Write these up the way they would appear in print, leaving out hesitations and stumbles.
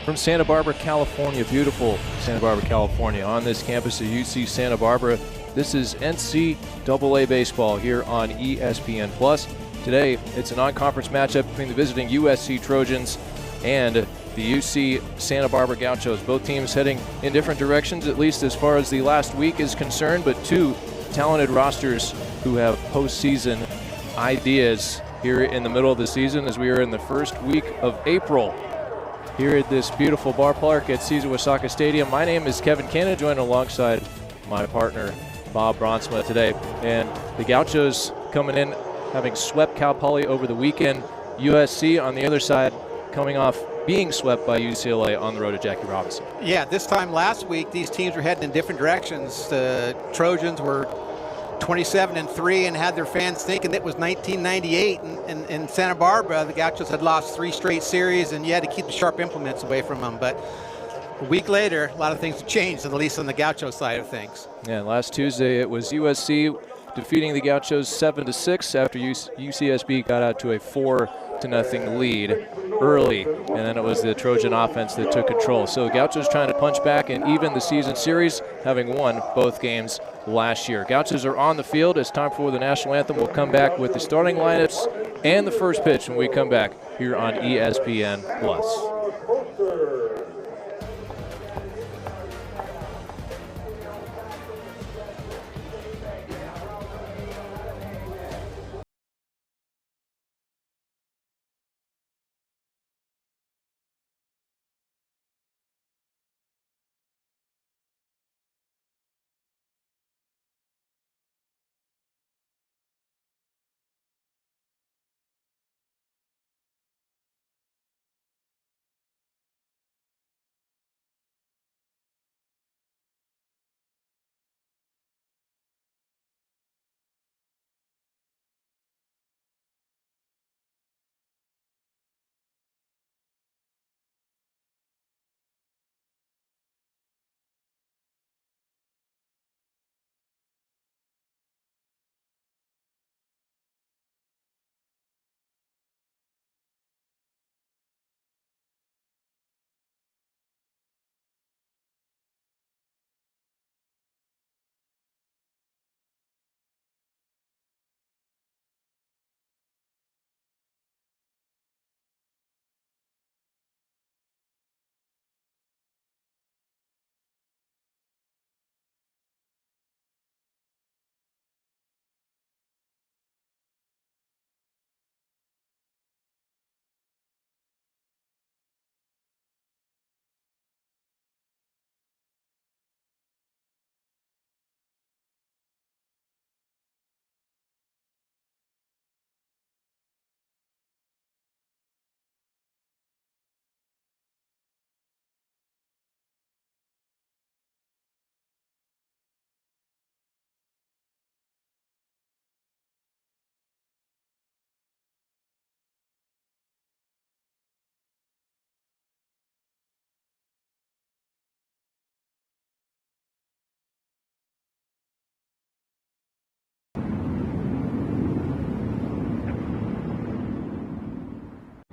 from Santa Barbara, California, beautiful Santa Barbara, California, on this campus of UC Santa Barbara. This is NCAA baseball here on ESPN+. Today, it's a non-conference matchup between the visiting USC Trojans and the UC Santa Barbara Gauchos. Both teams heading in different directions, at least as far as the last week is concerned, but two talented rosters who have postseason ideas here in the middle of the season as we are in the first week of April here at this beautiful ballpark at Cesar Wasaka Stadium. My name is Kevin Cannon, joined alongside my partner Bob Bronsma today. And the Gauchos coming in having swept Cal Poly over the weekend. USC on the other side coming off being swept by UCLA on the road to Jackie Robinson. Yeah, this time last week these teams were heading in different directions. The Trojans were 27-3 and had their fans thinking it was 1998 in Santa Barbara. The Gauchos had lost 3 straight series, and you had to keep the sharp implements away from them. But a week later, a lot of things have changed, at least on the Gaucho side of things. Yeah, last Tuesday it was USC defeating the Gauchos 7-6 after UCSB got out to a 4-0 lead early, and then it was the Trojan offense that took control. So Gauchos trying to punch back and even the season series, having won both games last year. Gauchos are on the field. It's time for the national anthem. We'll come back with the starting lineups and the first pitch when we come back here on ESPN+.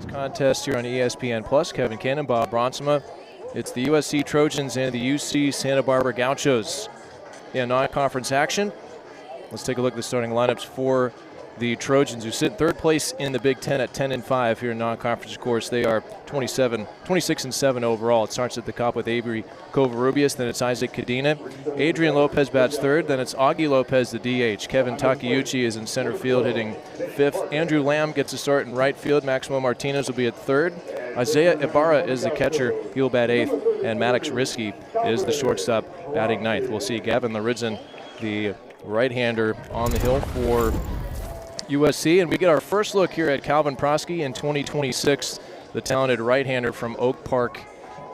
Contest here on ESPN+. Kevin Cannon, Bob Bronsma. It's the USC Trojans and the UC Santa Barbara Gauchos in non-conference action. Let's take a look at the starting lineups for the Trojans, who sit in third place in the Big Ten at 10-5 here in non-conference. Of course, they are 26-7 overall. It starts at the top with Avery Covarrubias, then it's Isaac Cadena. Adrian Lopez bats third, then it's Augie Lopez, the DH. Kevin Takeuchi is in center field, hitting fifth. Andrew Lamb gets a start in right field. Maximo Martinez will be at third. Isaiah Ibarra is the catcher. He'll bat eighth. And Maddox Risky is the shortstop, batting ninth. We'll see Gavin Laridzin, the right-hander, on the hill for USC. And we get our first look here at Calvin Prosky in 2026, the talented right-hander from Oak Park,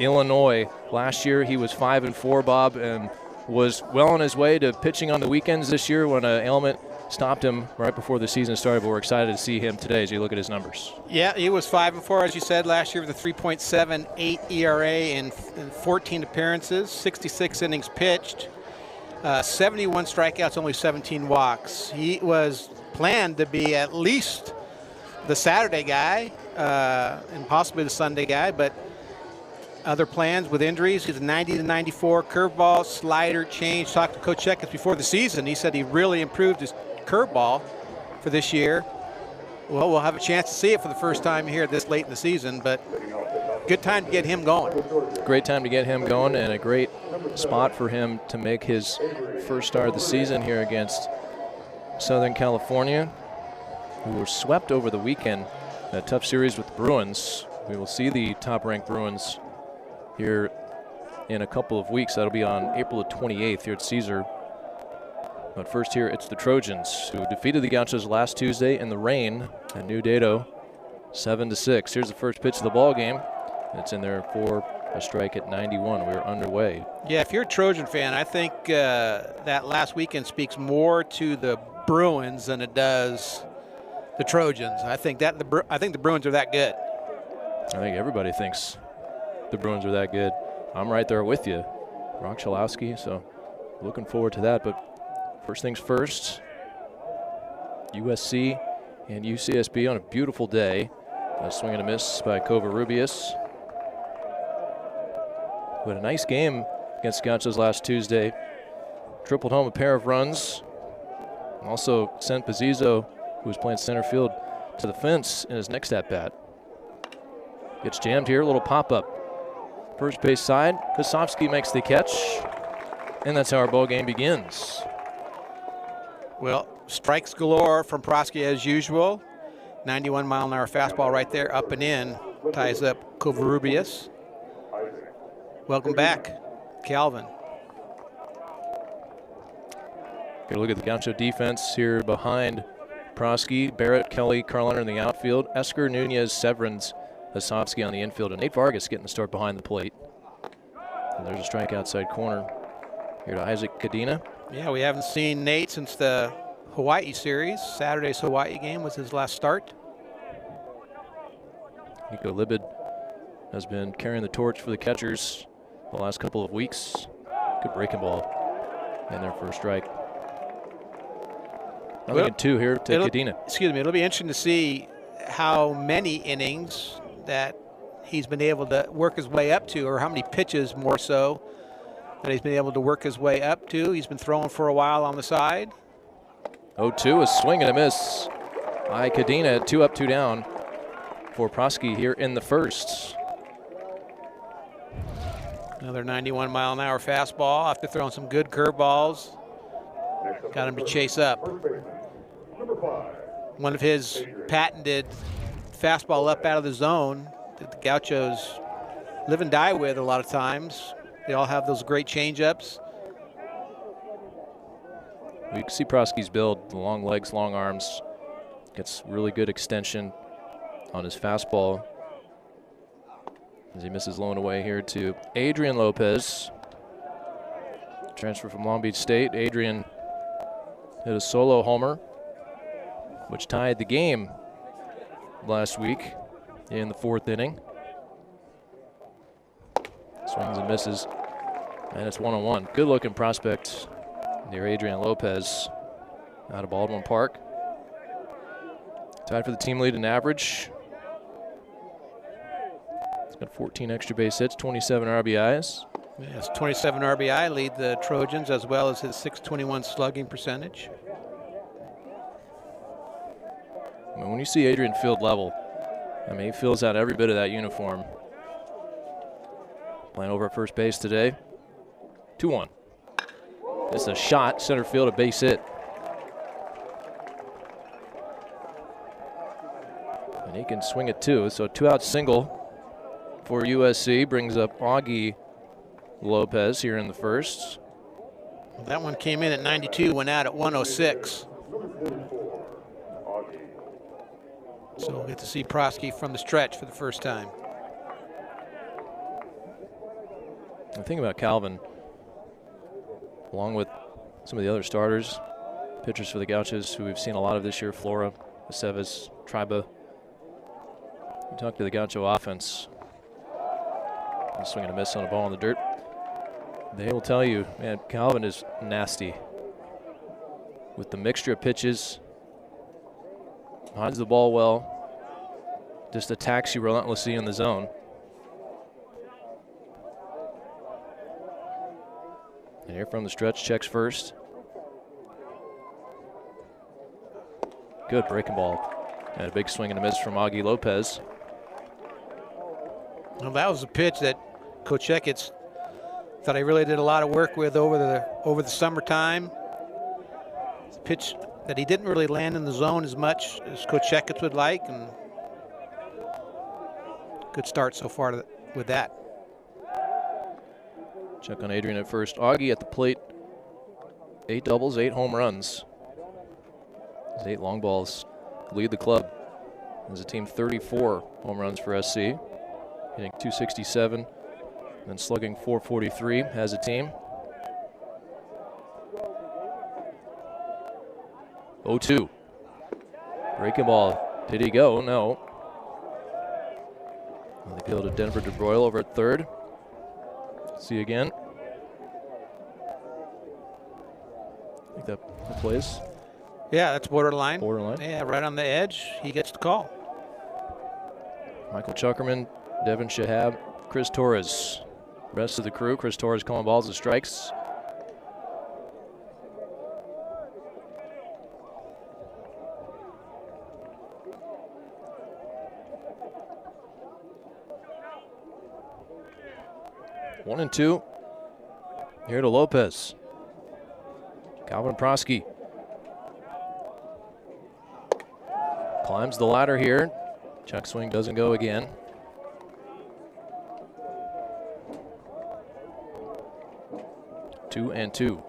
Illinois. Last year he was 5-4, Bob, and was well on his way to pitching on the weekends this year when an ailment stopped him right before the season started. But we're excited to see him today as you look at his numbers. Yeah, he was 5-4, as you said, last year with a 3.78 ERA in 14 appearances, 66 innings pitched, 71 strikeouts, only 17 walks. He was planned to be at least the Saturday guy and possibly the Sunday guy, but other plans with injuries. He's a 90 to 94 curveball, slider, change. Talked to Coach Checkers before the season. He said he really improved his curveball for this year. Well, we'll have a chance to see it for the first time here this late in the season, but good time to get him going. Great time to get him going, and a great spot for him to make his first start of the season here against Southern California, who were swept over the weekend in a tough series with the Bruins. We will see the top-ranked Bruins here in a couple of weeks. That'll be on April the 28th here at Caesar. But first here, it's the Trojans, who defeated the Gauchos last Tuesday in the rain at New Dado, 7-6. Here's the first pitch of the ball game. It's in there for a strike at 91. We're underway. Yeah, if you're a Trojan fan, I think that last weekend speaks more to the Bruins than it does the Trojans. I think the Bruins are that good. I think everybody thinks the Bruins are that good. I'm right there with you, Brock Chalowski, so looking forward to that. But first things first, USC and UCSB on a beautiful day. A swing and a miss by Covarrubias. We had a nice game against the Gauchos last Tuesday. Tripled home a pair of runs. Also sent Pizzizo, who was playing center field, to the fence in his next at-bat. Gets jammed here, a little pop-up. First base side, Kosofsky makes the catch, and that's how our ball game begins. Well, strikes galore from Prosky as usual. 91-mile-an-hour fastball right there, up and in, ties up Covarrubias. Welcome back, Calvin. Get a look at the Gaucho defense here behind Prosky, Barrett, Kelly, Carliner in the outfield, Esker, Nunez, Severins, Kosofsky on the infield, and Nate Vargas getting the start behind the plate. And there's a strike outside corner here to Isaac Cadena. Yeah, we haven't seen Nate since the Hawaii series. Saturday's Hawaii game was his last start. Nico Libid has been carrying the torch for the catchers the last couple of weeks. Good breaking ball in there for a strike. Nothing in two here to Cadena. Excuse me, it'll be interesting to see how many innings that he's been able to work his way up to, or how many pitches more so that he's been able to work his way up to. He's been throwing for a while on the side. 0-2, a swing and a miss by Cadena. 2 up, 2 down for Prosky here in the first. Another 91-mile-an-hour fastball after throwing some good curveballs. Got him to chase up. One of his patented fastball up out of the zone that the Gauchos live and die with a lot of times. They all have those great changeups. We can see Prosky's build, the long legs, long arms. Gets really good extension on his fastball. As he misses low and away here to Adrian Lopez. Transfer from Long Beach State. Adrian hit a solo homer, which tied the game last week in the 4th inning. Swings and misses, and it's 1-1. Good looking prospect near Adrian Lopez out of Baldwin Park. Tied for the team lead in average. He's got 14 extra base hits, 27 RBIs. Yes, 27 RBI lead the Trojans, as well as his .621 slugging percentage. I mean, when you see Adrian field level, I mean, he fills out every bit of that uniform. Playing over at first base today. 2-1. This is a shot, center field, a base hit. And he can swing it too. So a 2-out single for USC brings up Augie Lopez here in the first. That one came in at 92, went out at 106. So we'll get to see Prosky from the stretch for the first time. The thing about Calvin, along with some of the other starters, pitchers for the Gauchos who we've seen a lot of this year, Flora, Aceves, Triba. You talk to the Gaucho offense, swinging a miss on a ball in the dirt. They will tell you, man, Calvin is nasty. With the mixture of pitches, hides the ball well, just attacks you relentlessly in the zone. And here from the stretch, checks first. Good breaking ball. And a big swing and a miss from Augie Lopez. Well, that was a pitch that Coach Checketts thought he really did a lot of work with over the summertime. It's a pitch that he didn't really land in the zone as much as Coach Checketts would like, and good start so far with that. Check on Adrian at first. Augie at the plate. 8 doubles, 8 home runs. His 8 long balls lead the club. As a team, 34 home runs for SC. Hitting .267 and slugging .443 as a team. 0-2. Breaking ball. Did he go? No. And they go to Denver DeBroyle over at third. See again. I think that plays. Yeah, that's borderline. Borderline. Yeah, right on the edge. He gets the call. Michael Chuckerman, Devin Shahab, Chris Torres. Rest of the crew. Chris Torres calling balls and strikes. One and two. Here to Lopez. Calvin Prosky climbs the ladder here. Check swing doesn't go again. Two and two.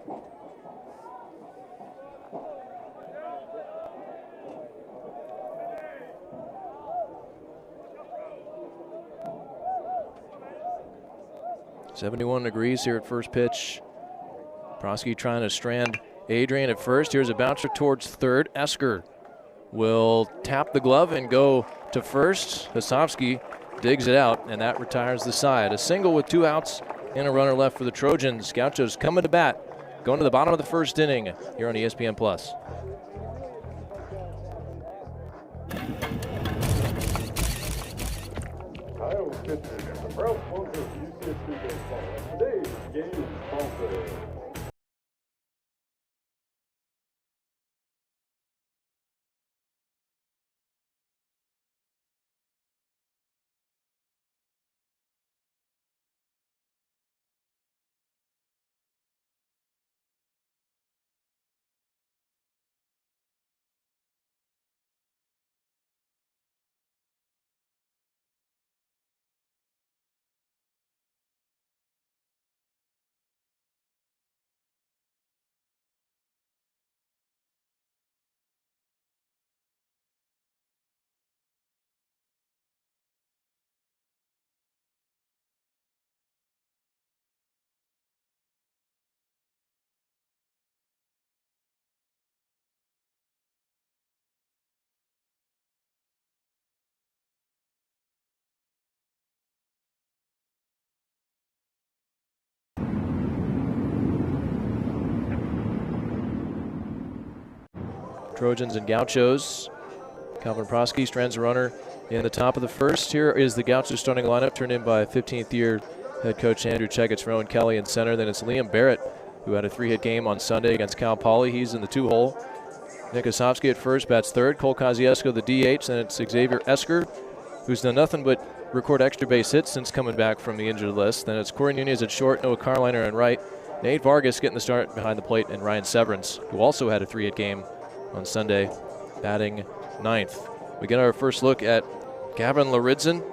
.71 degrees here at first pitch. Prosky trying to strand Adrian at first. Here's a bouncer towards third. Esker will tap the glove and go to first. Hosovsky digs it out, and that retires the side. A single with 2 outs and a runner left for the Trojans. Gauchos coming to bat, going to the bottom of the first inning here on ESPN+. Iowa pitcher, the proud sponsor of UCSC baseball. Today's game sponsor. Trojans and Gauchos. Calvin Prosky strands a runner in the top of the first. Here is the Gauchos starting lineup, turned in by 15th year head coach Andrew Checketts, Rowan Kelly in center. Then it's Liam Barrett, who had a 3-hit game on Sunday against Cal Poly. He's in the 2-hole. Nick Hosovsky at first, bats third. Cole Kosciuszko, the DH. Then it's Xavier Esker, who's done nothing but record extra base hits since coming back from the injured list. Then it's Corey Nunez at short, Noah Carliner at right. Nate Vargas getting the start behind the plate, and Ryan Severance, who also had a 3-hit game on Sunday, batting 9th. We get our first look at Gavin Laridzin.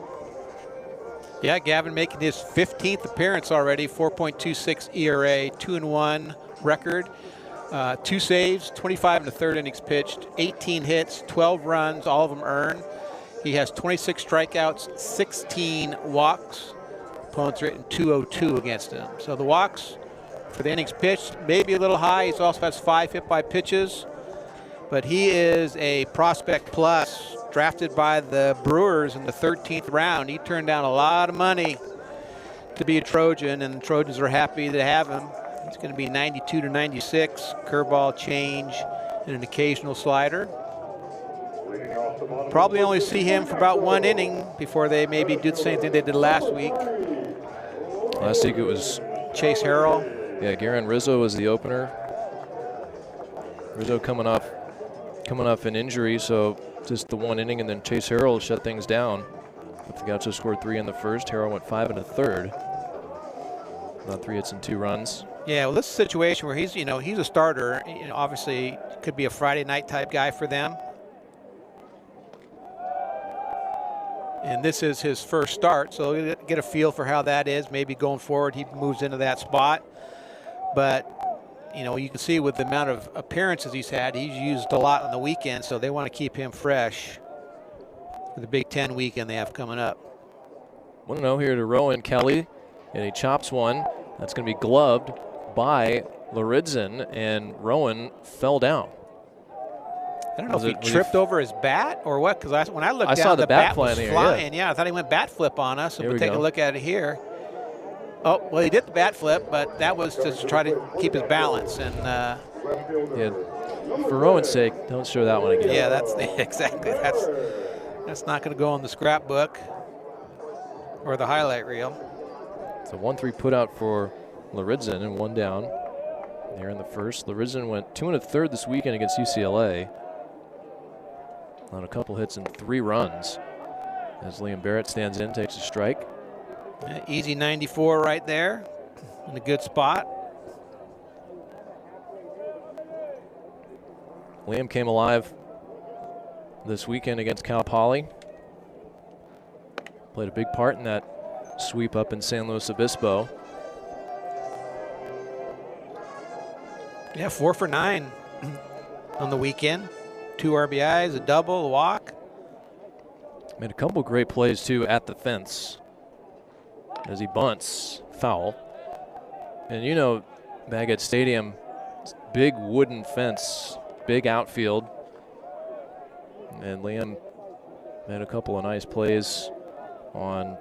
Yeah, Gavin making his 15th appearance already, 4.26 ERA, 2-1 record, 2 saves, 25 and a third innings pitched, 18 hits, 12 runs, all of them earned. He has 26 strikeouts, 16 walks. Opponents are hitting .202 against him. So the walks for the innings pitched maybe a little high. He also has 5 hit by pitches. But he is a prospect plus, drafted by the Brewers in the 13th round. He turned down a lot of money to be a Trojan, and the Trojans are happy to have him. He's going to be 92 to 96, curveball, change, and an occasional slider. Probably only see him for about 1 inning before they maybe do the same thing they did last week. Last week it was Chase Harrell. Yeah, Garen Rizzo was the opener. Rizzo coming off an injury, so just the one inning, and then Chase Harrell shut things down. But the Gauchos scored 3 in the first. Harrell went 5 in the third. Not 3 hits and 2 runs. Yeah, well, this is a situation where he's a starter. Obviously, could be a Friday night type guy for them. And this is his first start, so he'll get a feel for how that is. Maybe going forward, he moves into that spot. But you can see with the amount of appearances he's had, he's used a lot on the weekend, so they want to keep him fresh for the Big Ten weekend they have coming up. 1-0 here to Rowan Kelly, and he chops one. That's going to be gloved by Laridzin, and Rowan fell down. I don't know if he tripped over his bat or what, because when I looked down, saw the bat was flying. flying. Yeah, I thought he went bat flip on us. So we'll take a look at it here. Oh, well, he did the bat flip, but that was to try to keep his balance. And yeah, for Rowan's sake, don't show that one again. Yeah, that's exactly. That's not going to go on the scrapbook or the highlight reel. It's a 1-3 put out for Laridzin and 1 down. There in the first. Laridzin went 2 in the third this weekend against UCLA. On a couple hits and 3 runs. As Liam Barrett stands in, takes a strike. Easy 94 right there, in a good spot. Liam came alive this weekend against Cal Poly. Played a big part in that sweep up in San Luis Obispo. Yeah, 4 for 9 on the weekend. 2 RBIs, a double, a walk. Made a couple great plays too at the fence as he bunts foul. And Baggett Stadium, big wooden fence, big outfield. And Liam made a couple of nice plays on,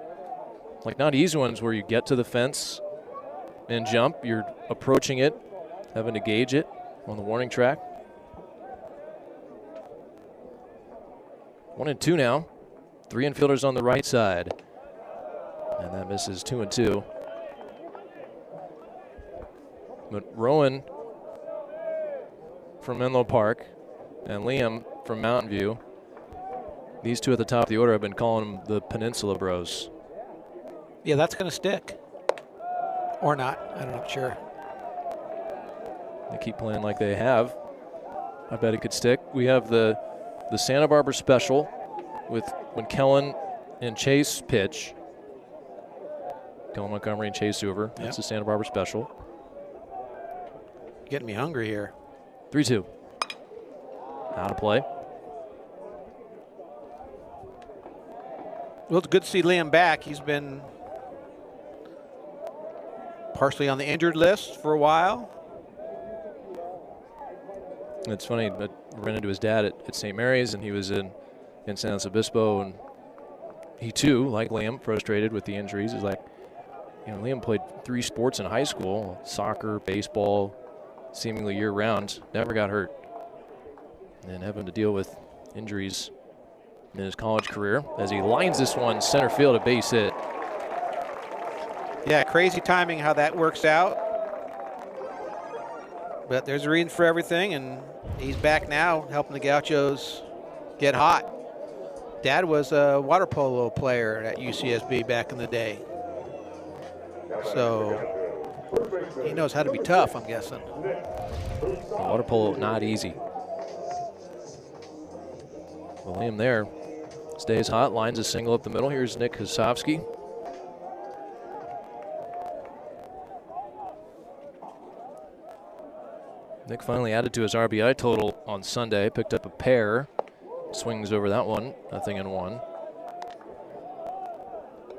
like, not easy ones where you get to the fence and jump. You're approaching it, having to gauge it on the warning track. 1-2 now. 3 infielders on the right side. And that misses 2-2. But Rowan from Menlo Park and Liam from Mountain View, these two at the top of the order, have been calling them the Peninsula Bros. Yeah, that's going to stick. Or not. I'm not sure. They keep playing like they have. I bet it could stick. We have the Santa Barbara special with when Kellen and Chase pitch. Kellen Montgomery and Chase Hoover. That's the Santa Barbara special. Getting me hungry here. 3-2. Out of play. Well, it's good to see Liam back. He's been partially on the injured list for a while. It's funny, I ran into his dad at St. Mary's, and he was in San Luis Obispo, and he too, like Liam, frustrated with the injuries. He's like, Liam played 3 sports in high school: soccer, baseball, seemingly year-round. Never got hurt, and having to deal with injuries in his college career as he lines this one center field, a base hit. Yeah, crazy timing how that works out. But there's a reason for everything, and he's back now helping the Gauchos get hot. Dad was a water polo player at UCSB back in the day. So he knows how to be tough, I'm guessing. Water polo, not easy. William there stays hot, lines a single up the middle. Here's Nick Hosovsky. Nick finally added to his RBI total on Sunday, picked up a pair, swings over that one, 0-1.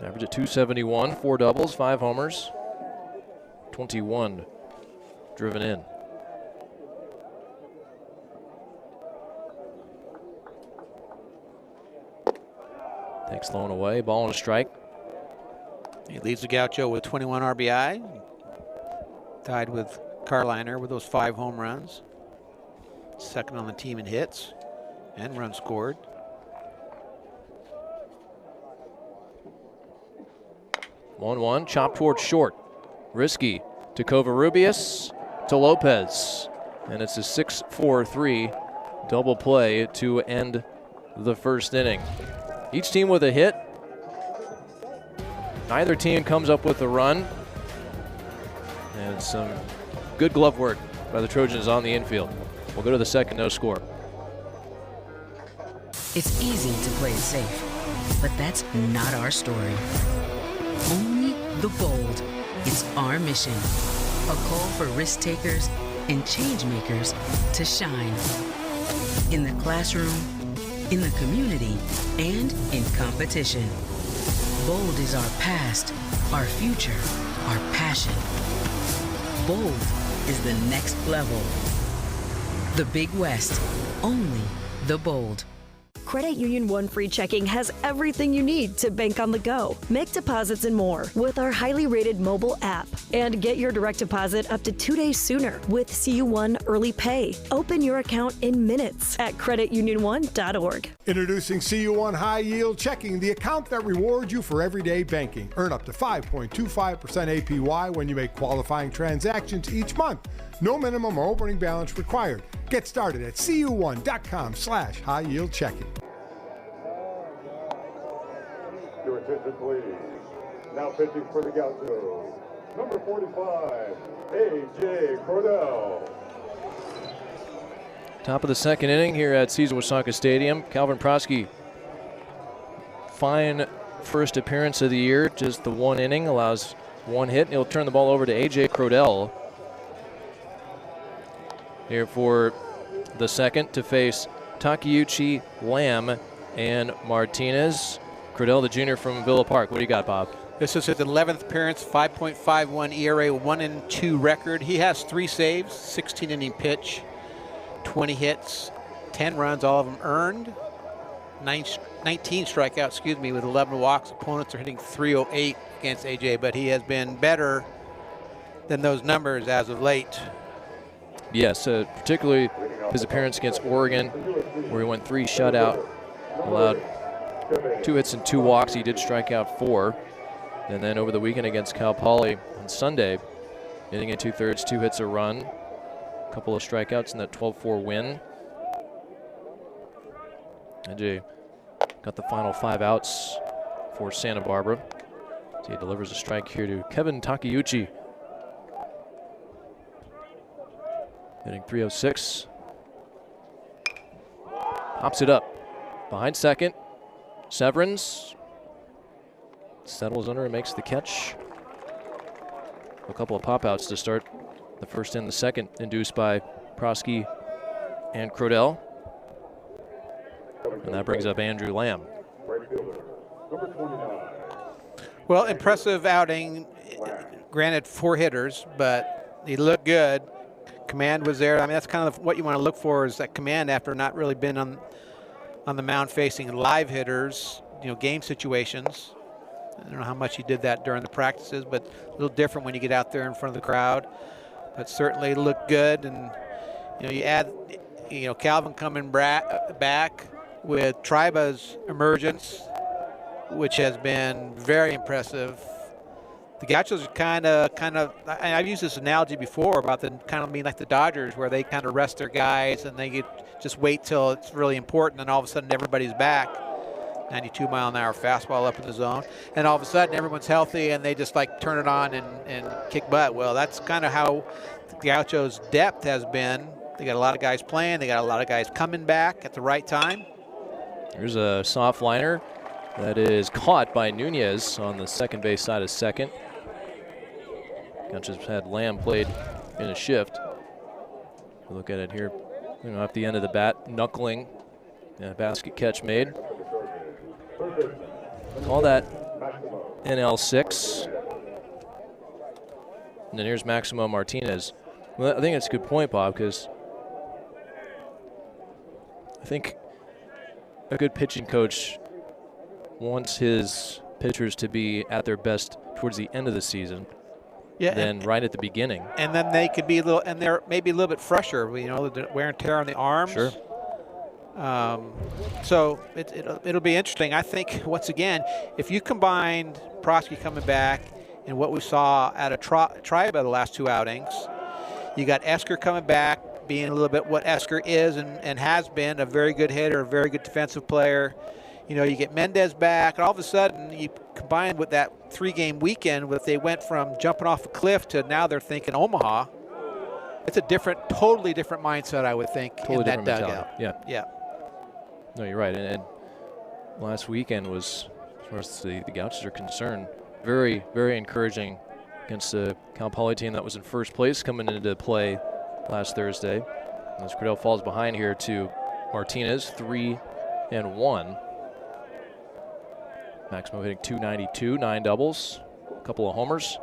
Average at 271, 4 doubles, 5 homers, 21 driven in. Takes the one away, ball and a strike. He leads the Gaucho with 21 RBI. Tied with Carliner with those 5 home runs. Second on the team in hits and runs scored. One, 1-1, chop towards short. Risky to Covarrubias to Lopez. And it's a 6-4-3 double play to end the first inning. Each team with a hit. Neither team comes up with a run. And some good glove work by the Trojans on the infield. We'll go to the second, no score. It's easy to play it safe, but that's not our story. Only the bold. It's our mission. A call for risk takers and change makers to shine. In the classroom, in the community, and in competition. Bold is our past, our future, our passion. Bold is the next level. The Big West, only the bold. Credit Union One Free Checking has everything you need to bank on the go, make deposits and more with our highly rated mobile app. And get your direct deposit up to 2 days sooner with CU1 Early Pay. Open your account in minutes at creditunion1.org. Introducing CU1 High Yield Checking, the account that rewards you for everyday banking. Earn up to 5.25% APY when you make qualifying transactions each month. No minimum or opening balance required. Get started at cu1.com/high yield checking. Your attention, please. Now pitching for the Gauchos, number 45, A.J. Cordell. Top of the second inning here at Cesar Wasaka Stadium. Calvin Prosky, fine first appearance of the year, just the one inning, allows one hit, and he'll turn the ball over to A.J. Cordell here for the second to face Takeuchi, Lamb, and Martinez. Cordell, the junior from Villa Park. What do you got, Bob? This is his 11th appearance, 5.51 ERA, 1-2 record. He has 3 saves, 16-inning pitch, 20 hits, 10 runs, all of them earned. 19 strikeouts, with 11 walks. Opponents are hitting .308 against AJ, but he has been better than those numbers as of late. Yes, particularly his appearance against Oregon, where he went 3 shutout, allowed 2 hits and 2 walks. He did strike out 4. And then over the weekend against Cal Poly on Sunday, hitting in 2/3, 2 hits, a run, a couple of strikeouts in that 12-4 win. AJ got the final 5 outs for Santa Barbara. So he delivers a strike here to Kevin Takeuchi. Hitting .306. Pops it up. Behind second. Severance settles under and makes the catch. A couple of pop-outs to start the first and the second, induced by Prosky and Cordell. And that brings up Andrew Lamb. Well, impressive outing. Granted, 4 hitters, but he looked good. Command was there. I mean, that's kind of what you want to look for, is that command after not really been on the mound facing live hitters, game situations. I don't know how much he did that during the practices, but a little different when you get out there in front of the crowd. But certainly looked good, and you add, Calvin coming back with Triba's emergence, which has been very impressive. The Gauchos are kind of, I've used this analogy before about the kind of being like the Dodgers, where they kind of rest their guys and they just wait till it's really important, and all of a sudden everybody's back. 92-mile-an-hour fastball up in the zone, and all of a sudden everyone's healthy and they just turn it on and kick butt. Well, that's kind of how the Gauchos' depth has been. They got a lot of guys playing. They got a lot of guys coming back at the right time. Here's a soft liner that is caught by Nunez on the second base side of second. Gauchos had Lamb played in a shift. Look at it here, off the end of the bat, knuckling, and a basket catch made. Call that NL6. And then here's Maximo Martinez. Well, I think it's a good point, Bob, because I think a good pitching coach wants his pitchers to be at their best towards the end of the season. Yeah, than right at the beginning. And then they could be they're maybe a little bit fresher, the wear and tear on the arms. Sure. So it'll be interesting. I think, once again, if you combined Prosky coming back in what we saw out of Triba the last 2 outings. You got Esker coming back, being a little bit what Esker is and has been, a very good hitter, a very good defensive player. You know, you get Mendez back, and all of a sudden you combine with that 3-game weekend with they went from jumping off a cliff to now they're thinking Omaha. It's a totally different mindset, I would think, Totally in that different dugout. mentality. Yeah. No, you're right. And last weekend was, as far as the Gauchos are concerned, very, very encouraging against the Cal Poly team that was in first place coming into play last Thursday. As Cordell falls behind here to Martinez, 3-1. Maximo hitting .292, 9 doubles, a couple of homers.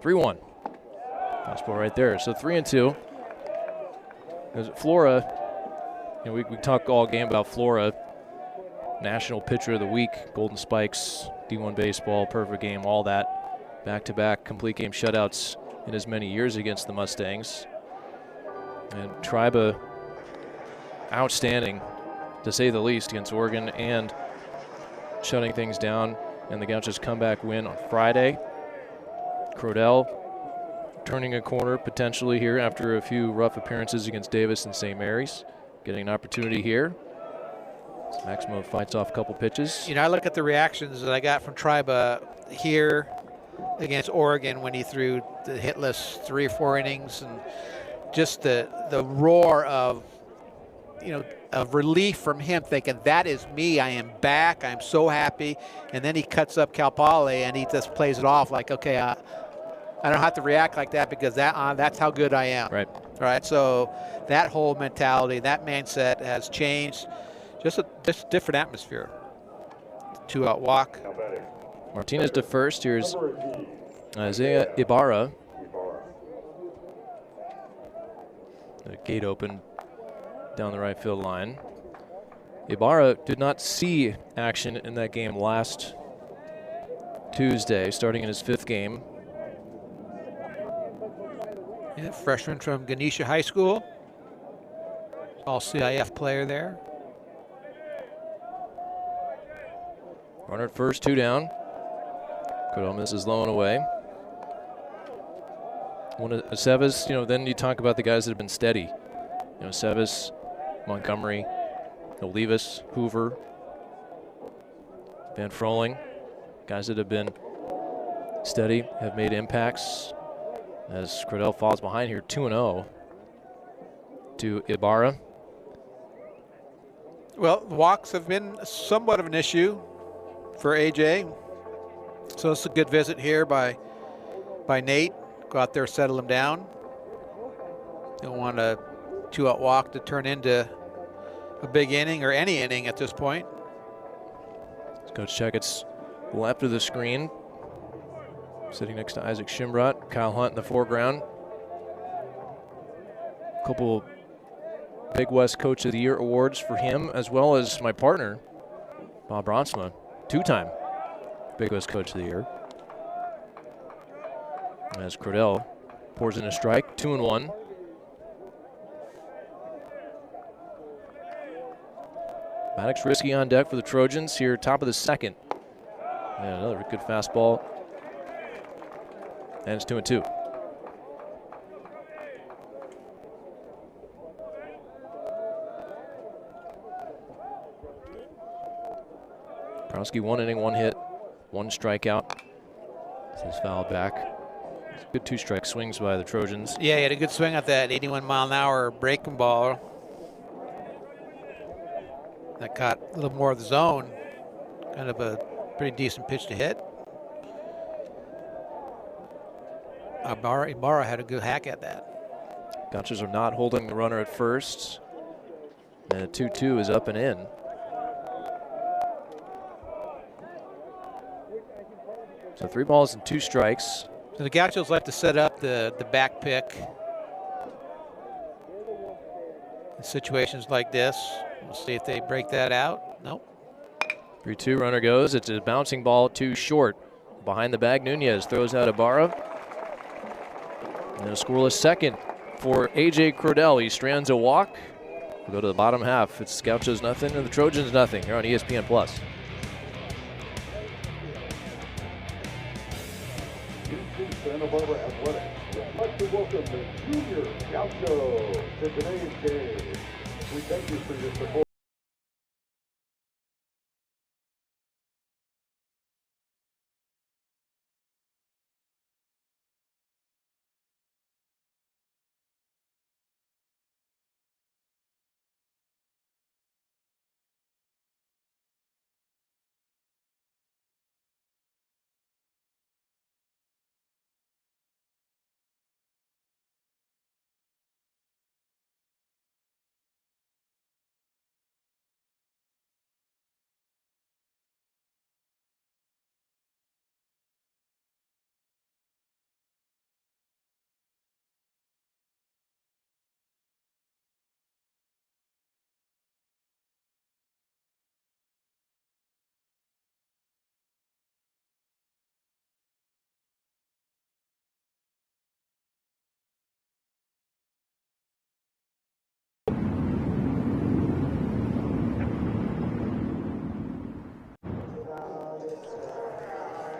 3-1. Fastball right there. So 3-2. As Flora, you know, we talk all game about Flora. National Pitcher of the Week, Golden Spikes, D1 Baseball, perfect game, all that. Back-to-back complete game shutouts in as many years against the Mustangs. And Triba, outstanding, to say the least, against Oregon and shutting things down. And the Gauchos comeback win on Friday. Crodell turning a corner potentially here after a few rough appearances against Davis and St. Mary's. Getting an opportunity here. Maximo fights off a couple pitches. You know, I look at the reactions that I got from Triba here against Oregon when he threw the hitless 3 or 4 innings, and just the roar of, you know, of relief from him, thinking that is me, I am back, I'm so happy. And then he cuts up Cal Poly and he just plays it off like, okay, I don't have to react like that because that's how good I am. Right. All right. So that whole mentality, that mindset has changed. Just a different atmosphere. 2-out walk. Martinez to first. Here's Isaiah Ibarra. The gate open down the right field line. Ibarra did not see action in that game last Tuesday, starting in his 5th game. Yeah, freshman from Ganesha High School. All CIF player there. Runner at first, 2 down. Cordell misses low and away. One of Aceves, you know, then you talk about the guys that have been steady. You know, Aceves, Montgomery, Olivas, Hoover, Van Froling, guys that have been steady, have made impacts. As Cordell falls behind here, 2-0 to Ibarra. Well, walks have been somewhat of an issue for AJ. So it's a good visit here by Nate. Go out there, settle him down. Don't want a 2-out walk to turn into a big inning or any inning at this point. Coach Checkett's left of the screen, sitting next to Isaac Shimbrot. Kyle Hunt in the foreground. A couple Big West Coach of the Year awards for him, as well as my partner, Bob Bronsma, 2-time Big West Coach of the Year. As Cordell pours in a strike, 2-1. Maddox Risky on deck for the Trojans here, top of the 2nd. And another good fastball. And it's 2-2. Prowski 1 inning, 1 hit, 1 strikeout. This is fouled back. Good 2-strike swings by the Trojans. Yeah, he had a good swing at that 81-mile-an-hour breaking ball. That caught a little more of the zone. Kind of a pretty decent pitch to hit. Ibarra had a good hack at that. Gauchos are not holding the runner at first. And a 2-2 is up and in. So 3 balls and 2 strikes. So the Gauchos like to set up the back pick in situations like this. We'll see if they break that out. Nope. 3-2 runner goes. It's a bouncing ball too short. Behind the bag, Nunez throws out Ibarra. And a scoreless second for A.J. Crodell. He strands a walk. We'll go to the bottom half. It's Gauchos nothing and the Trojans nothing here on ESPN+. Santa Barbara Athletics would like to welcome the Junior Gauchos to today's game. We thank you for your support.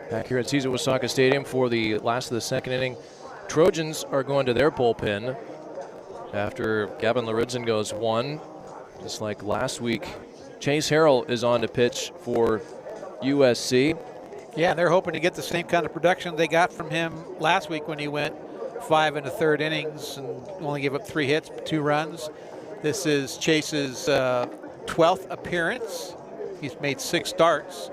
Back here at Cesar Wasaka Stadium for the last of the second inning. Trojans are going to their bullpen after Gavin Luritzen goes one. Just like last week, Chase Harrell is on to pitch for USC. Yeah, they're hoping to get the same kind of production they got from him last week when he went 5 1/3 innings and only gave up 3 hits, 2 runs. This is Chase's 12th appearance. He's made 6 starts,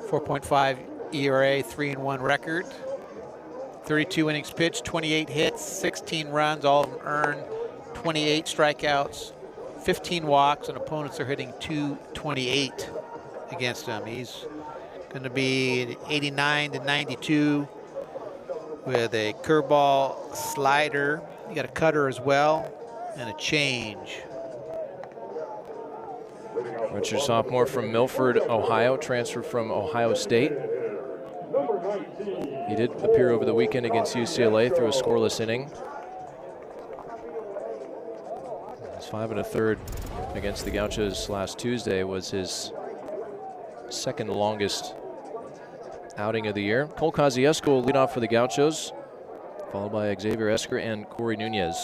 4.5 ERA, 3-1 record. 32 innings pitched, 28 hits, 16 runs, all of them earned, 28 strikeouts, 15 walks, and opponents are hitting .228 against him. He's going to be 89 to 92 with a curveball, slider. You got a cutter as well, and a change. Richard sophomore from Milford, Ohio, transferred from Ohio State. He did appear over the weekend against UCLA through a scoreless inning. His 5 1/3 against the Gauchos last Tuesday was his second longest outing of the year. Cole Kosciuszko will lead off for the Gauchos, followed by Xavier Esker and Corey Nunez.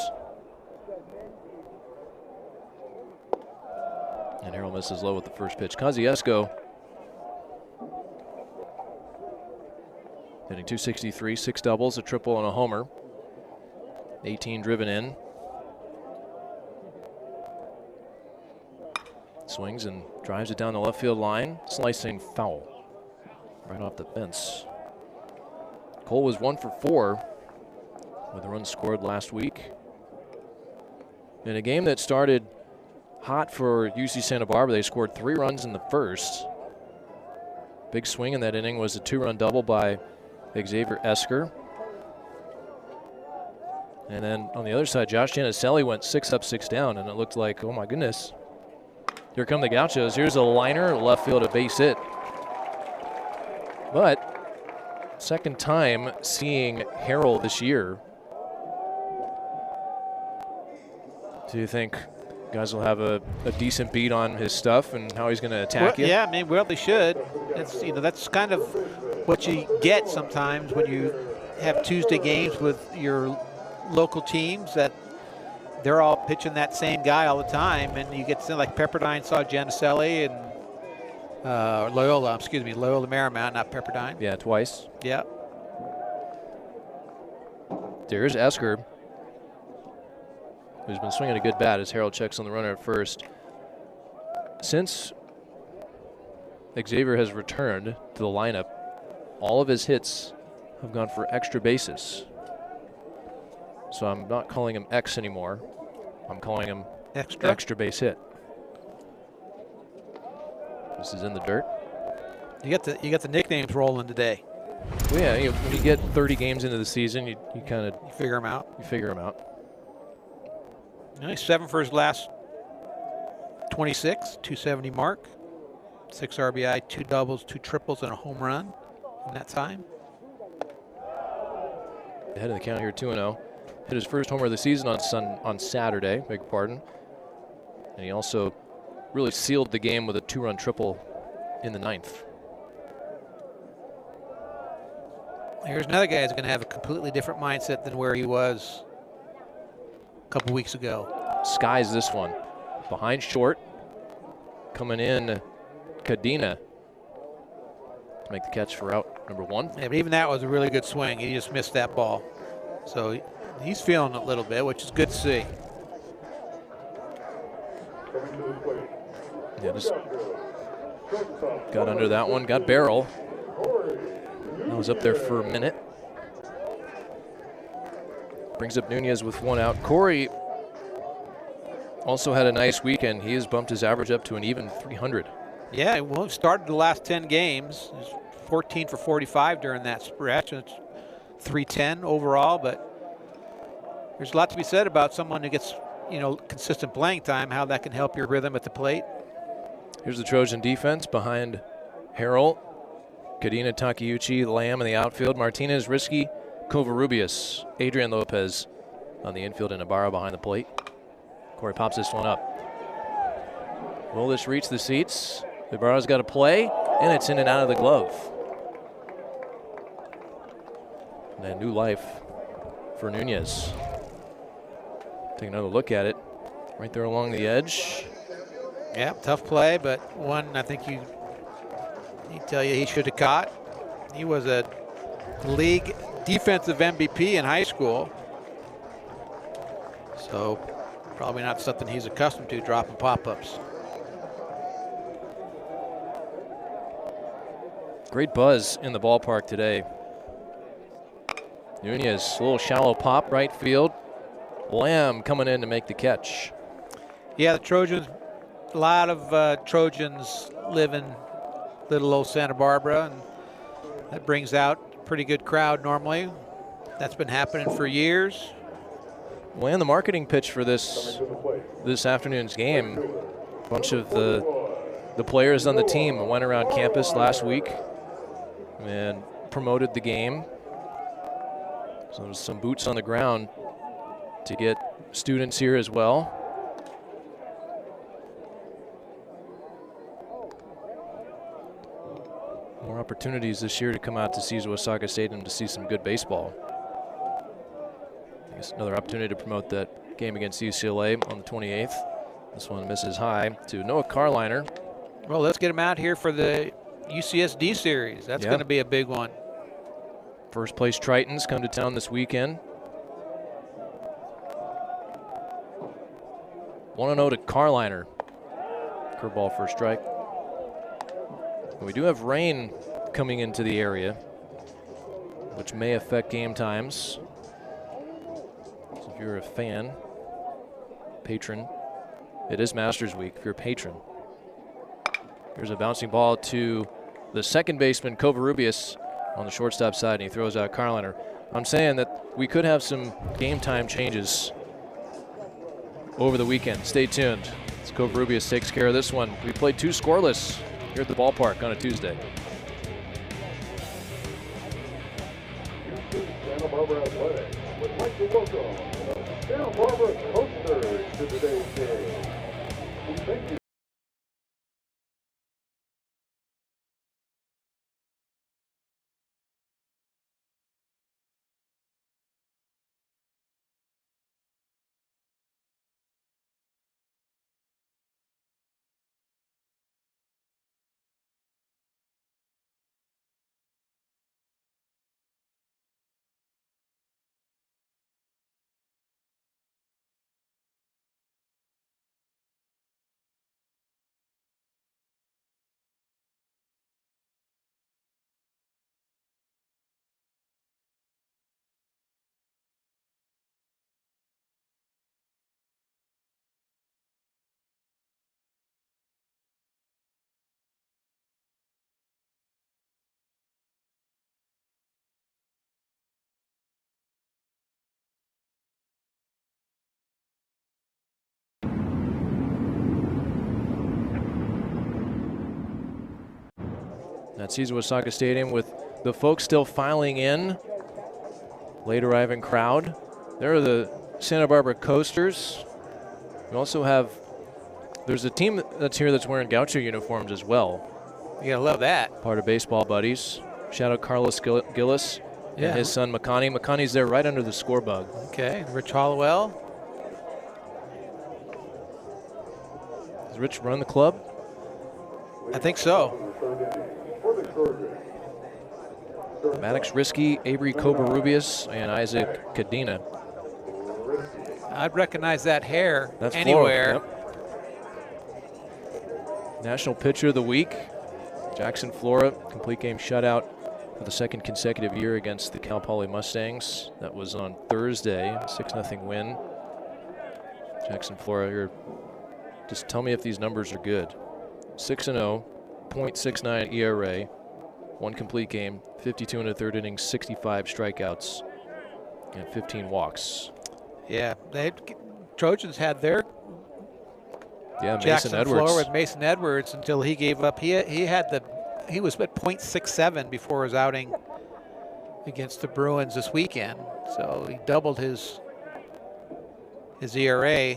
And Harrell misses low with the first pitch. Kosciuszko hitting .263, 6 doubles, a triple, and a homer. 18 driven in. Swings and drives it down the left field line. Slicing foul. Right off the fence. Cole was 1 for 4 with a run scored last week. In a game that started hot for UC Santa Barbara, they scored 3 runs in the first. Big swing in that inning was a 2-run double by Xavier Esker. And then on the other side, Josh Janicelli went 6 up, 6 down, and it looked like, oh my goodness, here come the Gauchos. Here's a liner, left field, a base hit. But second time seeing Harrell this year. Do you think guys will have a decent beat on his stuff and how he's going to attack you? Yeah, I mean, well, they should. It's, that's kind of what you get sometimes when you have Tuesday games with your local teams, that they're all pitching that same guy all the time, and you get to like Pepperdine saw Janicelli and Loyola Marymount, not Pepperdine. Yeah, twice. Yeah. There's Esker, who's been swinging a good bat as Harrell checks on the runner at first. Since Xavier has returned to the lineup, all of his hits have gone for extra bases. So I'm not calling him X anymore. I'm calling him extra base hit. This is in the dirt. You got the nicknames rolling today. Well, yeah, when you get 30 games into the season, you kind of figure them out. You figure them out. He's 7 for his last 26, 270 mark, 6 RBI, 2 doubles, 2 triples, and a home run in that time. Ahead of the count here, 2-0. Hit his first homer of the season on Saturday, beg your pardon. And he also really sealed the game with a 2-run triple in the 9th. Here's another guy who's going to have a completely different mindset than where he was a couple weeks ago. Skies this one. Behind short. Coming in, Cadena to make the catch for out number 1. Yeah, but even that was a really good swing. He just missed that ball. So he's feeling it a little bit, which is good to see. Yeah, just got under that one, got barrel. That was up there for a minute. Brings up Nunez with 1 out. Corey also had a nice weekend. He has bumped his average up to an even 300. Yeah, well, started the last 10 games. 14 for 45 during that stretch. It's 310 overall, but there's a lot to be said about someone who gets, consistent playing time, how that can help your rhythm at the plate. Here's the Trojan defense behind Harrell, Cadena, Takeuchi, Lamb in the outfield, Martinez, Risky, Covarrubias, Adrian Lopez on the infield, and Ibarra behind the plate. Corey pops this one up. Will this reach the seats? Ibarra's got to play, and it's in and out of the glove. And a new life for Nunez. Take another look at it. Right there along the edge. Yeah, tough play, but one I think he'd tell you he should have caught. He was a league defensive MVP in high school. So probably not something he's accustomed to, dropping pop-ups. Great buzz in the ballpark today. Nunez, a little shallow pop, right field. Lamb coming in to make the catch. Yeah, the Trojans, a lot of Trojans live in little old Santa Barbara, and that brings out a pretty good crowd normally. That's been happening for years. Well, and the marketing pitch for this afternoon's game, a bunch of the players on the team went around campus last week and promoted the game. So there's some boots on the ground to get students here as well. More opportunities this year to come out to Cesar Osaka Stadium to see some good baseball. I guess another opportunity to promote that game against UCLA on the 28th. This one misses high to Noah Carliner. Well, let's get him out here for the UCSD series. That's going to be a big one. First place Tritons come to town this weekend. 1-0 to Carliner. Curveball for a strike. We do have rain coming into the area, which may affect game times. So if you're a fan, patron, it is Masters Week if you're a patron. Here's a bouncing ball to the second baseman, Covarrubias, on the shortstop side, and he throws out Carliner. I'm saying that we could have some game time changes over the weekend. Stay tuned. As Covarrubias takes care of this one. We played 2 scoreless here at the ballpark on a Tuesday. Santa Barbara Athletics would like to welcome the Santa Barbara Coasters to today's game. Thank you. At Cesar Osaka Stadium with the folks still filing in. Late arriving crowd. There are the Santa Barbara Coasters. We also have, there's a team that's here that's wearing Gaucho uniforms as well. You gotta love that. Part of Baseball Buddies. Shout out Carlos Gillis Yeah. And his son, Makani. Makani's there right under the score bug. Okay, Rich Hollowell. Does Rich run the club? I think so. Maddox Risky, Avery Covarrubias, and Isaac Cadena. I'd recognize that hair That's anywhere. Flora. Yep. National Pitcher of the Week, Jackson Flora, complete game shutout for the second consecutive year against the Cal Poly Mustangs. That was on Thursday, 6-0 win. Jackson Flora here. Just tell me if these numbers are good. 6-0, .69 ERA, one complete game, 52 in the third inning, 65 strikeouts, and 15 walks. Yeah, Trojans had their Yeah, Jackson Mason Edwards. Flora with Mason Edwards until he gave up. He was at .67 before his outing against the Bruins this weekend. So he doubled his ERA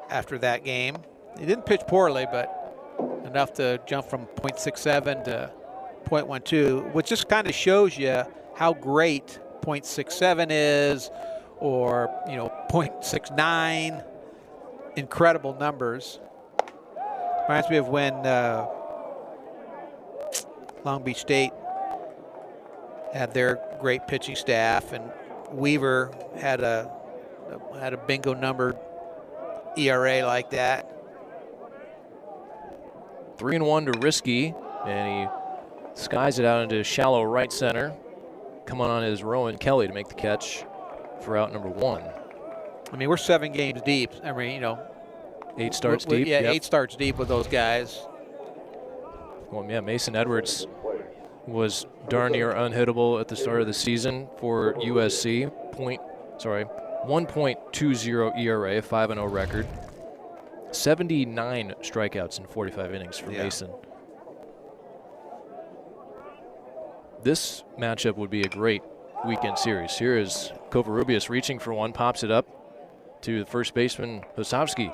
after that game. He didn't pitch poorly, but enough to jump from .67 to .12, which just kind of shows you how great .67 is, or .69. Incredible numbers. Reminds me of when Long Beach State had their great pitching staff, and Weaver had a bingo number ERA like that. 3-1 to Risky, and he skies it out into shallow right center. Coming on is Rowan Kelly to make the catch for out number 1. I mean, we're 7 games deep. I mean, 8 starts deep. Yeah, yep. 8 starts deep with those guys. Well, yeah, Mason Edwards was darn near unhittable at the start of the season for USC. 1.20 ERA, 5-0 record. 79 strikeouts in 45 innings for Mason. This matchup would be a great weekend series. Here is Covarrubias reaching for one, pops it up to the first baseman, Hosowski.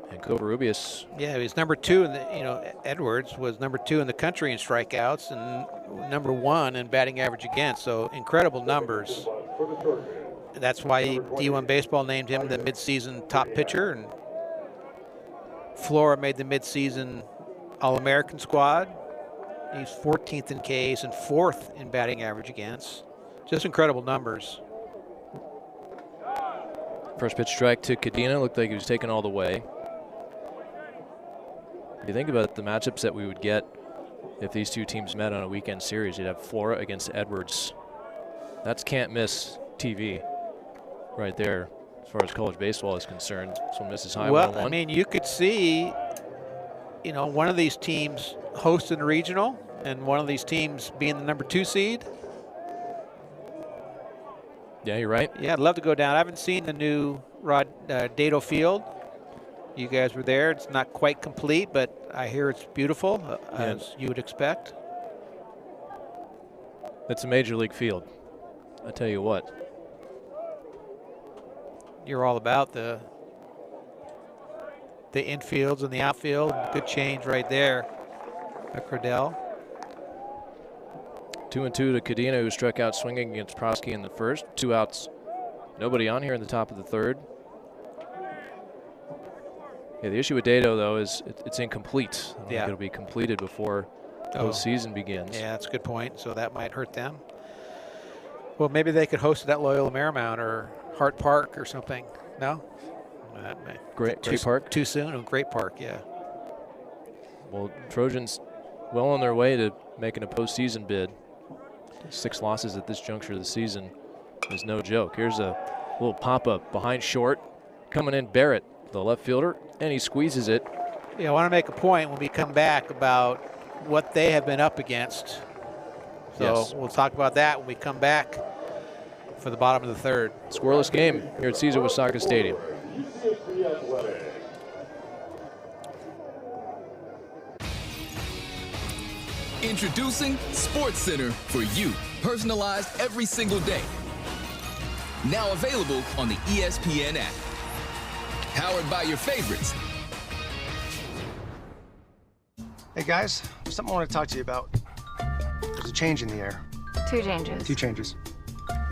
And Covarrubias. Yeah, he was number 2 in the, Edwards was number 2 in the country in strikeouts and number 1 in batting average against. So incredible numbers. That's why D1 Baseball named him the midseason top pitcher, and Flora made the midseason All-American squad. He's 14th in Ks and 4th in batting average against. Just incredible numbers. First pitch strike to Cadena. Looked like he was taken all the way. If you think about the matchups that we would get if these two teams met on a weekend series, you'd have Flora against Edwards. That's can't miss TV right there as far as college baseball is concerned. This one misses high. Well, 1-1. I mean, you could see, one of these teams hosting the regional and one of these teams being the number 2 seed. Yeah, you're right. Yeah, I'd love to go down. I haven't seen the new Dado Field. You guys were there. It's not quite complete, but I hear it's beautiful, as you would expect. It's a major league field. I tell you what. You're all about the infields and the outfield. Good change right there at Cradell. 2-2 to Cadena, who struck out swinging against Prosky in the first. 2 outs. Nobody on here in the top of the third. Yeah, the issue with Dado, though, is it's incomplete. I don't think it'll be completed before postseason begins. Yeah, that's a good point. So that might hurt them. Well, maybe they could host it at Loyola Marymount or Hart Park or something. No? Great Park? Too soon? Oh, Great Park, yeah. Well, Trojans well on their way to making a postseason bid. 6 losses at this juncture of the season is no joke. Here's a little pop-up behind short. Coming in Barrett, the left fielder, and he squeezes it. Yeah, I want to make a point when we come back about what they have been up against. So we'll talk about that when we come back for the bottom of the third. Scoreless game here at Cesar Wasaka Stadium. Introducing SportsCenter for you, personalized every single day. Now available on the ESPN app. Powered by your favorites. Hey guys, something I want to talk to you about. There's a change in the air. 2 changes. 2 changes.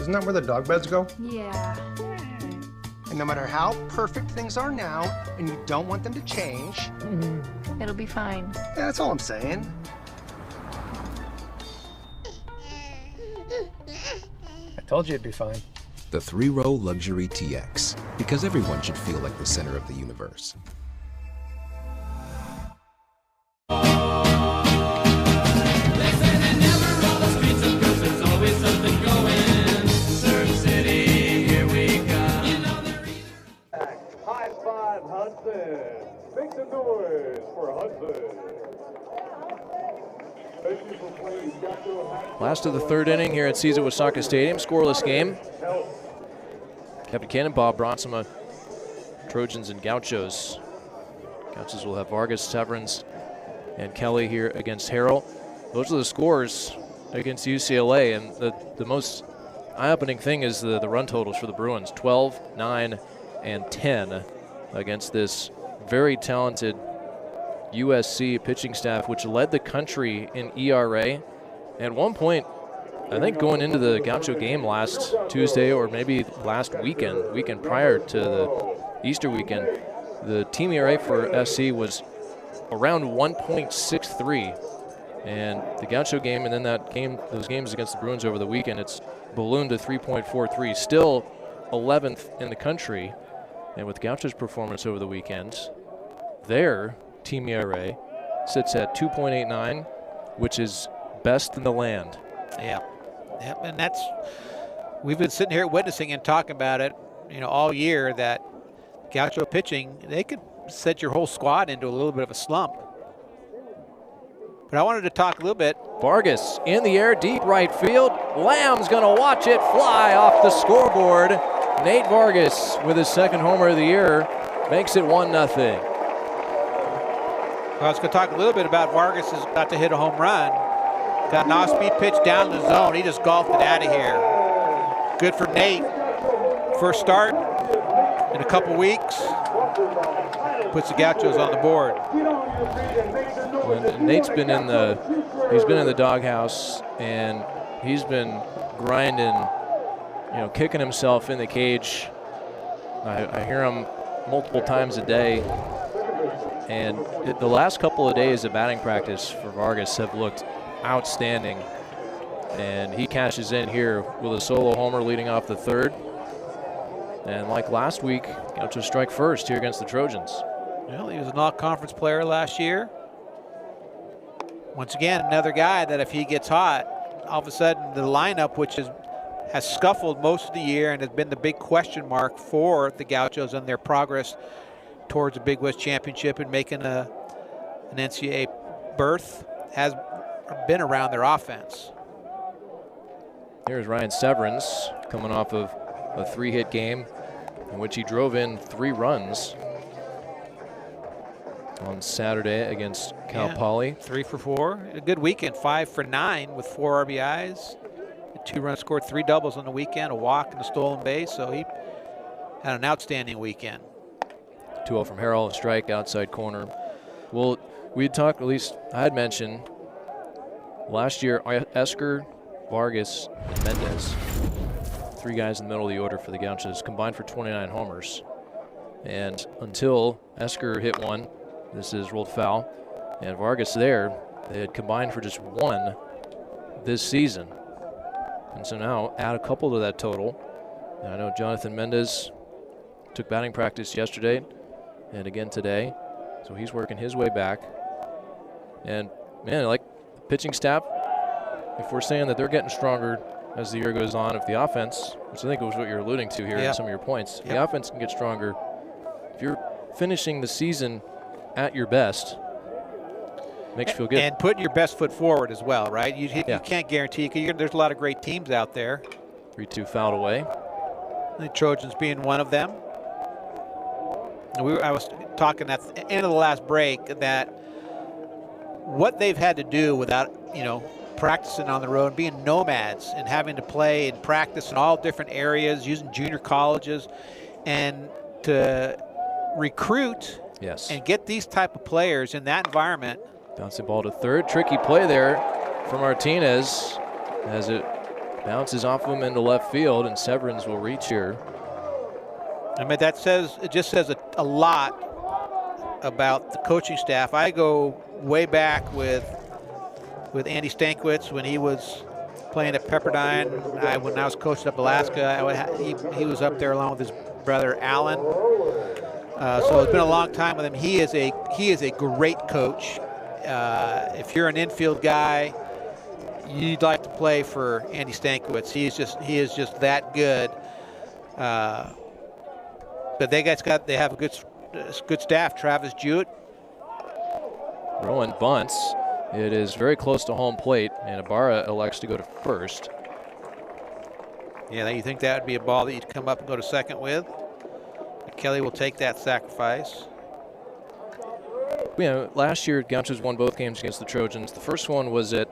Isn't that where the dog beds go? Yeah. And no matter how perfect things are now, and you don't want them to change, It'll be fine. yeah, that's all I'm saying. I told you it'd be fine. The 3-row luxury TX, because everyone should feel like the center of the universe. High five, Hudson. Make some noise for Hudson. Thank you for playing Gaucho. Last of the third inning here at Cesar Wasaka Stadium. Scoreless game. Kevin Cannon, Bob Bronsma, Trojans and Gauchos. Gauchos will have Vargas, Severance, and Kelly here against Harrell. Those are the scores against UCLA, and the most eye-opening thing is the run totals for the Bruins. 12, 9, and 10 against this very talented USC pitching staff, which led the country in ERA. At one point, I think going into the Gaucho game last Tuesday or maybe last weekend prior to the Easter weekend, the team ERA for SC was around 1.63. And the Gaucho game and then those games against the Bruins over the weekend, it's ballooned to 3.43, still 11th in the country. And with Gaucho's performance over the weekend, their team ERA sits at 2.89, which is best in the land. Yeah. Yep, and we've been sitting here witnessing and talking about it, all year, that Gaucho pitching, they could set your whole squad into a little bit of a slump. But I wanted to talk a little bit. Vargas in the air, deep right field. Lamb's going to watch it fly off the scoreboard. Nate Vargas with his second homer of the year makes it 1-0. Well, I was going to talk a little bit about Vargas is about to hit a home run. Got an off-speed pitch down the zone. He just golfed it out of here. Good for Nate. First start in a couple weeks. Puts the Gauchos on the board. When Nate's been in the doghouse, and he's been grinding, kicking himself in the cage. I hear him multiple times a day. And the last couple of days of batting practice for Vargas have looked outstanding. And he cashes in here with a solo homer leading off the third. And like last week, Gauchos strike first here against the Trojans. Well, he was an all-conference player last year. Once again, another guy that if he gets hot, all of a sudden the lineup, which has scuffled most of the year and has been the big question mark for the Gauchos and their progress towards a Big West Championship and making an NCAA berth, has been around their offense. Here's Ryan Severance coming off of a 3-hit game in which he drove in 3 runs on Saturday against Cal Poly. 3 for 4. A good weekend, 5 for 9 with 4 RBIs. A 2-run scored, 3 doubles on the weekend, a walk and a stolen base. So he had an outstanding weekend. 2-0 from Harrell, a strike outside corner. Well, we had talked, at least I had mentioned, last year, Esker, Vargas, and Mendez, 3 guys in the middle of the order for the Gauchos, combined for 29 homers. And until Esker hit one, this is rolled foul, and Vargas there, they had combined for just 1 this season. And so now add a couple to that total. And I know Jonathan Mendez took batting practice yesterday and again today, so he's working his way back. And man, like the pitching staff, if we're saying that they're getting stronger as the year goes on, if the offense, which I think was what you're alluding to here in some of your points, the offense can get stronger. If you're finishing the season at your best, makes you feel good. And putting your best foot forward as well, right? You can't guarantee, because there's a lot of great teams out there. 3-2 fouled away. The Trojans being one of them. I was talking at the end of the last break that what they've had to do without, practicing on the road, being nomads and having to play and practice in all different areas, using junior colleges, and to recruit and get these type of players in that environment. Bouncing ball to third. Tricky play there for Martinez as it Bounces off of him into left field, and Severance will reach here. I mean, it just says a lot about the coaching staff. I go way back with Andy Stankiewicz when he was playing at Pepperdine. When I was coaching up Alaska, he was up there along with his brother Alan. So it's been a long time with him. He is a great coach. If you're an infield guy, you'd like to play for Andy Stankiewicz. He is just that good. But they have a good staff. Travis Jewett. Rowan bunts. It is very close to home plate, and Ibarra elects to go to first. Yeah, you think that would be a ball that you'd come up and go to second with? Kelly will take that sacrifice. You know, last year Gauchos won both games against the Trojans. The first one was at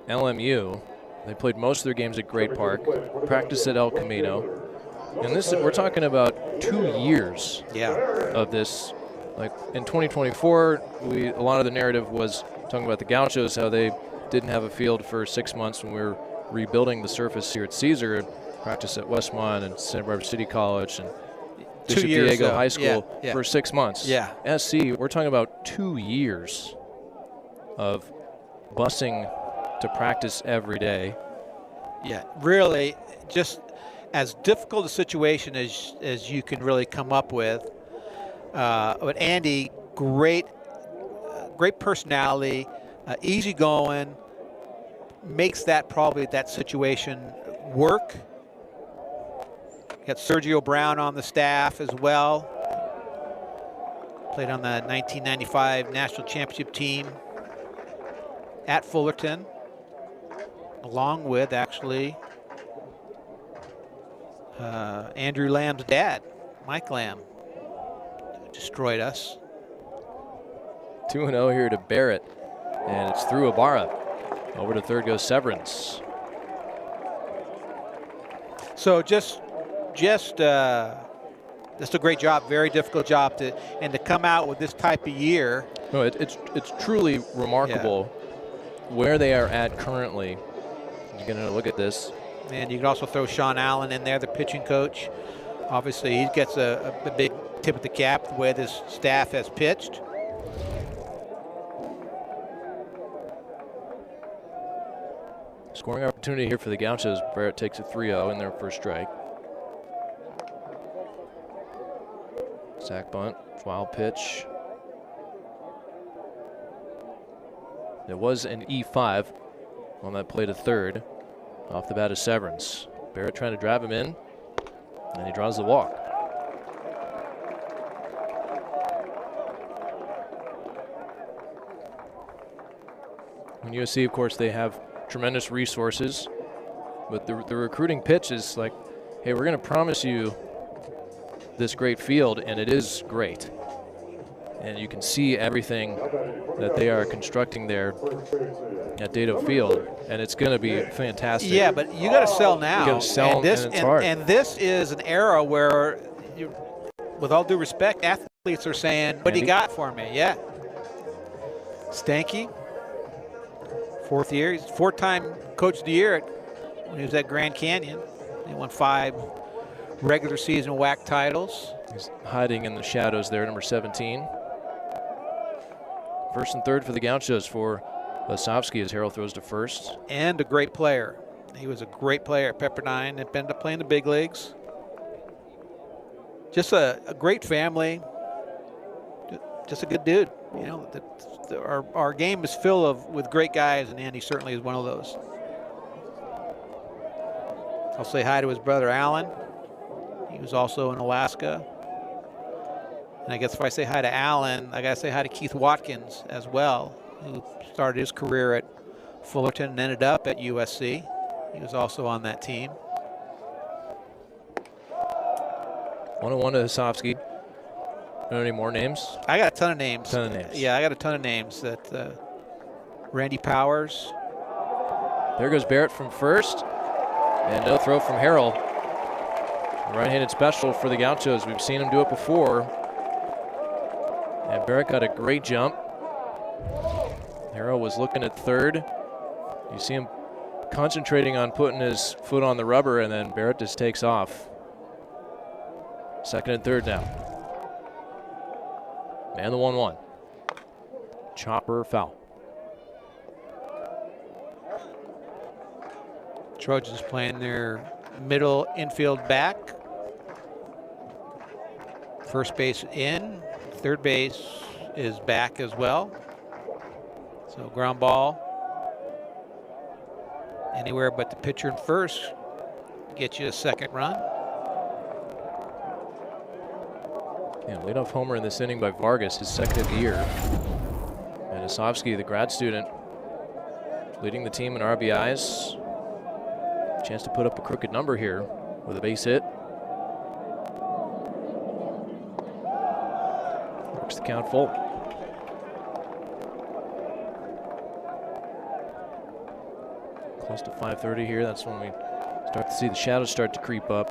LMU. They played most of their games at Great Park, practiced at El Camino. And we're talking about 2 years of this. Like in 2024, a lot of the narrative was talking about the Gauchos, how they didn't have a field for 6 months when we were rebuilding the surface here at Caesar, practice at Westmont and Santa Barbara City College and Bishop Diego High School for 6 months. Yeah. SC, we're talking about 2 years of busing to practice every day. Yeah, really, just as difficult a situation as you can really come up with. But Andy, great personality, easygoing, makes that situation work. Got Sergio Brown on the staff as well. Played on the 1995 National Championship team at Fullerton, along with actually Andrew Lamb's dad, Mike Lamb, destroyed us. 2-0 here to Barrett, and it's through Ibarra. Over to third goes Severance. So just a great job, very difficult job to come out with this type of year. No, it's truly remarkable where they are at currently. You're going to look at this. And you can also throw Sean Allen in there, the pitching coach. Obviously, he gets a big tip of the cap the way this staff has pitched. Scoring opportunity here for the Gauchos. Barrett takes a 3-0 in their first strike. Sack bunt, wild pitch. There was an E5 on that play to third. Off the bat of Severance. Barrett trying to drive him in, and he draws the walk. When USC, of course, they have tremendous resources, but the recruiting pitch is like, hey, we're going to promise you this great field, and it is great. And you can see everything that they are constructing there at Dato Field, and it's going to be fantastic. Yeah, but you got to sell now. You got to sell, and it's hard. And this is an era where, with all due respect, athletes are saying, "What do you got for me?" Yeah. Stanky, fourth year, he's four-time Coach of the Year when he was at Grand Canyon. He won 5 regular season WAC titles. He's hiding in the shadows there, number 17. First and third for the Gauchos for Lasovsky as Harrell throws to first. And a great player. He was a great player at Pepperdine and ended up playing the big leagues. Just a great family. Just a good dude. You know, our game is filled with great guys, and Andy certainly is one of those. I'll say hi to his brother Alan. He was also in Alaska. And I guess if I say hi to Alan, I got to say hi to Keith Watkins as well, who started his career at Fullerton and ended up at USC. He was also on that team. 1-1 to Lasovsky. Any more names? I got a ton of names. Yeah, I got a ton of names. That Randy Powers. There goes Barrett from first. And no throw from Harrell. Right-handed special for the Gauchos. We've seen him do it before. And Barrett got a great jump. Harrell was looking at third. You see him concentrating on putting his foot on the rubber, and then Barrett just takes off. Second and third now. And the 1-1. Chopper foul. Trojans playing their middle infield back. First base in, third base is back as well. So ground ball anywhere but the pitcher and first. Get you a second run. Yeah, leadoff homer in this inning by Vargas, his second of the year. And Osofsky, the grad student, leading the team in RBIs. Chance to put up a crooked number here with a base hit. Works the count full. Close to 5:30 here. That's when we start to see the shadows start to creep up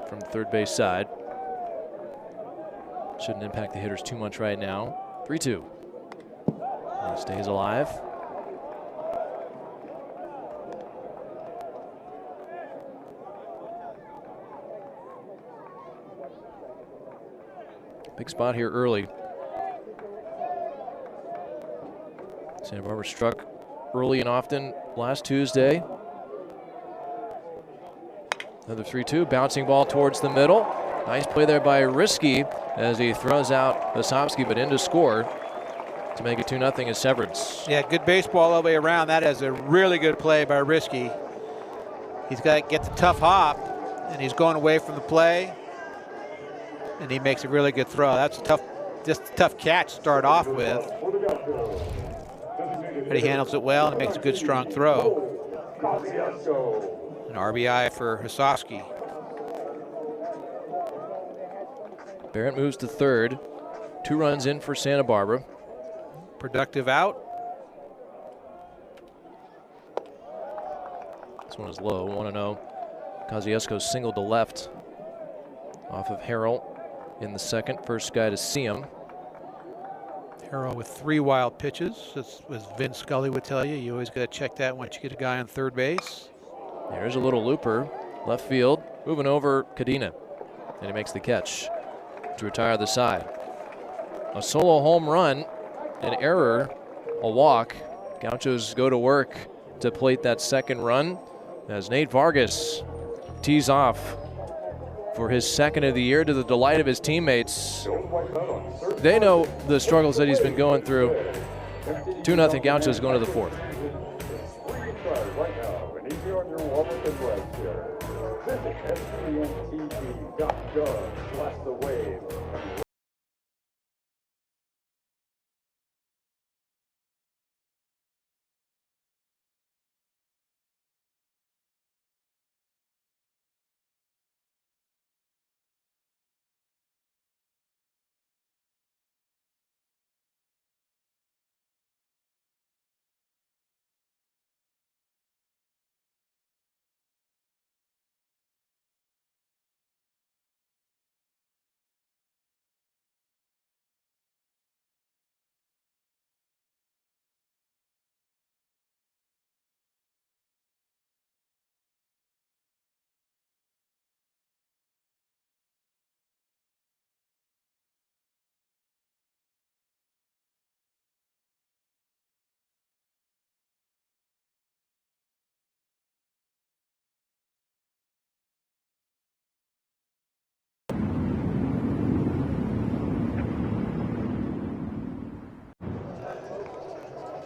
from the third base side. Shouldn't impact the hitters too much right now. 3-2. He stays alive. Big spot here early. Santa Barbara struck early and often last Tuesday. Another 3-2, bouncing ball towards the middle. Nice play there by Risky as he throws out Osofsky, but in to score to make it 2-0 as Severance. Yeah, good baseball all the way around. That is a really good play by Risky. He's got to get the tough hop, and he's going away from the play, and he makes a really good throw. That's a tough catch to start off with. But he handles it well and makes a good strong throw. An RBI for Osofsky. Barrett moves to third. 2 runs in for Santa Barbara. Productive out. This one is low, 1-0. Kosciuszko singled to left off of Harrell in the second. First guy to see him. Harrell with 3 wild pitches. That's as Vin Scully would tell you. You always got to check that once you get a guy on third base. There's a little looper. Left field, moving over Cadena. And he makes the catch to retire the side. A solo home run, an error, a walk. Gauchos go to work to plate that second run as Nate Vargas tees off for his second of the year to the delight of his teammates. They know the struggles that he's been going through. 2-0 Gauchos going to the fourth. Right now, and easy on your wallet and ride share. Visit SPNTV.gov/the-wave.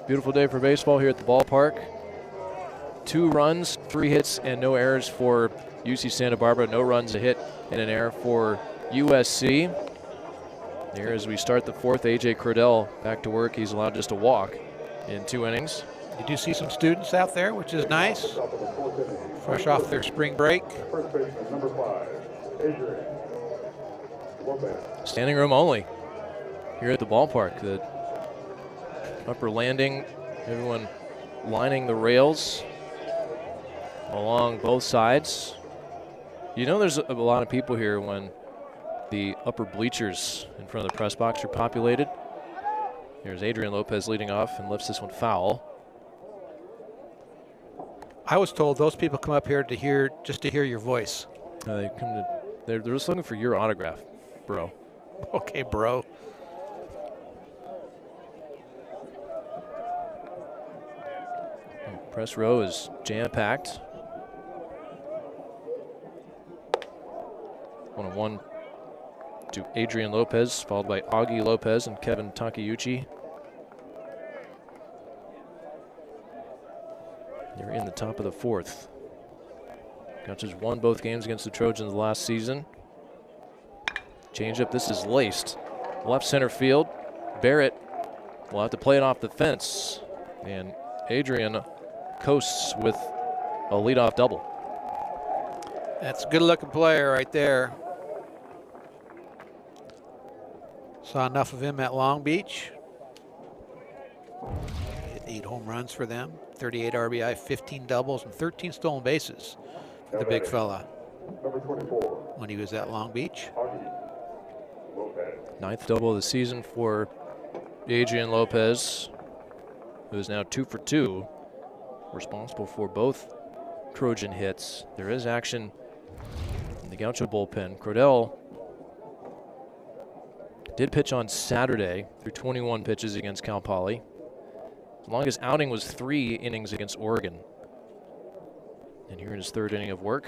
Beautiful day for baseball here at the ballpark. 2 runs, 3 hits, and no errors for UC Santa Barbara. No runs, a hit, and an error for USC. Here as we start the fourth, A.J. Crodell back to work. He's allowed just a walk in 2 innings. You do see some students out there, which is nice. Fresh off their spring break. First baseman, number 5, Adrian Lopez. Standing room only here at the ballpark. The upper landing, everyone lining the rails along both sides. You know there's a lot of people here when the upper bleachers in front of the press box are populated. Here's Adrian Lopez leading off and lifts this one foul. I was told those people come up here just to hear your voice. They're just looking for your autograph, bro. Okay, bro. Press row is jam-packed. 1-1 to Adrian Lopez, followed by Augie Lopez and Kevin Takeuchi. They're in the top of the fourth. Gauchos won both games against the Trojans last season. Changeup, this is laced. Left center field. Barrett will have to play it off the fence. And Adrian coasts with a leadoff double. That's a good-looking player right there. Saw enough of him at Long Beach. Hit 8 home runs for them, 38 RBI, 15 doubles, and 13 stolen bases for the big fella when he was at Long Beach. 9th double of the season for Adrian Lopez, who is now 2 for 2, responsible for both Trojan hits. There is action in the Gaucho bullpen. Crodell did pitch on Saturday through 21 pitches against Cal Poly. His longest outing was 3 innings against Oregon. And here in his 3rd inning of work,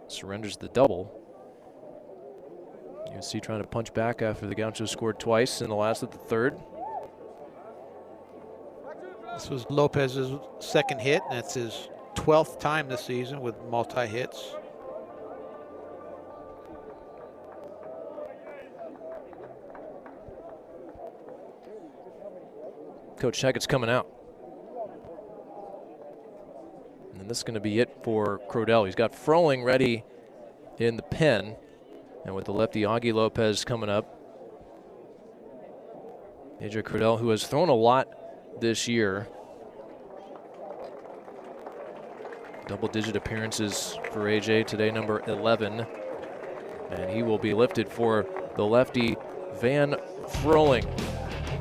surrenders the double. USC trying to punch back after the Gauchos scored twice in the last of the 3rd. This was Lopez's 2nd hit, and it's his 12th time this season with multi-hits. Coach Hackett's coming out. And this is going to be it for Crodell. He's got Froling ready in the pen. And with the lefty Augie Lopez coming up. AJ Crodell, who has thrown a lot this year. Double-digit appearances for AJ, today number 11. And he will be lifted for the lefty Van Froling,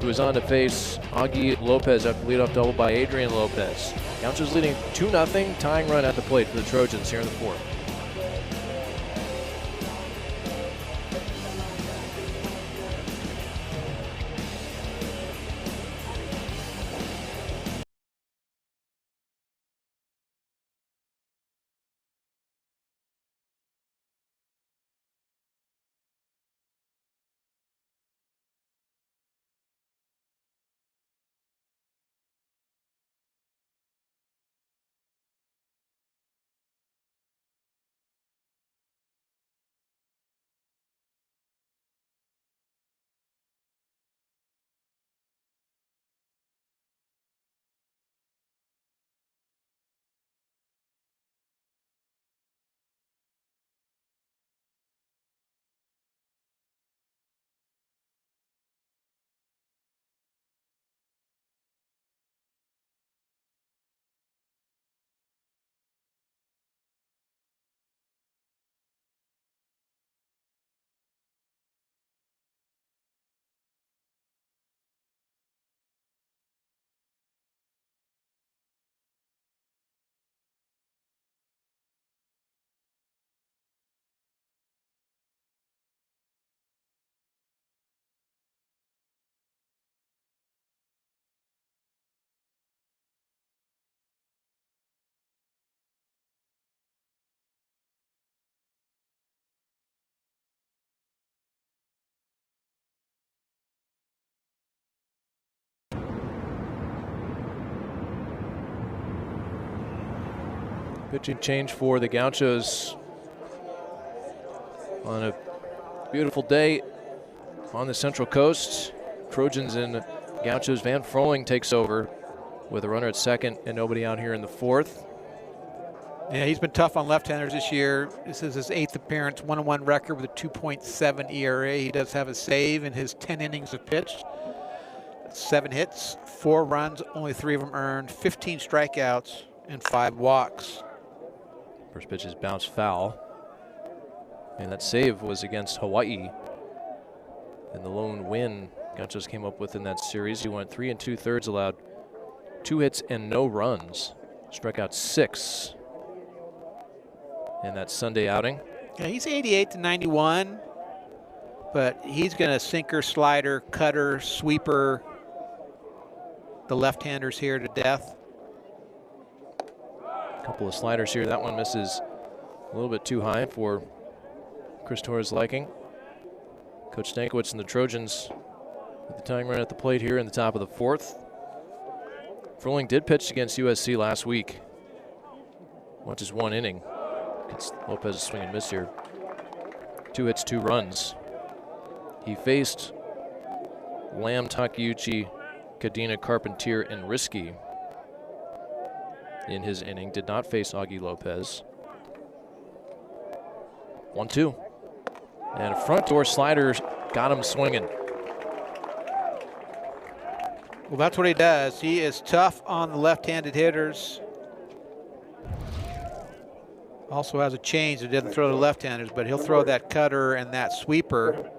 who is on to face Augie Lopez after leadoff double by Adrian Lopez. Gauchos leading 2-0, tying run at the plate for the Trojans here in the 4th. Pitching change for the Gauchos on a beautiful day on the Central Coast. Trojans and Gauchos. Van Froling takes over with a runner at 2nd and nobody out here in the 4th. Yeah, he's been tough on left-handers this year. This is his 8th appearance, 1-1 record with a 2.7 ERA. He does have a save in his 10 innings of pitch. 7 hits, 4 runs, only 3 of them earned, 15 strikeouts, and 5 walks. First pitch is bounced foul. And that save was against Hawaii. And the lone win Gauchos came up with in that series. He went 3 2/3, allowed 2 hits and no runs. Struck out 6 in that Sunday outing. Yeah, he's 88 to 91, but he's going to sinker, slider, cutter, sweeper the left-handers here to death. A couple of sliders here. That one misses a little bit too high for Chris Torres' liking. Coach Stankiewicz and the Trojans with the tying run at the plate here in the top of the 4th. Froling did pitch against USC last week. Went just 1 inning. Against Lopez's swing and miss here. 2 hits, 2 runs. He faced Lamb, Takeuchi, Cadena, Carpentier, and Risky in his inning. Did not face Augie Lopez. 1-2. And a front door slider got him swinging. Well, that's what he does. He is tough on the left-handed hitters. Also has a change that doesn't throw to left-handers, but he'll throw that cutter and that sweeper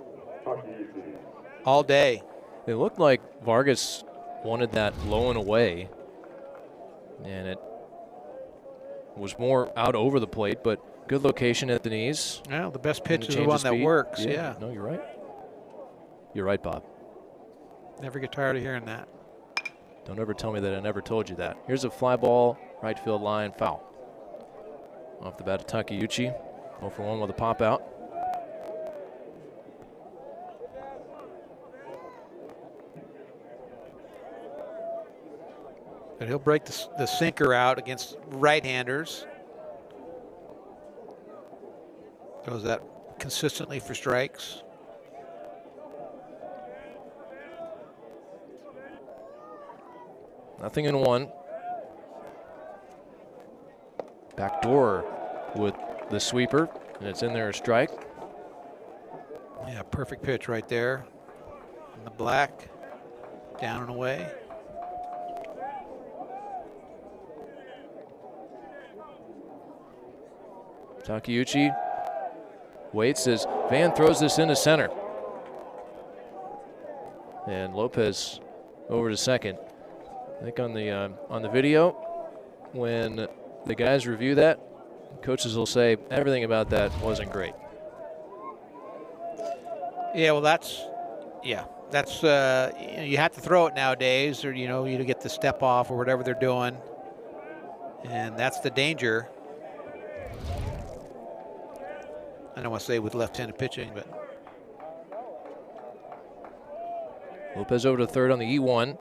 all day. It looked like Vargas wanted that low and away, and it was more out over the plate, but good location at the knees. Well, the best pitch is the change one of that speed. works, yeah. No, you're right. You're right, Bob. Never get tired of hearing that. Don't ever tell me that I never told you that. Here's a fly ball, right field line, foul. Off the bat of Takeuchi, 0 for 1 with a pop out. But he'll break the sinker out against right-handers. Does that consistently for strikes. Nothing in 1. Back door with the sweeper, and it's in there, a strike. Yeah, perfect pitch right there. In the black, down and away. Takeuchi waits as Van throws this into center. And Lopez over to second. I think on the video, when the guys review that, coaches will say everything about that wasn't great. Yeah, well, that's you have to throw it nowadays, or you get the step off or whatever they're doing, and that's the danger. I don't want to say with left-handed pitching, but Lopez over to third on the E1.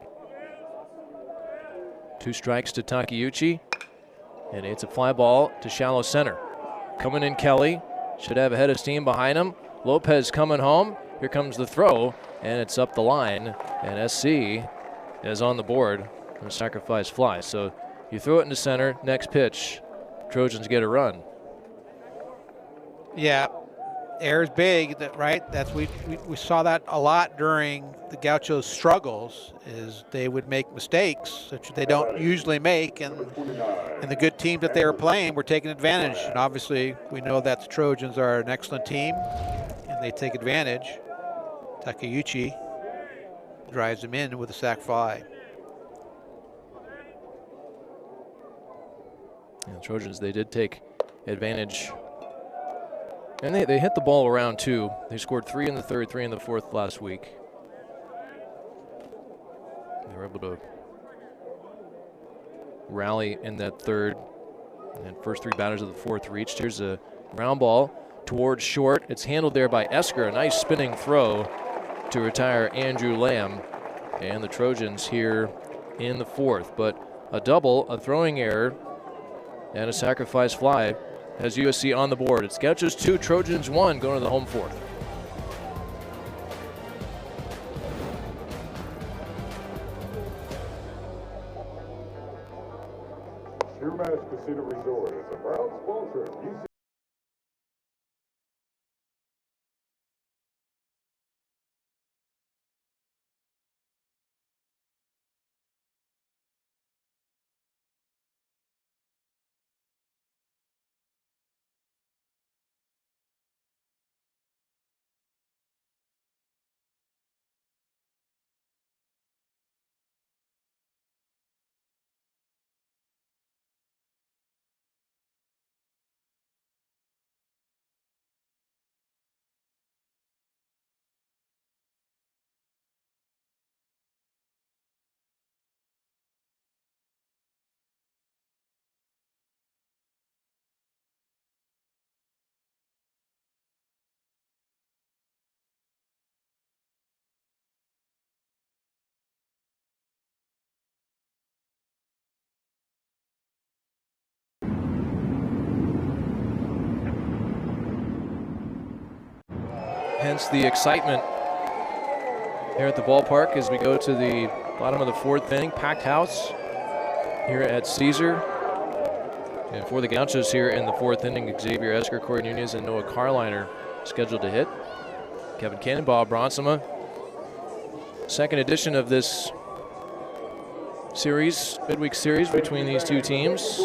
2 strikes to Takeuchi, and it's a fly ball to shallow center. Coming in Kelly, should have a head of steam behind him. Lopez coming home. Here comes the throw, and it's up the line, and SC is on the board on a sacrifice fly. So you throw it into center, next pitch, Trojans get a run. yeah, air is big, right? That's we saw that a lot during the Gauchos' struggles. Is they would make mistakes that they don't usually make, and the good teams that they were playing were taking advantage. And obviously, we know that the Trojans are an excellent team, and they take advantage. Takeuchi drives them in with a sac fly. And the Trojans, they did take advantage. And they hit the ball around too. They scored 3 in the 3rd, 3 in the 4th last week. They were able to rally in that 3rd. And first 3 batters of the 4th reached. Here's a ground ball towards short. It's handled there by Esker. A nice spinning throw to retire Andrew Lamb. And the Trojans here in the 4th. But a double, a throwing error, and a sacrifice fly has USC on the board. It's Gauchos 2, Trojans 1, going to the home 4th. Shoemash Casino Resort is a proud sponsor of UC sense the excitement here at the ballpark as we go to the bottom of the 4th inning. Packed house here at Caesar. And for the Gauchos here in the 4th inning, Xavier Esker, Corey Nunez, and Noah Carliner scheduled to hit. Kevin Cannon, Bob Bronsema. Second edition of this series, midweek series between these two teams.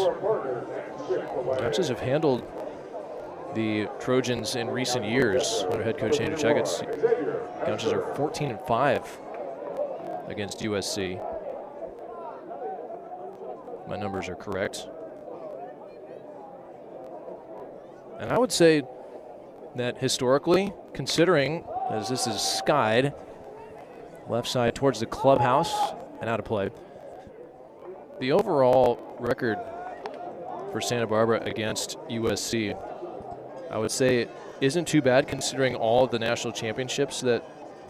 Gauchos have handled the Trojans in recent years under head coach Andrew Checketts. Gauchos are 14-5 against USC. My numbers are correct. And I would say that historically, considering as this is skied, left side towards the clubhouse and out of play, the overall record for Santa Barbara against USC, I would say, isn't too bad considering all of the national championships that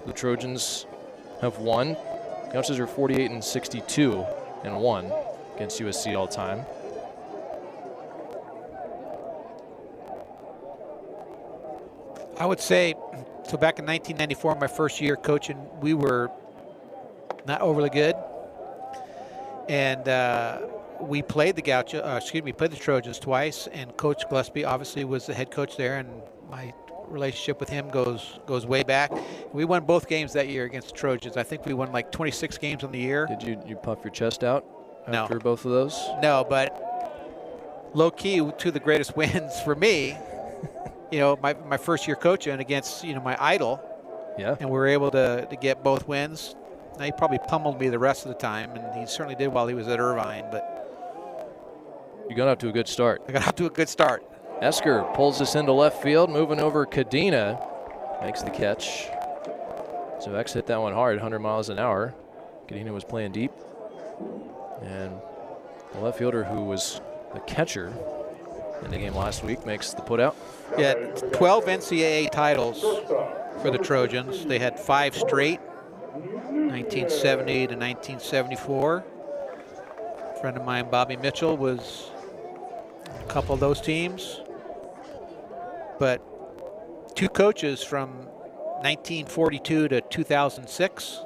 the Trojans have won. Gauchos are 48-62-1 against USC all time. I would say, so back in 1994, my first year coaching, we were not overly good. And we played the played the Trojans twice, and Coach Gillespie obviously was the head coach there, and my relationship with him goes way back. We won both games that year against the Trojans. I think we won like 26 games on the year. Did you puff your chest out after No. both of those? No, but low-key, two of the greatest wins for me, you know, my first year coaching against, you know, my idol. Yeah. And we were able to get both wins. Now, he probably pummeled me the rest of the time, and he certainly did while he was at Irvine, but You got off to a good start. I got off to a good start. Esker pulls this into left field, moving over Cadena, makes the catch. So X hit that one hard, 100 miles an hour. Cadena was playing deep. And the left fielder, who was the catcher in the game last week, makes the putout. Yeah, 12 NCAA titles for the Trojans. They had 5 straight, 1970 to 1974. A friend of mine, Bobby Mitchell, was a couple of those teams. But 2 coaches from 1942 to 2006.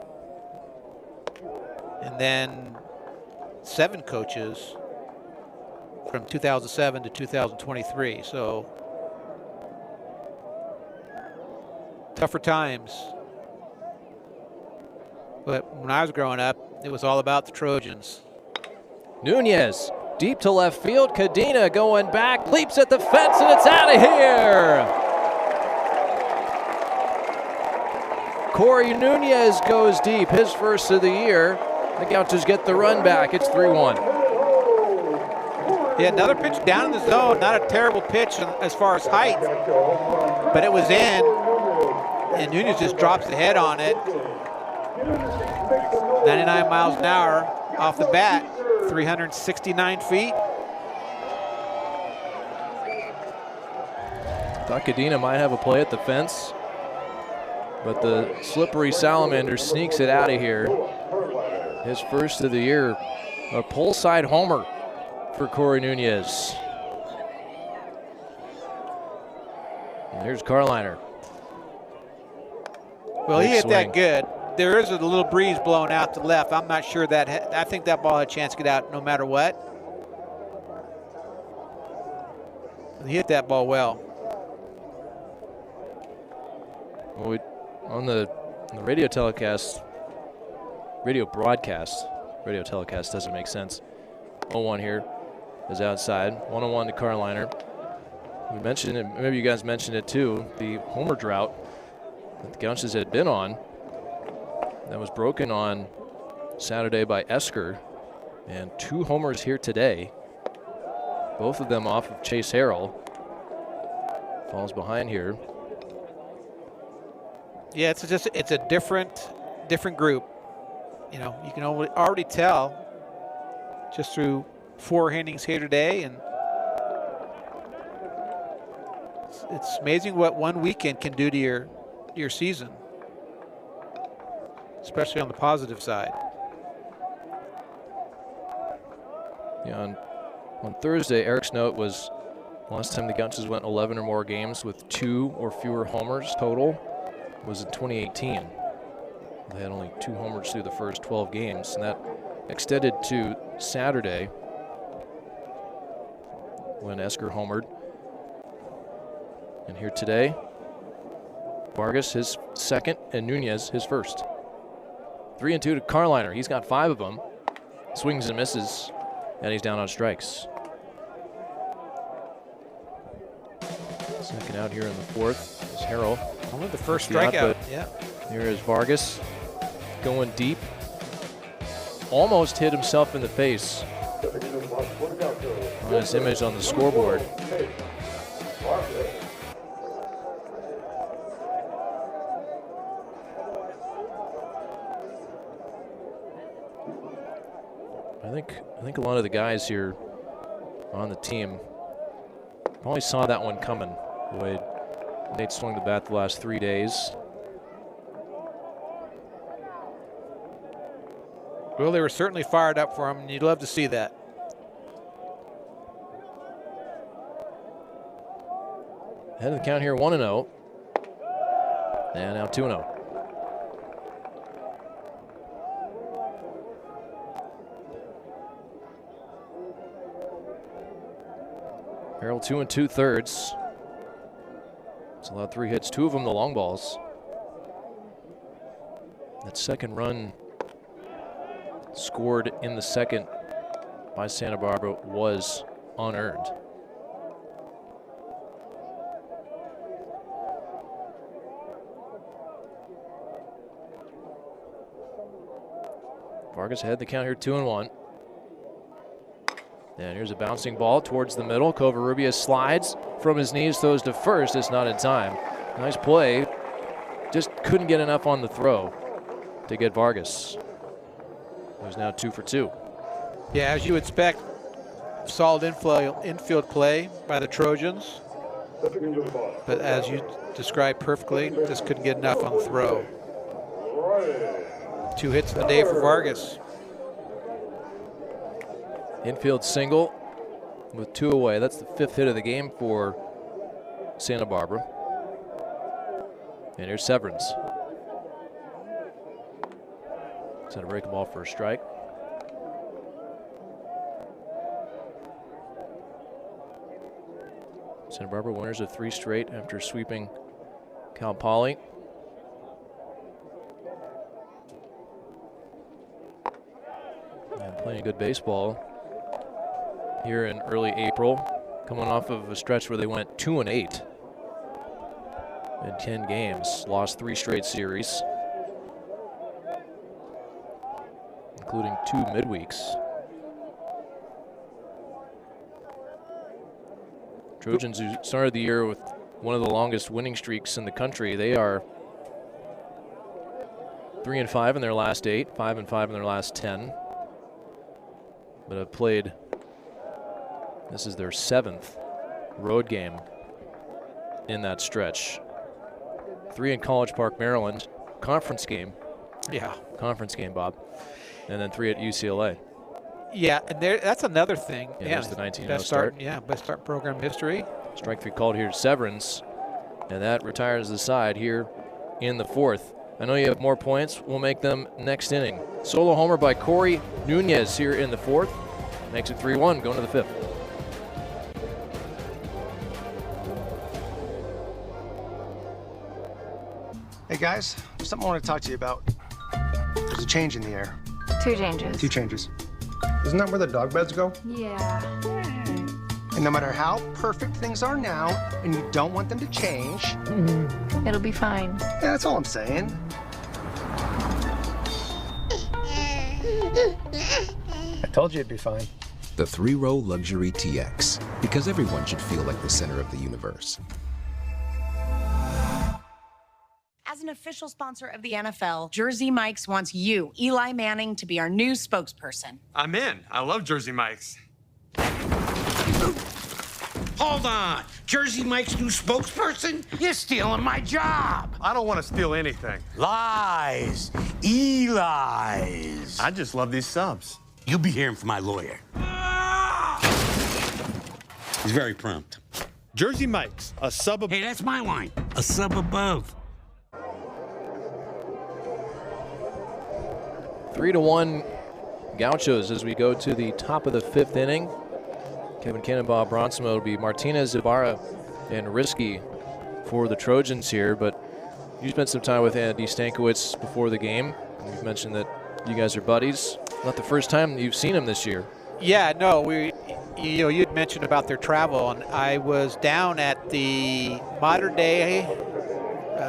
And then 7 coaches from 2007 to 2023. So tougher times. But when I was growing up, it was all about the Trojans. Nunez, deep to left field. Cadena going back, leaps at the fence, and it's out of here. Corey Nunez goes deep, his first of the year. The Gauchos get the run back. It's 3-1. Yeah, another pitch down in the zone. Not a terrible pitch as far as height, but it was in, and Nunez just drops the head on it. 99 miles an hour off the bat, 369 feet. Thought Cadena might have a play at the fence, but the slippery salamander sneaks it out of here. His first of the year, a pull side homer for Corey Nunez. And here's Carliner. Well, he Big hit swing. that good. There is a little breeze blowing out to left. I'm not sure that, I think that ball had a chance to get out no matter what. He hit that ball well. Well, on the radio telecast, radio broadcast doesn't make sense. 0-1 here is outside. 1-1 to Carliner. We mentioned it, maybe you guys mentioned it too, the homer drought that the Gauchos had been on. That was broken on Saturday by Esker, and 2 homers here today. Both of them off of Chase Harrell. Falls behind here. Yeah, it's a different group. You know, you can already tell just through 4 innings here today, and it's amazing what one weekend can do to your season, especially on the positive side. Yeah, on Thursday, Eric's note was last time the Gauchos went 11 or more games with 2 or fewer homers total. was in 2018. They had only 2 homers through the first 12 games, and that extended to Saturday when Esker homered. And here today, Vargas his second and Nunez his first. 3-2 to Carliner. He's got 5 of them. Swings and misses, and he's down on strikes. Second out here in the fourth is Harrell. Only the first strikeout. Yeah. Here is Vargas going deep. Almost hit himself in the face on his image on the scoreboard. I think a lot of the guys here on the team probably saw that one coming. The way Nate swung the bat the last 3 days. Well, they were certainly fired up for him, and you'd love to see that. Head of the count here, 1-0. And now 2-0. Harrell 2 2/3. It's allowed 3 hits, 2 of them the long balls. That second run scored in the second by Santa Barbara was unearned. Vargas had the count here 2-1. And here's a bouncing ball towards the middle. Covarrubias slides from his knees, throws to first. It's not in time. Nice play. Just couldn't get enough on the throw to get Vargas, who's now 2 for 2. Yeah, as you expect, solid infield play by the Trojans. But as you described perfectly, just couldn't get enough on the throw. 2 hits in the day for Vargas. Infield single with 2 away. That's the 5th hit of the game for Santa Barbara. And here's Severance. Set a breaking ball for a strike. Santa Barbara winners of 3 straight after sweeping Cal Poly. And playing good baseball here in early April, coming off of a stretch where they went 2-8 in 10 games, lost 3 straight series, including 2 midweeks. Trojans, who started the year with one of the longest winning streaks in the country, they are 3-5 in their last 8, 5-5 in their last 10, but have played. This is their 7th road game in that stretch. 3 in College Park, Maryland, conference game. Yeah. Conference game, Bob. And then 3 at UCLA. Yeah, and that's another thing. Yeah, there's the 19-0 best start. Yeah, best start program history. Strike 3 called here to Severance, and that retires the side here in the 4th. I know you have more points. We'll make them next inning. Solo homer by Corey Nunez here in the 4th. Makes it 3-1, going to the 5th. Hey guys, there's something I want to talk to you about. There's a change in the air. 2 changes. 2 changes. Isn't that where the dog beds go? Yeah. And no matter how perfect things are now, and you don't want them to change, It'll be fine. yeah, that's all I'm saying. I told you it'd be fine. The 3-row luxury TX, because everyone should feel like the center of the universe. As an official sponsor of the NFL, Jersey Mike's wants you, Eli Manning, to be our new spokesperson. I'm in. I love Jersey Mike's. Hold on. Jersey Mike's new spokesperson? You're stealing my job. I don't want to steal anything. Lies. Eli's. I just love these subs. You'll be hearing from my lawyer. He's very prompt. Jersey Mike's, a sub above. Hey, that's my line. A sub above. 3-1 Gauchos as we go to the top of the 5th inning. Kevin Cannonball, Bronsma will be Martinez, Ibarra, and Risky for the Trojans here. But you spent some time with Andy Stankiewicz before the game. You've mentioned that you guys are buddies. Not the first time you've seen him this year. Yeah, no, you'd mentioned about their travel, and I was down at the Modern Day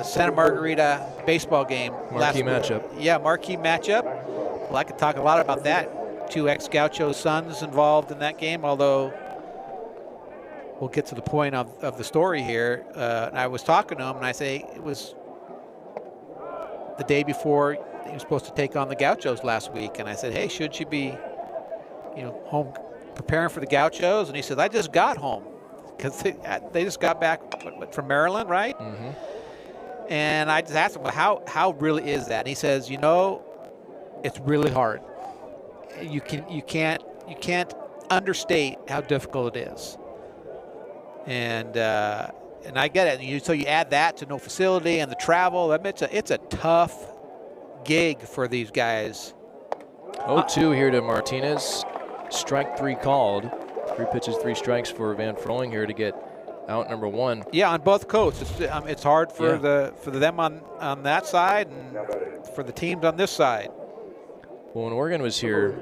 Santa Margarita baseball game. Marquee matchup. Yeah, marquee matchup. Well, I could talk a lot about that. 2 ex-Gaucho sons involved in that game, although we'll get to the point of the story here. And I was talking to him, and I say it was the day before he was supposed to take on the Gauchos last week, and I said, hey, should you be home preparing for the Gauchos? And he said, I just got home, because they just got back from Maryland, right? Mm-hmm. And I just asked him, how really is that? And he says, it's really hard. You can't understate how difficult it is. And I get it. So you add that to no facility and the travel. I mean, it's a tough gig for these guys. 0-2 here to Martinez. Strike 3 called. 3 pitches, 3 strikes for Van Froling here to get out number 1. Yeah, on both coasts. It's hard for them on that side and for the teams on this side. Well, when Oregon was here,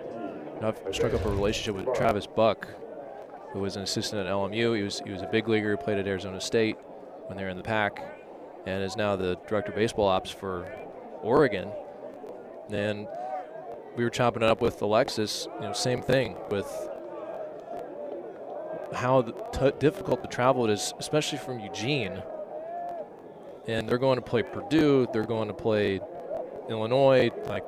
I've struck up a relationship with Travis Buck, who was an assistant at LMU. He was a big leaguer, played at Arizona State when they were in the Pac, and is now the director of baseball ops for Oregon. And we were chopping it up with Alexis, same thing with how difficult the travel is, especially from Eugene. And they're going to play Purdue, they're going to play Illinois. Like,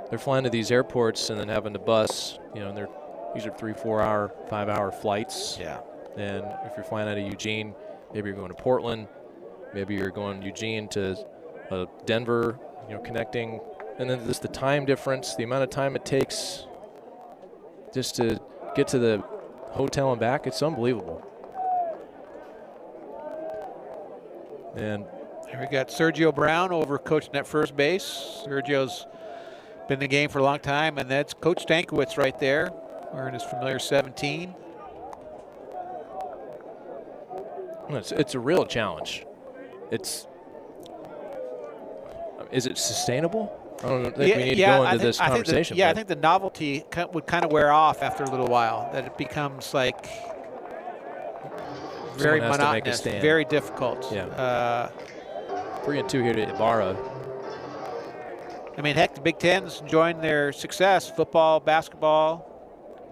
they're flying to these airports and then having to bus. And these are 3-4 hour, 5-hour flights. Yeah. And if you're flying out of Eugene, maybe you're going to Portland, maybe you're going Eugene to Denver, connecting. And then just the time difference, the amount of time it takes just to get to the hotel and back, it's unbelievable. And here we got Sergio Brown over coaching at first base. Sergio's been in the game for a long time, and that's Coach Stankiewicz right there, wearing his familiar 17. It's a real challenge. Is it sustainable? I don't think we need to go into this conversation. I think the novelty would kind of wear off after a little while, that it becomes like very monotonous, very difficult. Yeah. 3-2 here to Ibarra. I mean, heck, the Big Ten's enjoying their success. Football, basketball.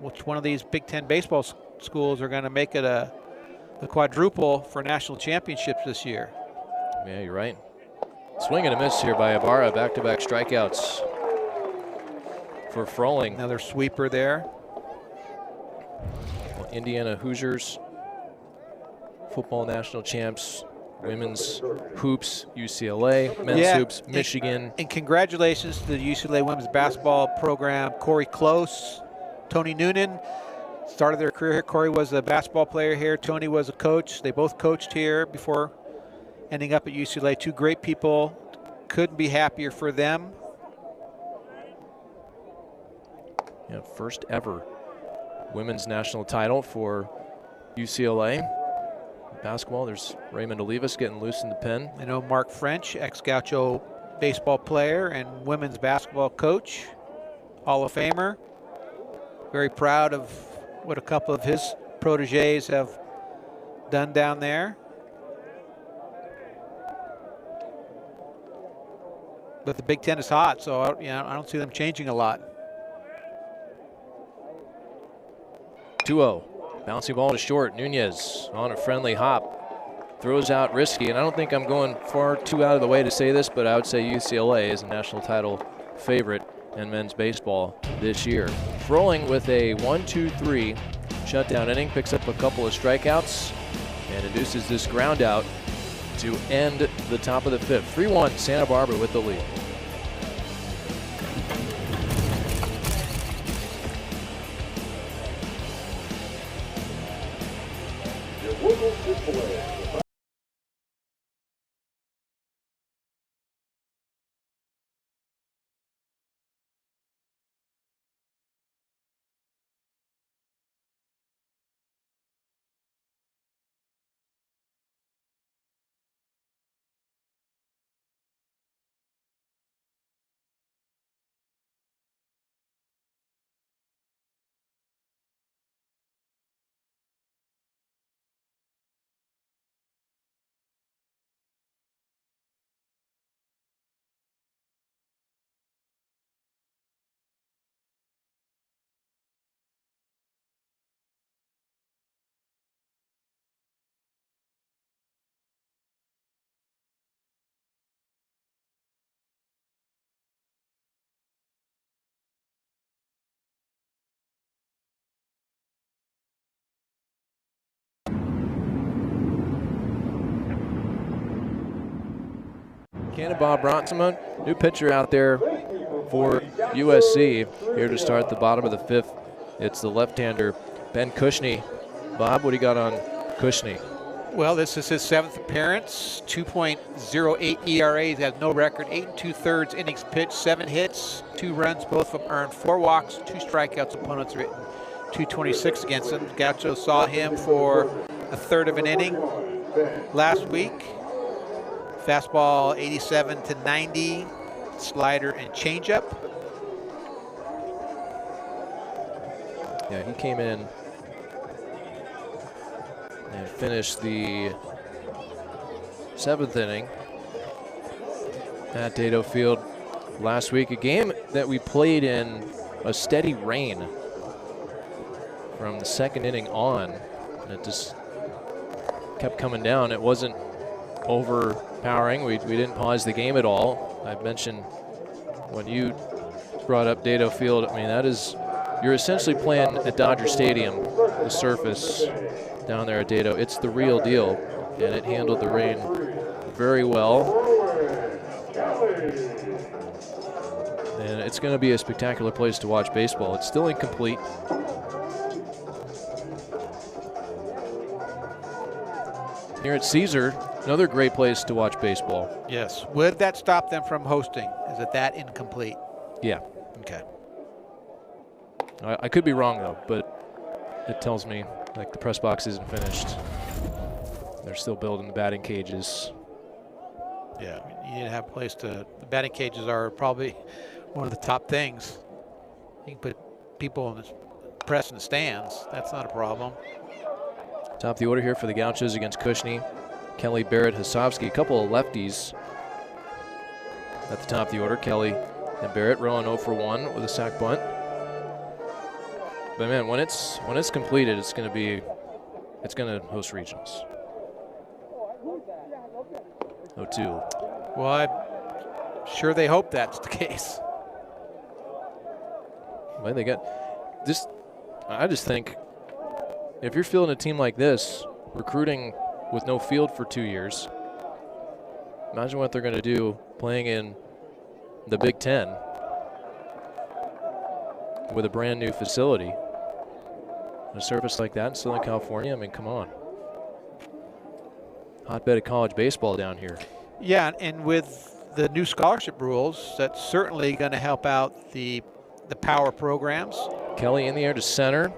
Which one of these Big Ten baseball schools are going to make it the quadruple for national championships this year? Yeah, you're right. Swing and a miss here by Ibarra. Back-to-back strikeouts for Froling. Another sweeper there. Well, Indiana Hoosiers, football national champs, women's hoops, UCLA, men's hoops, Michigan. And congratulations to the UCLA women's basketball program. Corey Close, Tony Noonan started their career here. Corey was a basketball player here. Tony was a coach. They both coached here before ending up at UCLA. 2 great people. Couldn't be happier for them. Yeah, first ever women's national title for UCLA. Basketball, there's Raymond Olivas getting loose in the pen. I know Mark French, ex-Gaucho baseball player and women's basketball coach, Hall of Famer. Very proud of what a couple of his proteges have done down there. But the Big Ten is hot, so I don't see them changing a lot. 2-0. Bouncing ball to short. Nunez on a friendly hop. Throws out Risky. And I don't think I'm going far too out of the way to say this, but I would say UCLA is a national title favorite in men's baseball this year. Froling with a 1-2-3 shutdown inning. Picks up a couple of strikeouts and induces this ground out to end the top of the 5th. 3-1 Santa Barbara with the lead. Your local Chick-fil-A. Cannonball Bronsma, new pitcher out there for USC. Here to start the bottom of the 5th. It's the left-hander, Ben Cushney. Bob, what do you got on Cushney? Well, this is his 7th appearance, 2.08 ERA. He has no record, 8 2/3 innings pitched, 7 hits, 2 runs, both of them earned, 4 walks, 2 strikeouts. Opponents written 226 against him. Gaucho saw him for a third of an inning last week. Fastball 87 to 90, slider and changeup. Yeah, he came in and finished the 7th inning at Dedeaux Field last week. A game that we played in a steady rain from the 2nd inning on, and it just kept coming down. It wasn't overpowering. We didn't pause the game at all. I mentioned when you brought up Dedeaux Field, I mean, that is, you're essentially playing at Dodger Stadium, the surface down there at Dedeaux. It's the real deal, and it handled the rain very well. And it's going to be a spectacular place to watch baseball. It's still incomplete. Here at Caesar, another great place to watch baseball. Yes. Would that stop them from hosting? Is it that incomplete? Yeah. Okay. I could be wrong, though, but it tells me like the press box isn't finished. They're still building the batting cages. Yeah, you need to have a place to. The batting cages are probably one of the top things. You can put people in the press in the stands. That's not a problem. Top of the order here for the Gauchos against Cushney, Kelly, Barrett, Hasovsky. A couple of lefties at the top of the order. Kelly and Barrett rolling 0 for 1 with a sac bunt. But man, when it's completed, it's going to host regionals. 0-2. Well, I'm sure they hope that's the case. Well, they got this. I just think if you're fielding a team like this, recruiting with no field for 2 years, imagine what they're going to do playing in the Big Ten with a brand new facility. A surface like that in Southern California, I mean, come on. Hotbed of college baseball down here. Yeah, and with the new scholarship rules, that's certainly going to help out the power programs. Kelly in the air to center.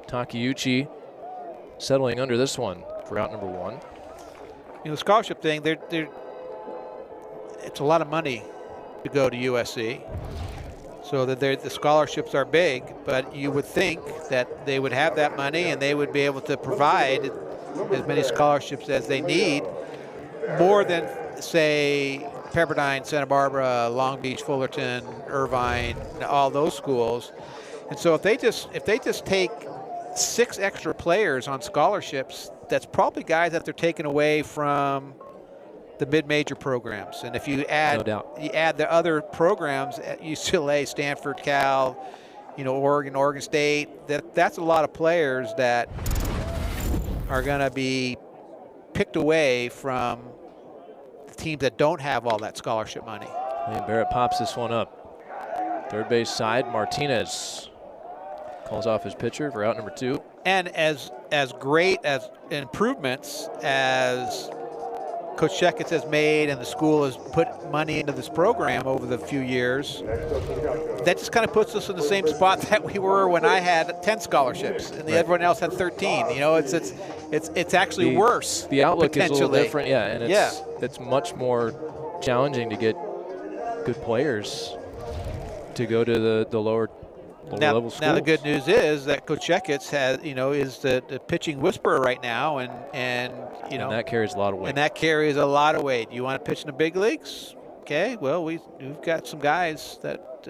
Takeuchi settling under this one for out number 1. You know, the scholarship thing, it's a lot of money to go to USC. So that the scholarships are big, but you would think that they would have that money and they would be able to provide as many scholarships as they need, more than, say, Pepperdine, Santa Barbara, Long Beach, Fullerton, Irvine, all those schools. And so if they just take 6 extra players on scholarships, that's probably guys that they're taking away from the mid-major programs. And if you add, no doubt, you add the other programs at UCLA, Stanford, Cal, you know, Oregon State, that's a lot of players that are going to be picked away from the teams that don't have all that scholarship money. And Barrett pops this one up. Third base side, Martinez calls off his pitcher for out number 2. And as great as improvements as Coach Checketts has made and the school has put money into this program over the few years, that just kind of puts us in the same spot that we were when I had 10 scholarships and everyone else had 13. You know, it's actually worse. The outlook is a little different, yeah, and it's much more challenging to get good players to go to the lower level schools. Now the good news is that Coach Checketts is the pitching whisperer right now, and that carries a lot of weight. And that carries a lot of weight. You want to pitch in the big leagues? Okay, well we've got some guys that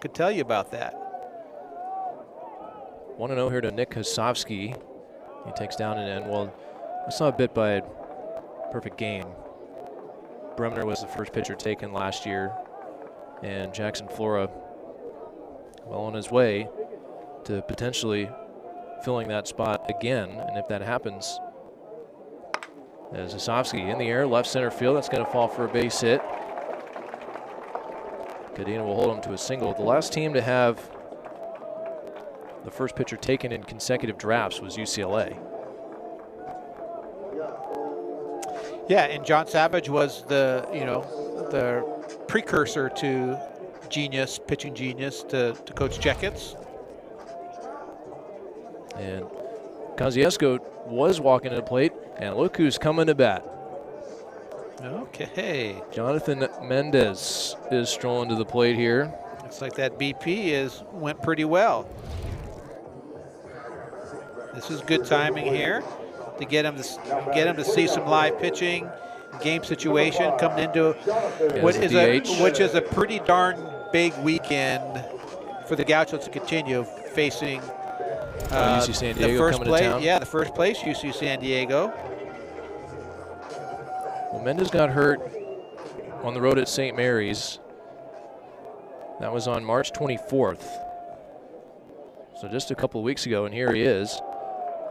could tell you about that. 1-0 here to Nick Hasovsky. He takes down an end. Well, I saw a bit by a perfect game. Bremner was the first pitcher taken last year, and Jackson Flora well on his way to potentially filling that spot again. And if that happens, As Osofsky in the air, left center field. That's going to fall for a base hit. Cadena will hold him to a single. The last team to have the first pitcher taken in consecutive drafts was UCLA. Yeah, and John Savage was the precursor to genius, pitching genius to Coach Checketts. And Kosciuszko was walking to the plate, and look who's coming to bat. Okay. Jonathan Mendez is strolling to the plate here. Looks like that BP went pretty well. This is good timing here to get him to see some live pitching, game situation coming into which is a pretty darn big weekend for the Gauchos to continue facing UC San Diego the first coming place. to town. Yeah, the first place, UC San Diego. Well, Mendez got hurt on the road at St. Mary's. That was on March 24th. So just a couple of weeks ago, and here he is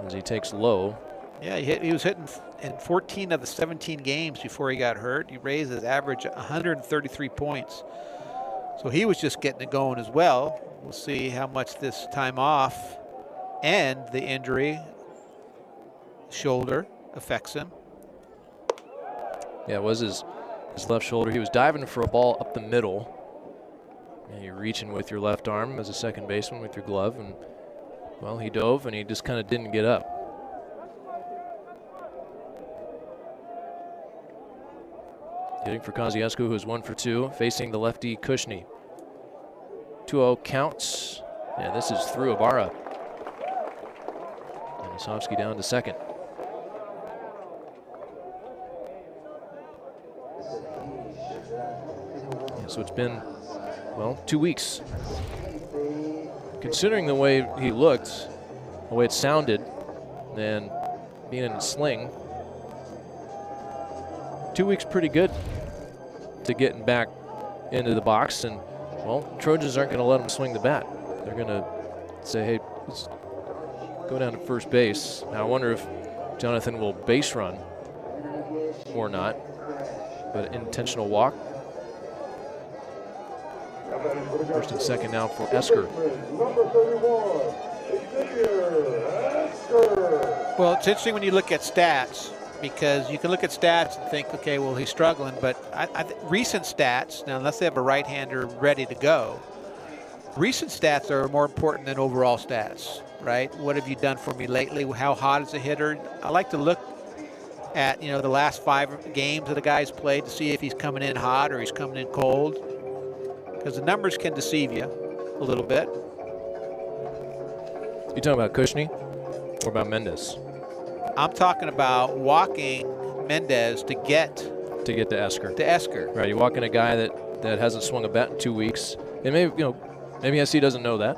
as he takes low. Yeah, he was hitting in 14 of the 17 games before he got hurt. He raised his average 133 points. So he was just getting it going as well. We'll see how much this time off and the injury, shoulder, affects him. Yeah, it was his left shoulder. He was diving for a ball up the middle. And you're reaching with your left arm as a second baseman with your glove. And, well, he dove and he just kind of didn't get up. Hitting for Kosciuszko, who is 1 for 2, facing the lefty Kushney. 2-0 counts. And this is through Ibarra. And Osofsky down to second. Yeah, so it's been, well, 2 weeks. Considering the way he looked, the way it sounded, and being in a sling, 2 weeks pretty good to getting back into the box. And, well, Trojans aren't going to let him swing the bat. They're going to say, hey, let's go down to first base. Now I wonder if Jonathan will base run or not, but intentional walk. First and second now for Esker. Well, it's interesting when you look at stats, because you can look at stats and think, okay, well, he's struggling, but recent stats, now unless they have a right-hander ready to go, recent stats are more important than overall stats, right? What have you done for me lately? How hot is a hitter? I like to look at, the last 5 games that the guy's played to see if he's coming in hot or he's coming in cold, because the numbers can deceive you a little bit. You talking about Kushney or about Mendez? I'm talking about walking Mendez to get to Esker. To Esker. Right, you're walking a guy that hasn't swung a bat in 2 weeks, and maybe SC doesn't know that.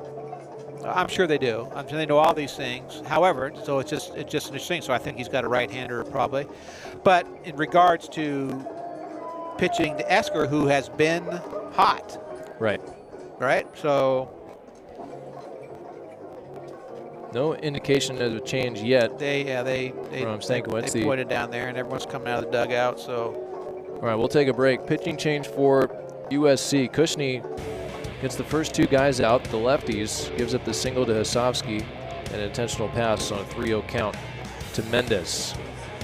I'm sure they do. I'm sure they know all these things. However, so it's just interesting. So I think he's got a right-hander probably. But in regards to pitching to Esker, who has been hot. Right. Right. So. No indication of a change yet. They pointed down there, and everyone's coming out of the dugout. So. All right, we'll take a break. Pitching change for USC. Kushney gets the first 2 guys out, the lefties, gives up the single to Osofsky, and an intentional pass on a 3-0 count to Mendez.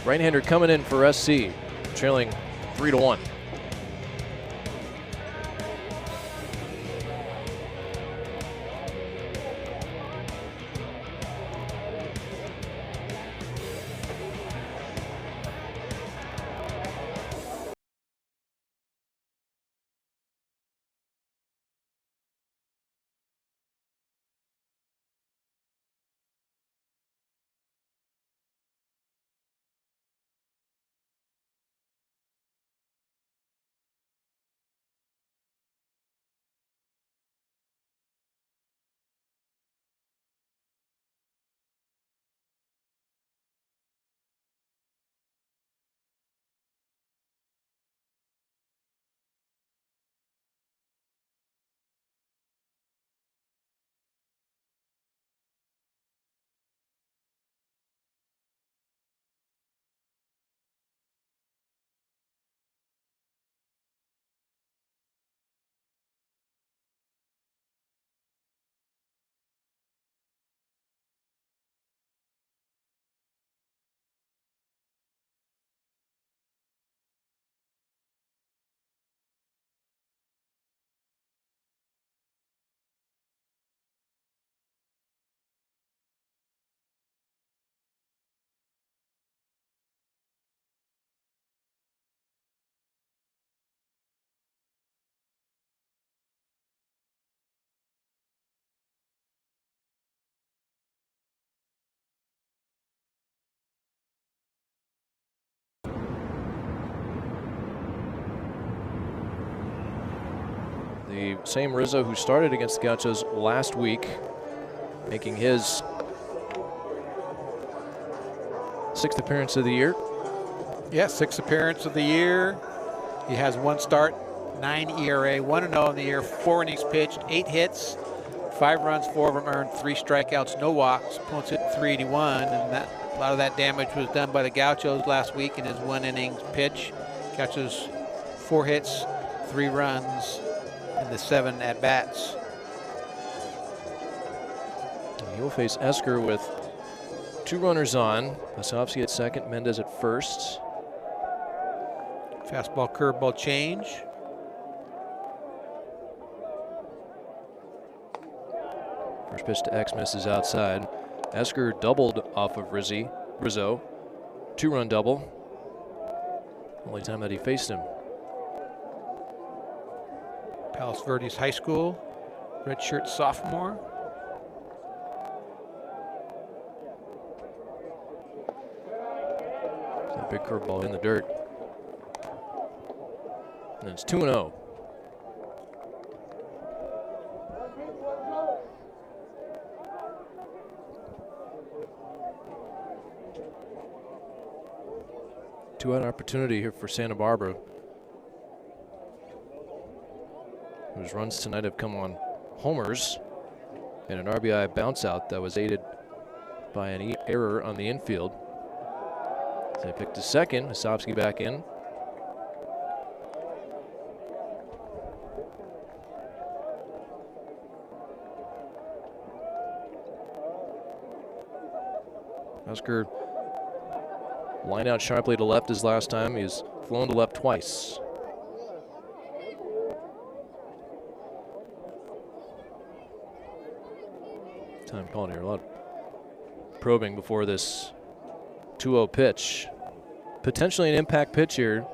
Right-hander coming in for SC, trailing 3-1. The same Rizzo who started against the Gauchos last week, making his 6th appearance of the year. Yeah, 6th appearance of the year. He has 1 start, 9 ERA, 1-0 in the year, 4 innings pitched, 8 hits, 5 runs, 4 of them earned, 3 strikeouts, no walks. Opponents hit .381, and a lot of that damage was done by the Gauchos last week in his 1 innings pitch. Gauchos 4 hits, 3 runs in the 7 at-bats. He'll face Esker with 2 runners on. Osofsky at second, Mendez at first. Fastball, curveball change. First pitch to X misses outside. Esker doubled off of Rizzo. 2-run double. Only time that he faced him. Palos Verdes High School, redshirt sophomore. That big curveball in the dirt. And it's 2-0. Two-out opportunity here for Santa Barbara, whose runs tonight have come on homers and an RBI bounce out that was aided by an error on the infield. They picked to second, Osofsky back in. Esker lined out sharply to left as last time. He's flown to left twice. Time called here. A lot of probing before this 2-0 pitch. Potentially an impact pitch here.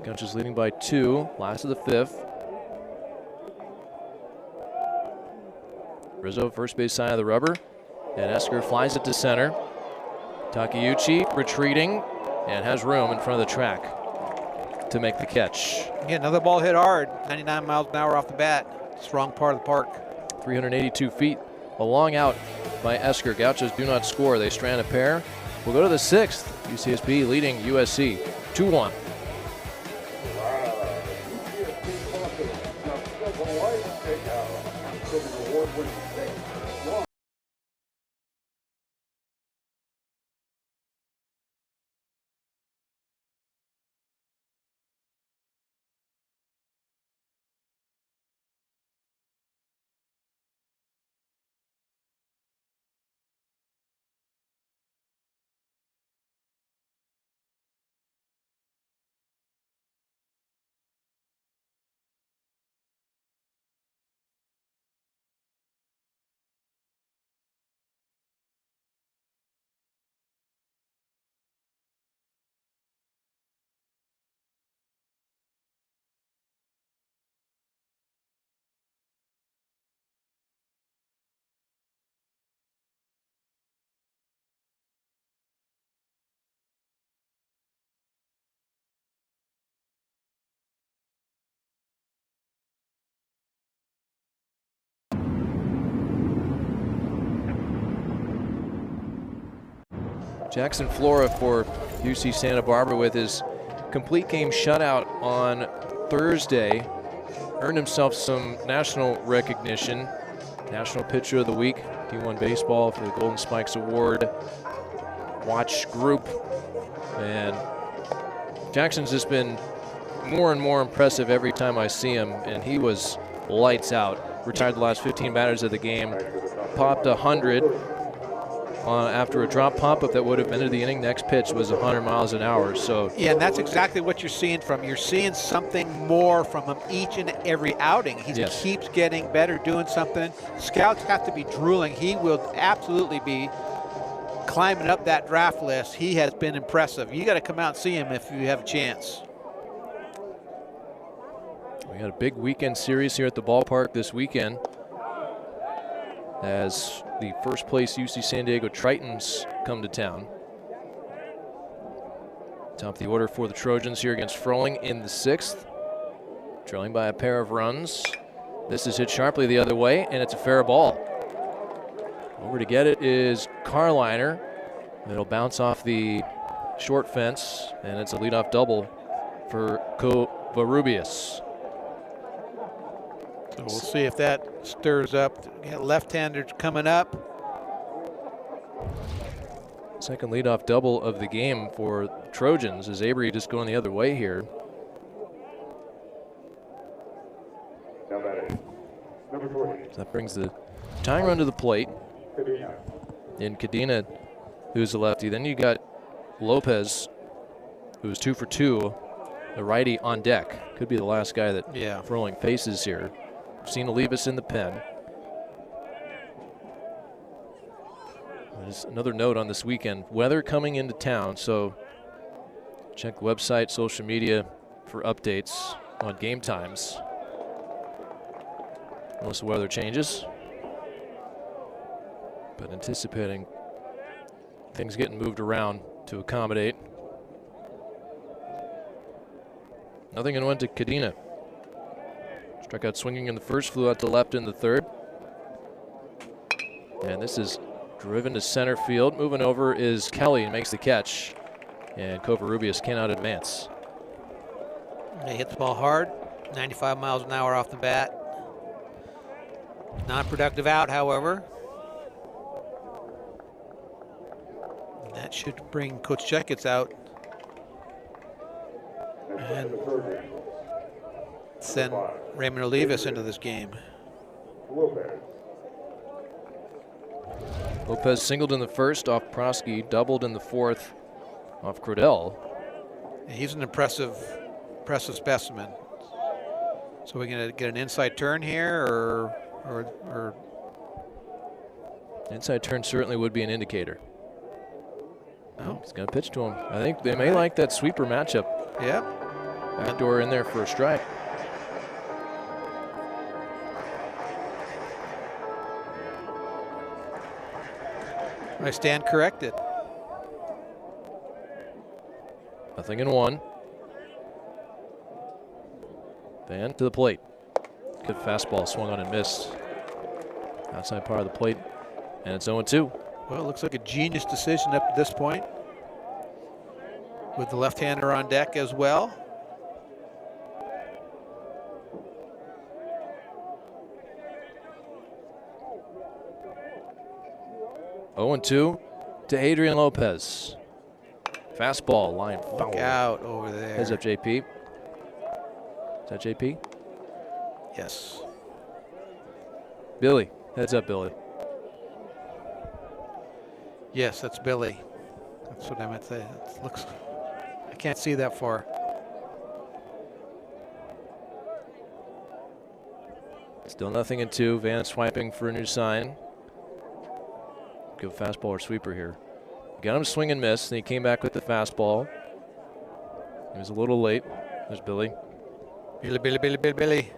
Gauchos leading by 2, last of the 5th. Rizzo, first base side of the rubber, and Esker flies it to center. Takeuchi retreating and has room in front of the track to make the catch. Yeah, another ball hit hard, 99 miles an hour off the bat. Strong part of the park. 382 feet. A long out by Esker. Gauchos do not score. They strand a pair. We'll go to the 6th. UCSB leading USC 2-1. Jackson Flora for UC Santa Barbara with his complete game shutout on Thursday. Earned himself some national recognition. National Pitcher of the Week, D1 Baseball for the Golden Spikes Award watch group. And Jackson's just been more and more impressive every time I see him, and he was lights out. Retired the last 15 batters of the game, popped 100 after a drop pop-up that would have ended the inning. Next pitch was 100 miles an hour. So yeah, and that's exactly what you're seeing from him. You're seeing something more from him each and every outing. He keeps getting better, doing something. Scouts have to be drooling. He will absolutely be climbing up that draft list. He has been impressive. You got to come out and see him if you have a chance. We got a big weekend series here at the ballpark this weekend, as the first place UC San Diego Tritons come to town. Top of the order for the Trojans here against Froling in the 6th. trailing by a pair of runs. This is hit sharply the other way, and it's a fair ball. Over to get it is Carliner. It'll bounce off the short fence, and it's a leadoff double for Covarrubias. So we'll see if that stirs up. Got left-handers coming up. Second leadoff double of the game for Trojans, as Avery just going the other way here. Now batting, number 40. So that brings the tying run to the plate. In Cadena, who's a lefty. Then you got Lopez, who's 2 for 2, the righty on deck. Could be the last guy that throwing faces here. Seen Olivas in the pen. There's another note on this weekend. Weather coming into town, so check the website, social media for updates on game times. Unless the weather changes. But anticipating things getting moved around to accommodate. Nothing and went to Cadena. Struck out swinging in the first, flew out to left in the third. And this is driven to center field. Moving over is Kelly and makes the catch. And Covarrubias cannot advance. They hit the ball hard, 95 miles an hour off the bat. Non-productive out, however. That should bring Coach Checketts out and send Raymond Olivas into this game. Lopez singled in the first off Prosky, doubled in the fourth off Crodell. He's an impressive specimen. So we're going to get an inside turn here, or inside turn certainly would be an indicator. Oh, he's going to pitch to him. I think they may like that sweeper matchup. Yeah. Backdoor in there for a strike. I stand corrected. 0-1. Van to the plate. Good fastball swung on and missed. Outside part of the plate, and it's 0-2. Well, it looks like a genius decision up to this point, with the left-hander on deck as well. To Adrian Lopez. Fastball line foul. Look out over there. Heads up, JP. Is that JP? Yes. Billy. Heads up, Billy. Yes, that's Billy. That's what I meant to say. It looks. I can't see that far. Still 0-2. Van swiping for a new sign. Go fastball or sweeper here. Got him swing and miss, and he came back with the fastball. He was a little late. There's Billy. Billy.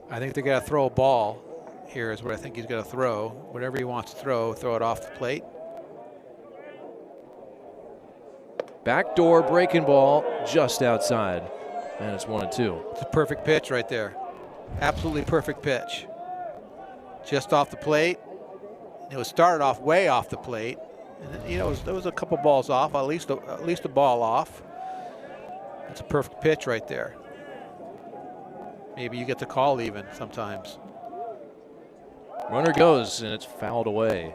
I think they're going to throw a ball. Here is what I think he's going to throw. Whatever he wants to throw it off the plate. Backdoor breaking ball just outside. And it's 1-2. It's a perfect pitch right there. Absolutely perfect pitch. Just off the plate. It was started off way off the plate. And, you know, there was a couple balls off, at least a ball off. It's a perfect pitch right there. Maybe you get the call even sometimes. Runner goes, and it's fouled away.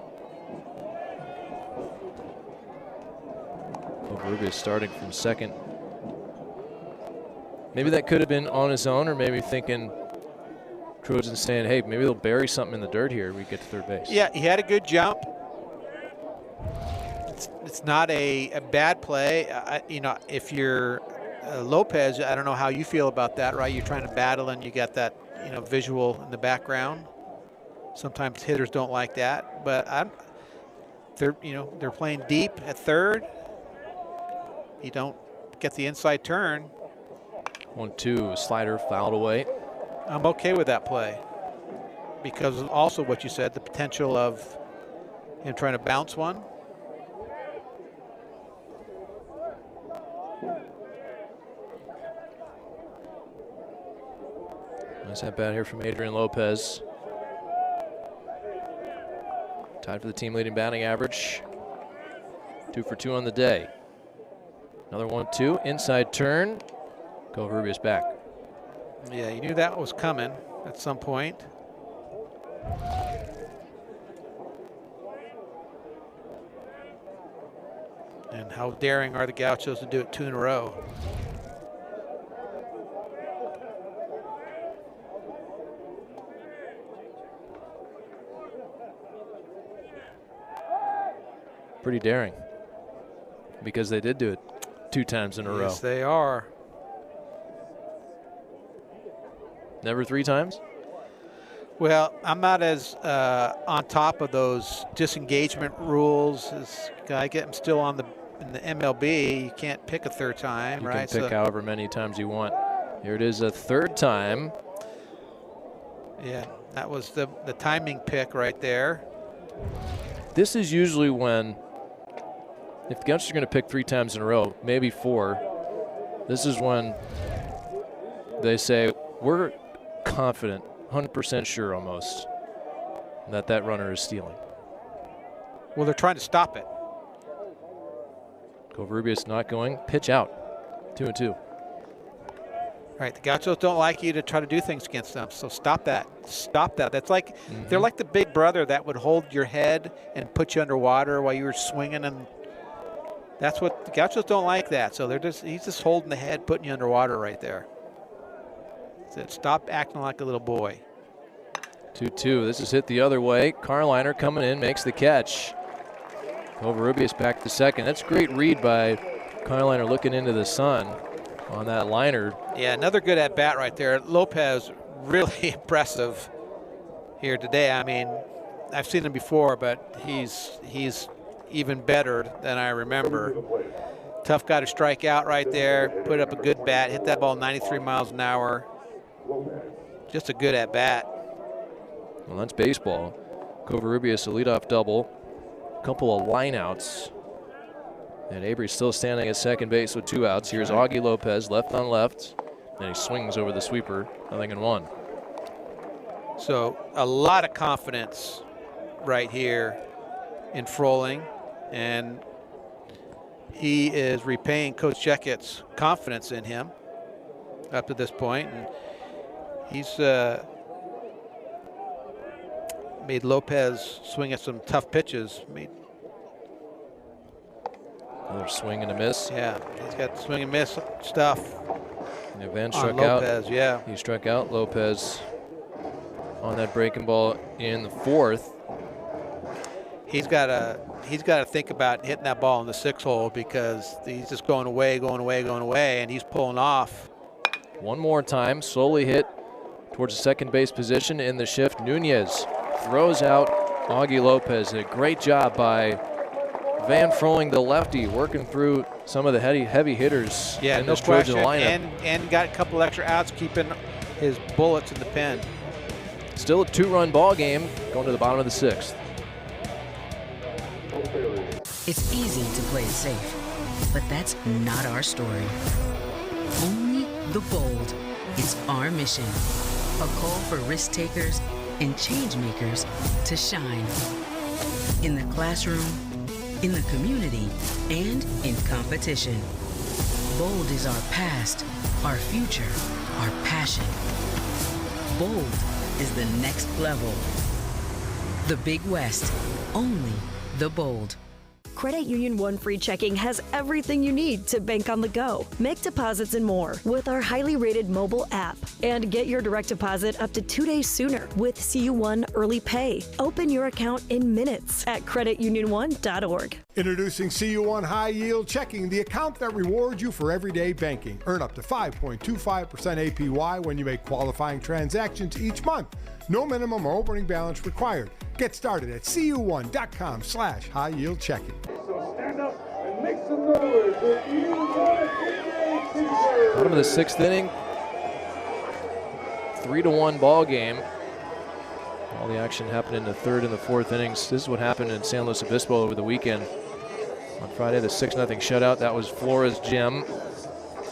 Rubius starting from second. Maybe that could have been on his own, or maybe thinking Trojans saying, hey, maybe they'll bury something in the dirt here. We get to third base. Yeah, he had a good jump. It's not a bad play. You know, if you're Lopez, I don't know how you feel about that, right? You're trying to battle and you got that, you know, visual in the background. Sometimes hitters don't like that, but they're playing deep at third. You don't get the inside turn. 1-2, slider fouled away. I'm okay with that play because also what you said, the potential of him trying to bounce one. Nice at bat here from Adrian Lopez. Tied for the team leading batting average. 2 for 2 on the day. Another 1-2, inside turn. Covarrubias back. Yeah, you knew that was coming at some point. And how daring are the Gauchos to do it 2 in a row? Pretty daring, because they did do it 2 times in a row. Yes, they are. Never 3 times? Well, I'm not as on top of those disengagement rules. I get them still in the MLB. You can't pick a 3rd time, right? You can pick however many times you want. Here it is, a 3rd time. Yeah, that was the timing pick right there. This is usually when, if the Gauchos are going to pick 3 times in a row, maybe 4, this is when they say, we're confident, 100% sure almost, that runner is stealing. Well, they're trying to stop it. Covarrubias not going. Pitch out. 2-2. Right, the Gauchos don't like you to try to do things against them, so stop that. Stop that. That's like, they're like the big brother that would hold your head and put you underwater while you were swinging, and that's what the Gauchos don't like that. So he's just holding the head, putting you underwater right there. Said, stop acting like a little boy. 2-2. This is hit the other way. Carliner coming in, makes the catch. Covarrubias back to second. That's a great read by Carliner, looking into the sun on that liner. Yeah, another good at bat right there. Lopez, really impressive here today. I mean, I've seen him before, but he's even better than I remember. Tough guy to strike out right there. Put up a good bat. Hit that ball 93 miles an hour. Just a good at bat. Well, that's baseball. Covarrubias a leadoff double. A couple of lineouts. And Avery's still standing at second base with 2 outs. Here's Augie Lopez, left on left. And he swings over the sweeper, 0-1. So a lot of confidence right here in Froling. And he is repaying Coach Checkett's confidence in him up to this point. And he's made Lopez swing at some tough pitches. Another swing and a miss. Yeah, he's got swing and miss stuff. And Van struck Lopez, out. Yeah. He struck out Lopez on that breaking ball in the 4th. He's got to think about hitting that ball in the 6 hole, because he's just going away, and he's pulling off. One more time, slowly hit towards the second base position in the shift. Nunez throws out Augie Lopez. A great job by Van Froling, the lefty, working through some of the heavy hitters in this Trojan lineup. And got a couple extra outs, keeping his bullets in the pen. Still a 2-run ball game, going to the bottom of the 6th. It's easy to play it safe, but that's not our story. Only the bold. It's our mission. A call for risk takers and change makers to shine. In the classroom, in the community, and in competition. Bold is our past, our future, our passion. Bold is the next level. The Big West, only the bold. Credit Union One Free Checking has everything you need to bank on the go. Make deposits and more with our highly rated mobile app. And get your direct deposit up to 2 days sooner with CU1 Early Pay. Open your account in minutes at creditunion1.org. Introducing CU1 High Yield Checking, the account that rewards you for everyday banking. Earn up to 5.25% APY when you make qualifying transactions each month. No minimum or opening balance required. Get started at cu1.com/high yield checking. So stand up and make some noise for CU1. Bottom of the 6th inning. 3-1 ball game. All the action happened in the 3rd and the 4th innings. This is what happened in San Luis Obispo over the weekend. On Friday, the 6-0 shutout. That was Flores Gym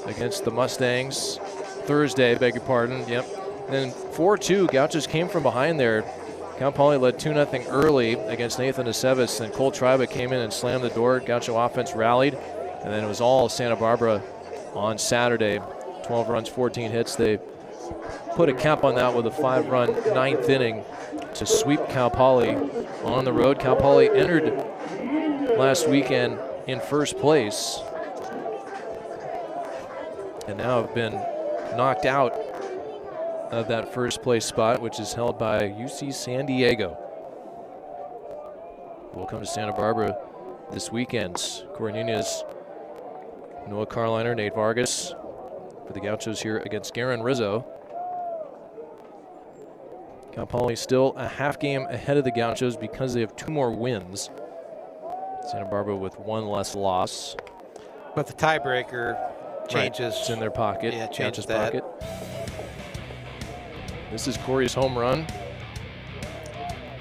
against the Mustangs. Thursday, beg your pardon. Yep. Then 4-2, Gauchos came from behind there. Cal Poly led 2-0 early against Nathan Aceves, and Cole Triba came in and slammed the door. Gaucho offense rallied, and then it was all Santa Barbara on Saturday. 12 runs, 14 hits. They put a cap on that with a 5-run 9th inning to sweep Cal Poly on the road. Cal Poly entered last weekend in first place and now have been knocked out of that first place spot, which is held by UC San Diego. We'll come to Santa Barbara this weekend. Corey Nunez, Noah Carliner, Nate Vargas for the Gauchos here against Garin Rizzo. Cal Poly still a half game ahead of the Gauchos because they have 2 more wins. Santa Barbara with 1 less loss. But the tiebreaker changes. Right. It's in their pocket. Yeah, changes Gauchos' pocket. This is Corey's home run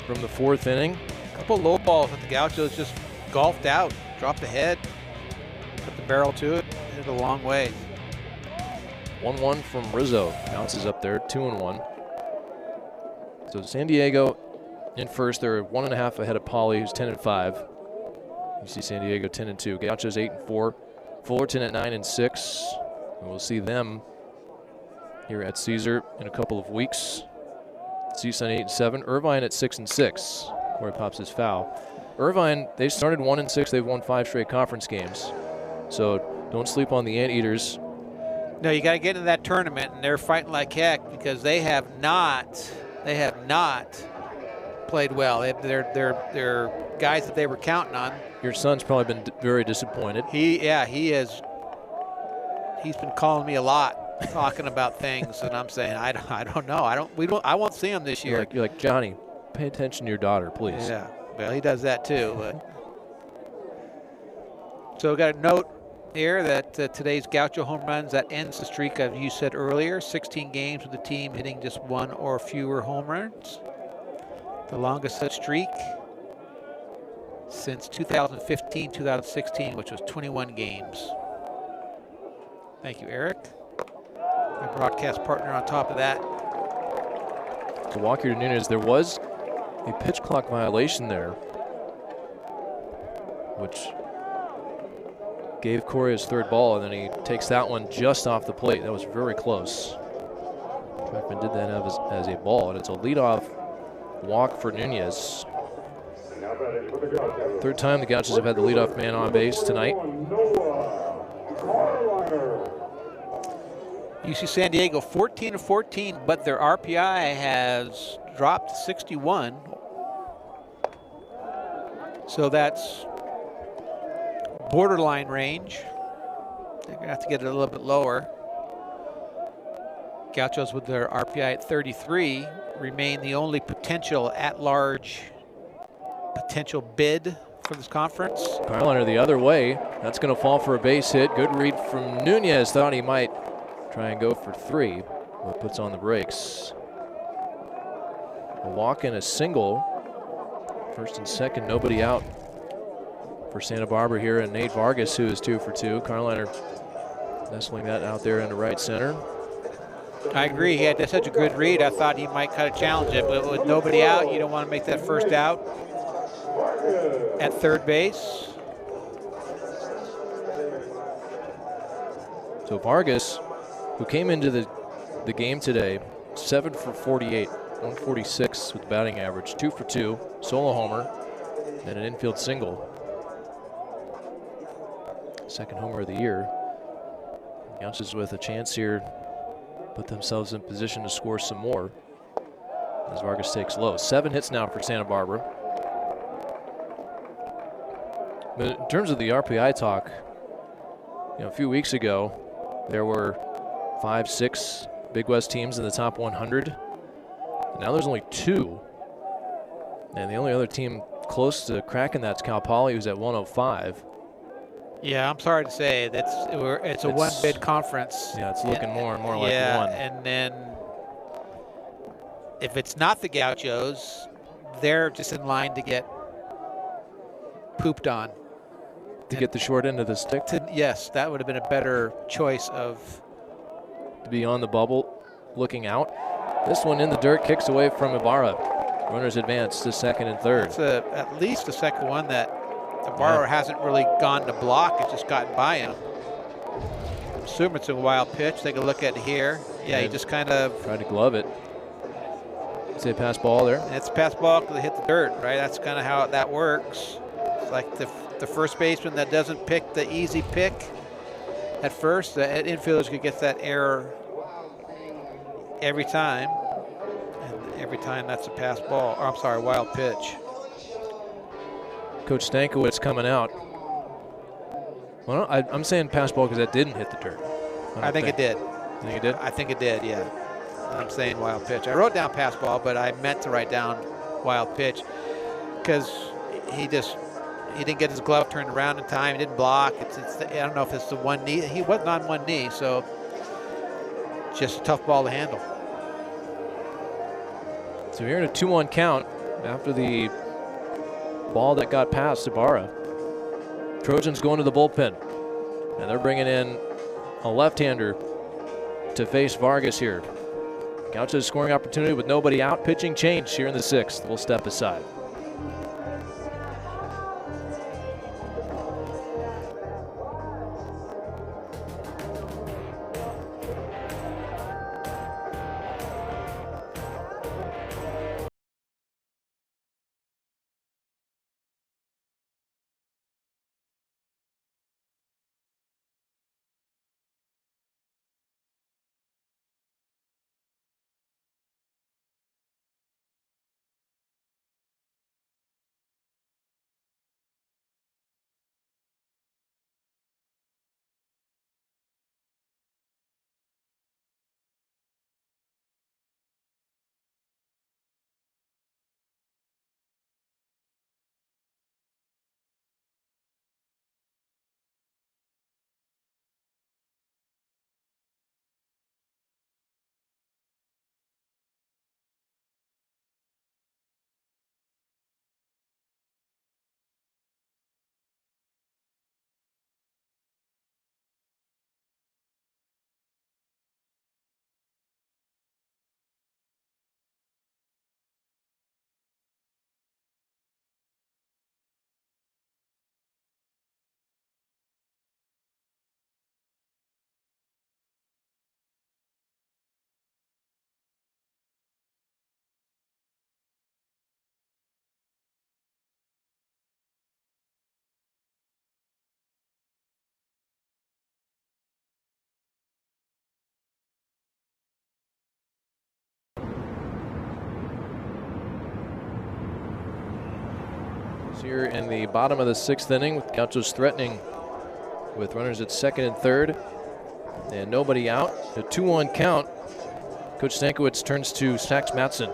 from the 4th inning. A couple low balls that the Gauchos just golfed out, dropped the head, put the barrel to it, hit it a long way. 1-1 from Rizzo, bounces up there, 2-1. So San Diego in first, they're 1.5 ahead of Poly, who's 10-5. You see San Diego 10-2. Gauchos 8-4. Fullerton at 9-6. And we'll see them here at Caesar in a couple of weeks. CSUN 8-7. Irvine at 6-6, where he pops his foul. Irvine, they started 1-6. They've won 5 straight conference games. So don't sleep on the Anteaters. No, you got to get into that tournament, and they're fighting like heck because they have not played well. They're guys that they were counting on. Your son's probably been very disappointed. He is. He's been calling me a lot, talking about things, and I'm saying I don't know. I won't see him this year. You're like Johnny, pay attention to your daughter, please. Yeah, well, he does that too. So we got a note here that today's Gaucho home runs, that ends the streak, as you said earlier, 16 games with the team hitting just 1 or fewer home runs. The longest such streak since 2015-2016, which was 21 games. Thank you, Eric. My broadcast partner on top of that. To Walker Nunez, there was a pitch clock violation there, which gave Corey his 3rd ball, and then he takes that one just off the plate. That was very close. Trackman did that as a ball, and it's a leadoff walk for Nunez. 3rd time the Gauchos have had the leadoff man on base tonight. UC San Diego 14-14, but their RPI has dropped to 61. So that's borderline range. They're going to have to get it a little bit lower. Gauchos with their RPI at 33 remain the only potential at-large potential bid for this conference. Carliner the other way. That's going to fall for a base hit. Good read from Nunez. Thought he might try and go for 3, but puts on the brakes. A walk and a single. 1st and 2nd, nobody out for Santa Barbara here, and Nate Vargas, who is 2 for 2. Carliner nestling that out there into right center. I agree. He had such a good read. I thought he might kind of challenge it, but with nobody out, you don't want to make that first out at 3rd base. So Vargas, who came into the game today, 7 for 48, 146 with batting average, 2 for 2, solo homer, and an infield single. 2nd homer of the year. Gauchos with a chance here, put themselves in position to score some more as Vargas takes low. 7 hits now for Santa Barbara. But in terms of the RPI talk, a few weeks ago, there were 5, 6 Big West teams in the top 100. And now there's only 2. And the only other team close to cracking that's Cal Poly, who's at 105. Yeah, I'm sorry to say it's a one-bid conference. Yeah, it's looking more and more like one. Yeah, and then if it's not the Gauchos, they're just in line to get pooped on. To get the short end of the stick? Yes, that would have been a better choice of... To be on the bubble, looking out? This one in the dirt, kicks away from Ibarra. Runners advance to second and third. It's at least the second one that Ibarra hasn't really gone to block. It's just gotten by him. Assume it's a wild pitch. Take a look at it here. Yeah, he just kind of tried to glove it. Say pass ball there. And it's pass ball because it hit the dirt, right? That's kind of how that works. It's like the first baseman that doesn't pick the easy pick at first. The infielders could get that error every time. And every time that's a pass ball. Or, I'm sorry, wild pitch. Coach Stankiewicz coming out. Well, I'm saying pass ball because that didn't hit the dirt. I think it did. You think it did? I think it did, yeah. I'm saying wild pitch. I wrote down pass ball, but I meant to write down wild pitch because he didn't get his glove turned around in time. He didn't block. I don't know if it's the one knee. He wasn't on one knee, so just a tough ball to handle. So we're in a 2-1 count after the ball that got past Ibarra. Trojans going to the bullpen, and they're bringing in a left-hander to face Vargas here. Gauchos scoring opportunity with nobody out. Pitching change here in the 6th. We'll step aside. Here in the bottom of the 6th inning, with Gauchos threatening with runners at second and third and nobody out. A 2-1 count. Coach Stankiewicz turns to Sax Matson.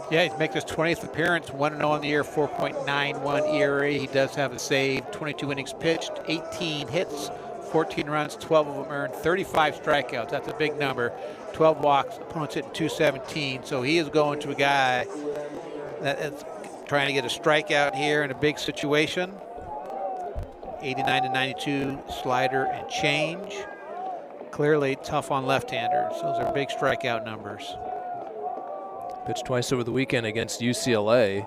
Yeah, he's making his 20th appearance, 1-0 on the year, 4.91 ERA. He does have a save, 22 innings pitched, 18 hits, 14 runs, 12 of them earned, 35 strikeouts. That's a big number. 12 walks, opponents hitting 217. So he is going to a guy that is trying to get a strikeout here in a big situation. 89 to 92 slider and change. Clearly tough on left-handers. Those are big strikeout numbers. Pitched twice over the weekend against UCLA.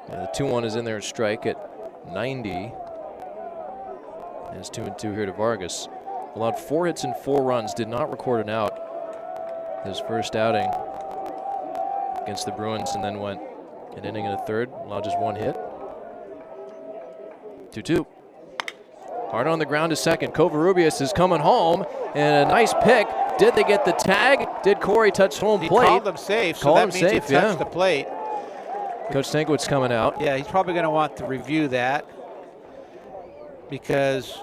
And the 2-1 is in there, strike at 90. And it's 2-2 here to Vargas. Allowed 4 hits and 4 runs, did not record an out his first outing against the Bruins, and then went an inning and a third, allowed just 1 hit. 2-2. Hard on the ground to second. Covarrubias is coming home, and a nice pick. Did they get the tag? Did Corey touch home plate? He called them safe, so that means he touched the plate. Coach Stankiewicz coming out. Yeah, he's probably going to want to review that because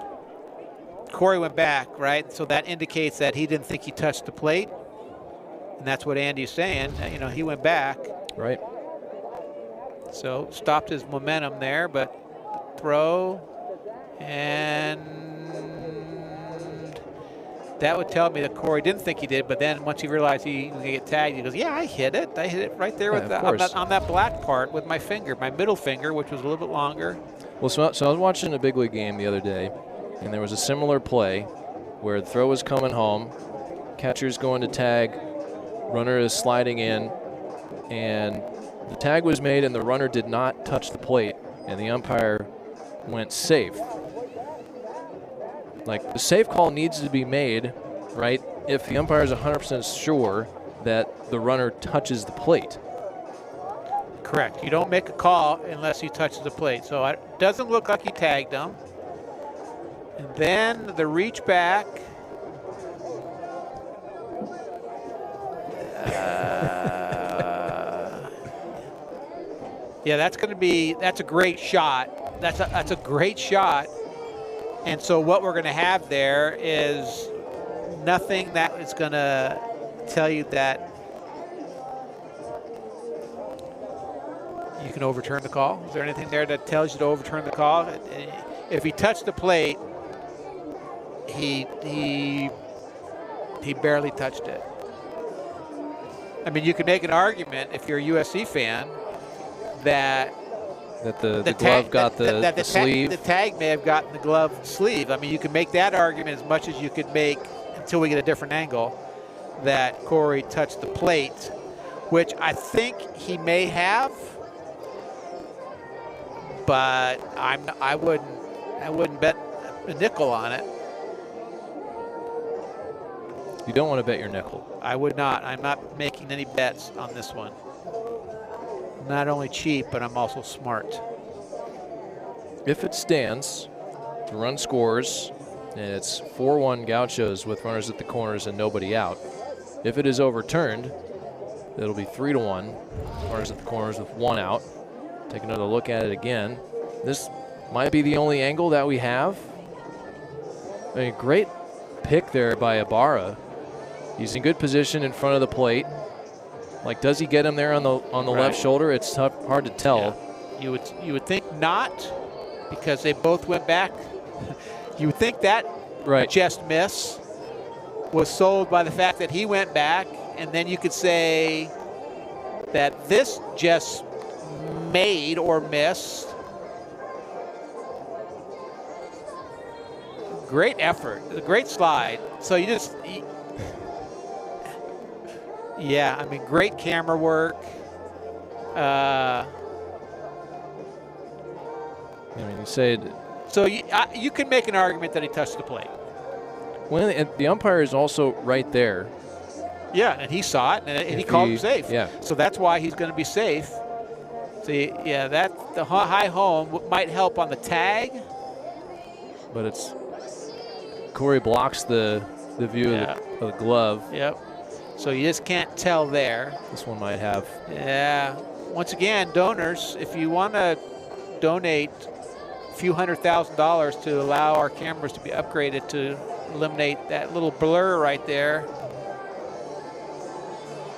Corey went back, right? So that indicates that he didn't think he touched the plate, and that's what Andy's saying. You know, he went back. Right. So stopped his momentum there, but throw, and that would tell me that Corey didn't think he did, but then once he realized he was going to get tagged, he goes, yeah, I hit it. I hit it right there with on that black part with my finger, my middle finger, which was a little bit longer. Well, so I was watching a big league game the other day, and there was a similar play where the throw was coming home, catcher's going to tag Runner is sliding in, and the tag was made, and the runner did not touch the plate, and the umpire went safe. Like, the safe call needs to be made, right, if the umpire is 100% sure that the runner touches the plate. Correct. You don't make a call unless he touches the plate. So it doesn't look like he tagged him. And then the reach back. Yeah, that's a great shot. That's a great shot. And so what we're going to have there is nothing that is going to tell you that you can overturn the call. Is there anything there that tells you to overturn the call? If he touched the plate, he barely touched it. I mean, you could make an argument if you're a USC fan that the glove got the sleeve. The tag may have gotten the glove sleeve. I mean, you can make that argument as much as you could make until we get a different angle that Corey touched the plate, which I think he may have, but I wouldn't bet a nickel on it. You don't want to bet your nickel. I would not. I'm not making any bets on this one. I'm not only cheap, but I'm also smart. If it stands, the run scores, and it's 4-1 Gauchos with runners at the corners and nobody out. If it is overturned, it'll be 3-1, runners at the corners with 1 out. Take another look at it again. This might be the only angle that we have. I mean, great pick there by Ibarra. He's in good position in front of the plate. Like, does he get him there on the left shoulder? It's tough, hard to tell. Yeah. You would think not, because they both went back. You would think that just miss was sold by the fact that he went back, and then you could say that this just made or missed. Great effort, a great slide. So you just. Yeah, I mean, great camera work. I mean, you say. So you can make an argument that he touched the plate. When the umpire is also right there. Yeah, and he saw it, and he called him safe. Yeah. So that's why he's going to be safe. See, yeah, the high home might help on the tag. But it's Corey blocks the view of the glove. Yep. So you just can't tell there. This one might have. Yeah. Once again, donors, if you want to donate a few $100,000 to allow our cameras to be upgraded to eliminate that little blur right there.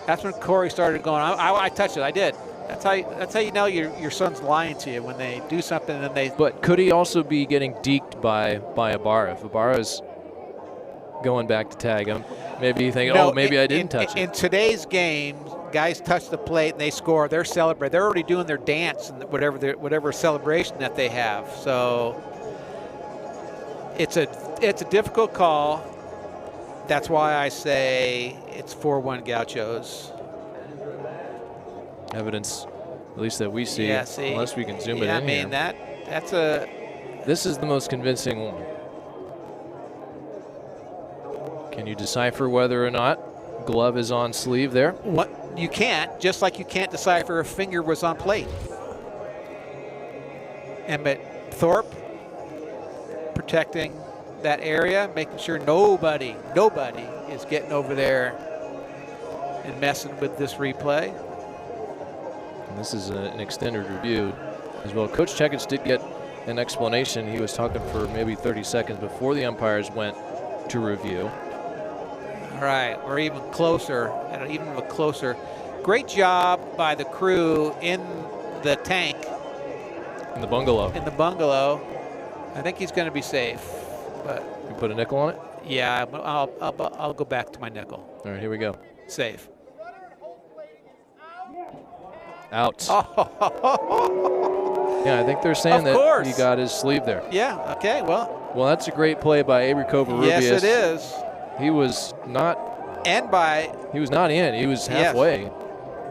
That's when Corey started going, I touched it, I did. That's how you know your son's lying to you, when they do something and then they. But could he also be getting deked by Ibarra? If Ibarra's going back to tag him, maybe you think, maybe I didn't touch it. In today's game, guys touch the plate and they score. They're celebrating. They're already doing their dance and whatever celebration that they have. So it's a difficult call. That's why I say it's 4-1 Gauchos. Evidence, at least that we see, unless we can zoom it in. I mean, here. that's a. This is the most convincing one. Can you decipher whether or not glove is on sleeve there? What you can't, just like you can't decipher if finger was on plate. Emmett Thorpe protecting that area, making sure nobody is getting over there and messing with this replay. And this is an extended review as well. Coach Chekic did get an explanation. He was talking for maybe 30 seconds before the umpires went to review. All right, we're even closer, Great job by the crew in the tank. In the bungalow. I think he's going to be safe. But you put a nickel on it? Yeah, I'll go back to my nickel. All right, here we go. Safe. Out. Yeah, I think they're saying that he got his sleeve there. Yeah, okay, well. Well, that's a great play by Avery Covarrubias. Yes, it is. He was not And by He was not in. He was halfway.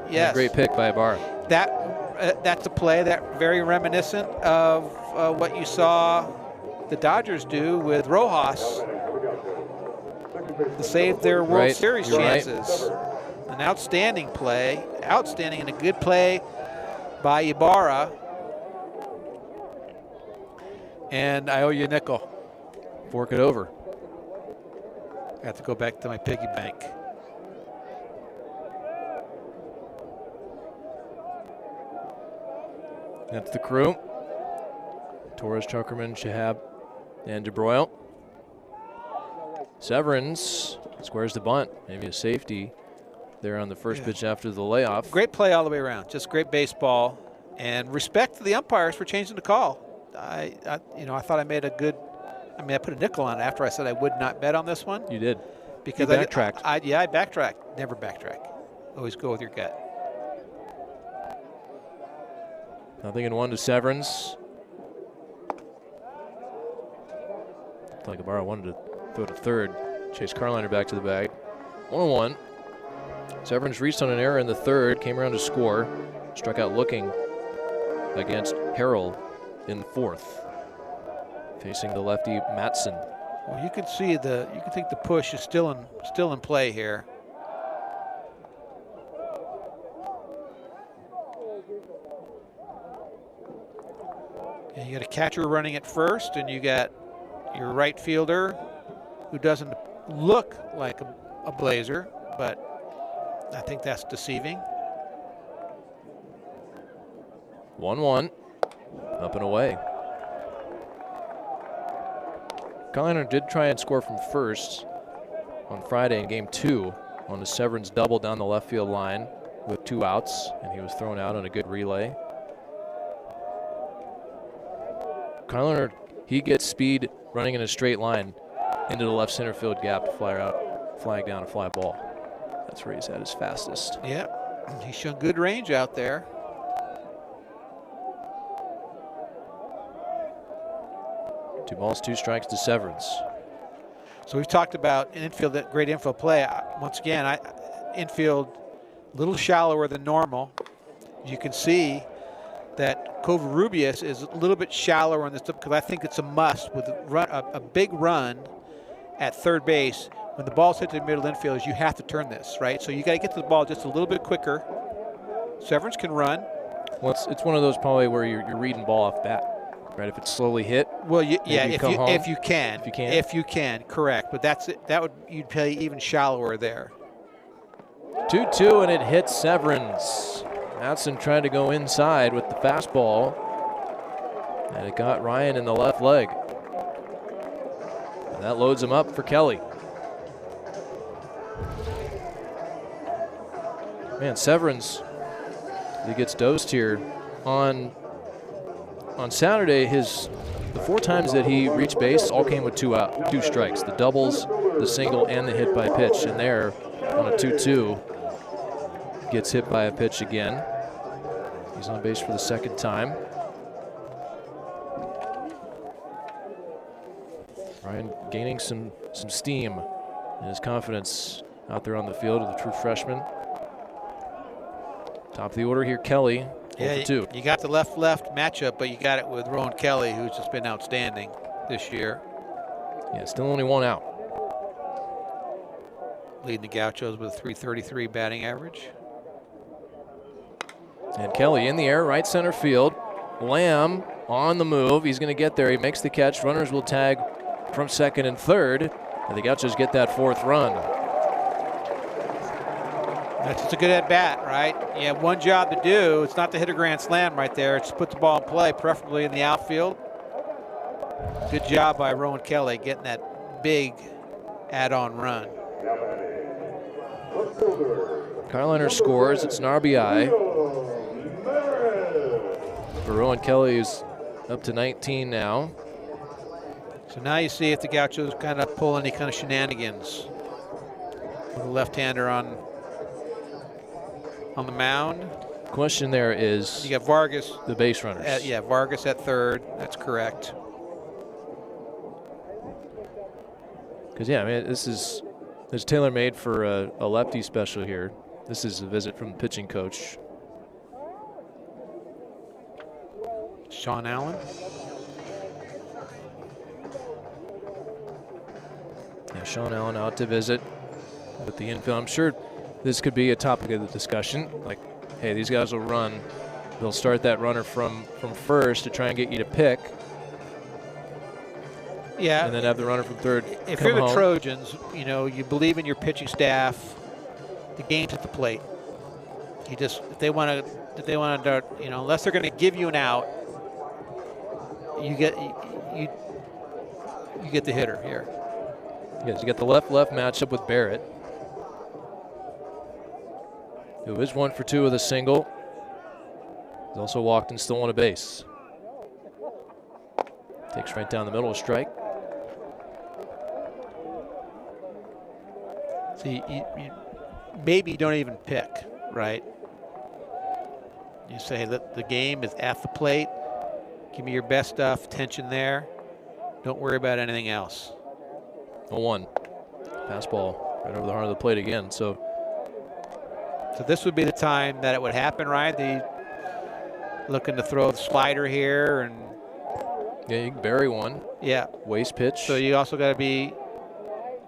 Yes. A great pick by Ibarra. That's a play that very reminiscent of what you saw the Dodgers do with Rojas to save their World Series chances. An outstanding play, outstanding and a good play by Ibarra. And I owe you a nickel. Fork it over. I have to go back to my piggy bank. That's the crew. Torres, Chuckerman, Shahab, and DeBroyle. Severance squares the bunt. Maybe a safety there on the first pitch after the layoff. Great play all the way around. Just great baseball. And respect to the umpires for changing the call. I thought I made a good. I put a nickel on it after I said I would not bet on this one. You did. Because you backtracked. I backtracked. Never backtrack. Always go with your gut. 0-1 to Severance. Looked like Ibarra wanted to throw to third. Chase Carliner back to the bag. 1-1. Severance reached on an error in the third, came around to score. Struck out looking against Harrell in the fourth. Facing the lefty Matson. Well, you can see you can think the push is still in play here. And you got a catcher running at first, and you got your right fielder who doesn't look like a Blazer, but I think that's deceiving. 1-1. Up and away. Carliner did try and score from first on Friday in game 2 on the Severance double down the left field line with 2 outs, and he was thrown out on a good relay. Carliner, he gets speed running in a straight line into the left center field gap to flag down a fly ball. That's where he's at his fastest. Yeah, he's shown good range out there. Two balls, 2 strikes to Severance. So we've talked about infield, that great infield play. Once again, infield a little shallower than normal. You can see that Covarrubias is a little bit shallower on this because I think it's a must with a big run at third base. When the ball's hit to the middle infield, you have to turn this, right? So you got to get to the ball just a little bit quicker. Severance can run. Well, it's one of those probably where you're reading ball off bat. Right, if it's slowly hit. Well, yeah, if you can, correct. But you'd play even shallower there. 2-2, and it hits Severance. Matson tried to go inside with the fastball, and it got Ryan in the left leg. And that loads him up for Kelly. Man, Severance, he gets dosed here on Saturday. The 4 times that he reached base all came with 2 strikes. The doubles, the single, and the hit by pitch. And there, on a 2-2, gets hit by a pitch again. He's on base for the 2nd time. Ryan gaining some steam and his confidence out there on the field of the true freshman. Top of the order here, Kelly. Yeah, you got the left-left matchup, but you got it with Rowan Kelly, who's just been outstanding this year. Yeah, still only 1 out. Leading the Gauchos with a .333 batting average. And Kelly in the air, right center field. Lamb on the move. He's going to get there. He makes the catch. Runners will tag from 2nd and 3rd. And the Gauchos get that 4th run. That's just a good at-bat, right? You have one job to do. It's not to hit a grand slam right there. It's to put the ball in play, preferably in the outfield. Good job by Rowan Kelly getting that big add-on run. Carliner scores. It's an RBI. For Rowan Kelly, who's up to 19 now. So now you see if the Gauchos kind of pull any kind of shenanigans with a left-hander on the mound. Question there is, you got Vargas, the base runners. Yeah, Vargas at 3rd. That's correct. Because yeah, I mean, this is It's tailor-made for a lefty special here. This is a visit from the pitching coach. Sean Allen. Yeah, Sean Allen out to visit with the infield. I'm sure this could be a topic of the discussion. Like, hey, these guys will run. They'll start that runner from first to try and get you to pick. Yeah. And then have the runner from third If come you're the home. Trojans, you know, you believe in your pitching staff. The game's at the plate. You just, if they want to, you know, unless they're going to give you an out, you get the hitter here. Yes, you got the left-left matchup with Barrett, who is 1 for 2 with a single. He's also walked and stolen a base. Takes right down the middle, a strike. See, maybe you don't even pick, right? You say that the game is at the plate. Give me your best stuff, tension there. Don't worry about anything else. 0-1. Fastball right over the heart of the plate again. So this would be the time that it would happen, right? The looking to throw the slider here, and yeah, you can bury one. Yeah. Waste pitch. So you also got to be.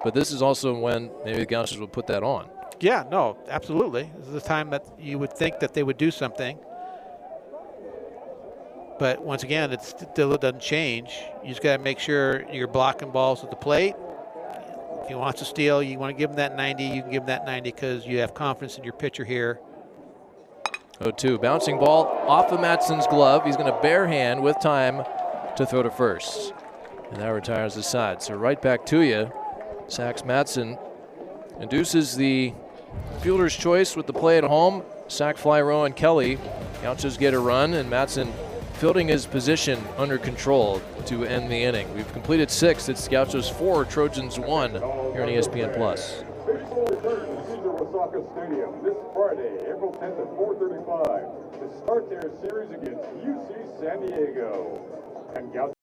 But this is also when maybe the Gauchos will put that on. Yeah, no, absolutely. This is the time that you would think that they would do something. But once again, it still doesn't change. You just got to make sure you're blocking balls at the plate. If he wants to steal, you want to give him that 90, you can give him that 90 because you have confidence in your pitcher here. 0-2. Bouncing ball off of Matson's glove. He's going to bare hand with time to throw to first. And that retires the side. So right back to you. Sacks Matson. Induces the fielder's choice with the play at home. Sack fly Rowan Kelly. Gauchos get a run, and Matson fielding his position under control to end the inning. We've completed 6. It's Gauchos 4, Trojans 1 here on ESPN+. Baseball returns to Cesar Wasaka Stadium this Friday, April 10th at 4:35 to start their series against UC San Diego. And Gauchos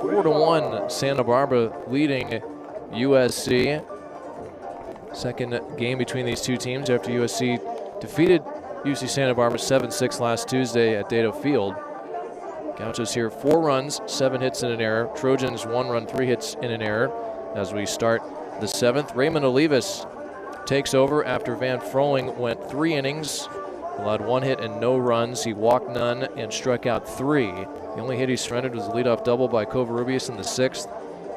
Four to 1, Santa Barbara leading USC. Second game between these two teams after USC defeated UC Santa Barbara 7-6 last Tuesday at Dato Field. Gauchos here 4 runs, 7 hits and an error. Trojans 1 run, 3 hits and an error. As we start the 7th, Raymond Olivas takes over after Van Froling went 3 innings, allowed 1 hit and no runs. He walked none and struck out 3. The only hit he surrendered was a leadoff double by Covarrubias in the 6th,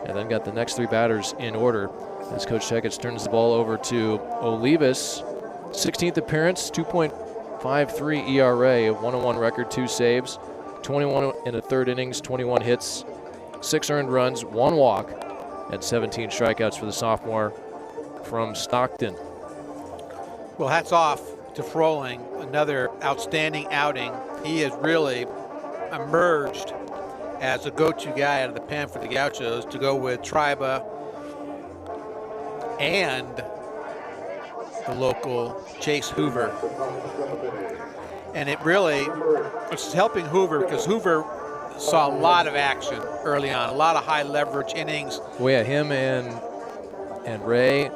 and then got the next 3 batters in order as Coach Checketts turns the ball over to Olivas. 16th appearance, 2.53 ERA, 101 record, 2 saves, 21 in the 3rd innings, 21 hits, 6 earned runs, 1 walk, and 17 strikeouts for the sophomore from Stockton. Well, hats off to Froling, another outstanding outing. He has really emerged as a go-to guy out of the pen for the Gauchos to go with Triba and the local Chase Hoover. And it really, it's helping Hoover because Hoover saw a lot of action early on, a lot of high leverage innings. Well, yeah, him and Ray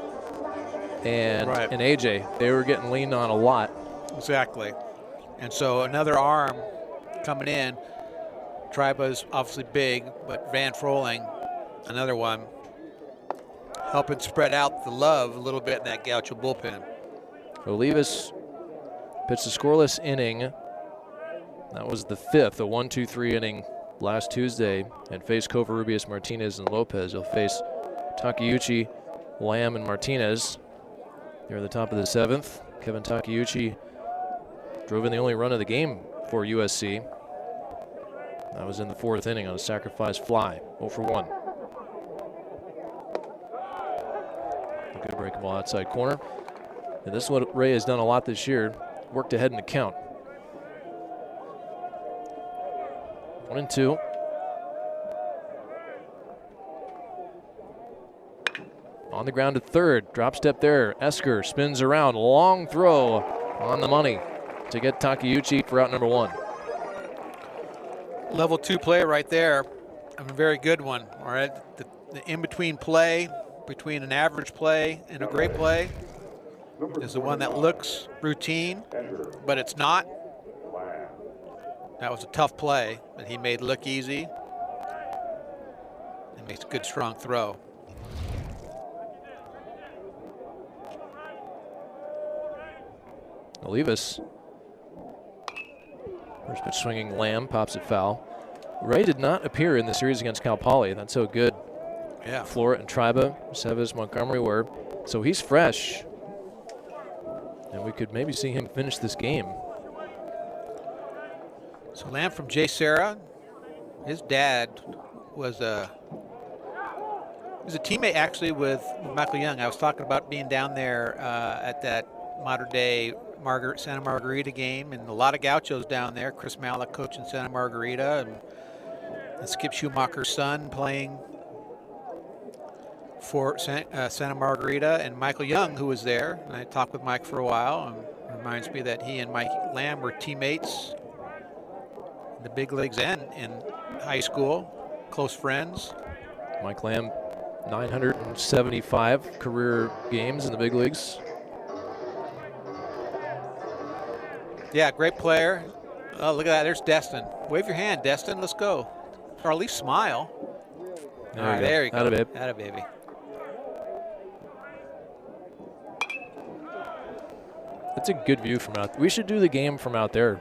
and AJ, they were getting leaned on a lot. Exactly. And so another arm coming in. Triba's obviously big, but Van Froling Another one helping spread out the love a little bit in that Gaucho bullpen. Olivas pitched a scoreless inning. That was the 5th, a 1-2-3 inning last Tuesday, and faced Covarrubias, Martinez, and Lopez. He'll face Takeuchi, Lamb, and Martinez. They're at the top of the 7th. Kevin Takeuchi drove in the only run of the game for USC. That was in the 4th inning on a sacrifice fly, 0 for 1. A good breaking ball outside corner. And this is what Ray has done a lot this year, worked ahead in the count. 1-2. On the ground at third, drop step there. Esker spins around, long throw on the money to get Takeuchi for out number 1. Level 2 play right there. A very good one. All right, the in-between play between an average play and a great play is the one that looks routine, but it's not. That was a tough play that he made look easy. It makes a good, strong throw. Olivas. First pitch swinging, Lamb pops it foul. Ray did not appear in the series against Cal Poly. That's how good Flora and Triba, Seves, Montgomery were. So he's fresh. And we could maybe see him finish this game. So Lamb from Jay Serra. His dad was a teammate actually with Michael Young. I was talking about being down there at that modern day Santa Margarita game, and a lot of Gauchos down there. Chris Malik coaching Santa Margarita, and Skip Schumacher's son playing for Santa Margarita, and Michael Young, who was there. And I talked with Mike for a while, and it reminds me that he and Mike Lamb were teammates in the big leagues and in high school, close friends. Mike Lamb, 975 career games in the big leagues. Yeah, great player. Oh, look at that. There's Destin. Wave your hand, Destin. Let's go. Or at least smile. There All right, there you go. Atta babe. Atta baby. It's a good view from out. We should do the game from out there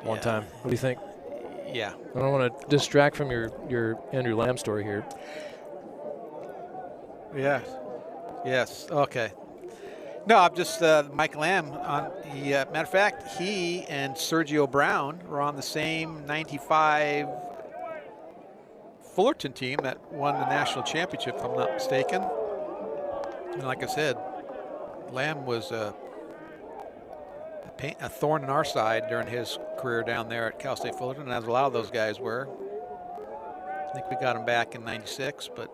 one time. What do you think? Yeah. I don't want to distract from your Andrew Lamb story here. Yes. Yes. Okay. No, I'm just Mike Lamb. Matter of fact, he and Sergio Brown were on the same '95 Fullerton team that won the national championship, if I'm not mistaken. And like I said, Lamb was a thorn in our side during his career down there at Cal State Fullerton, as a lot of those guys were. I think we got him back in '96, but.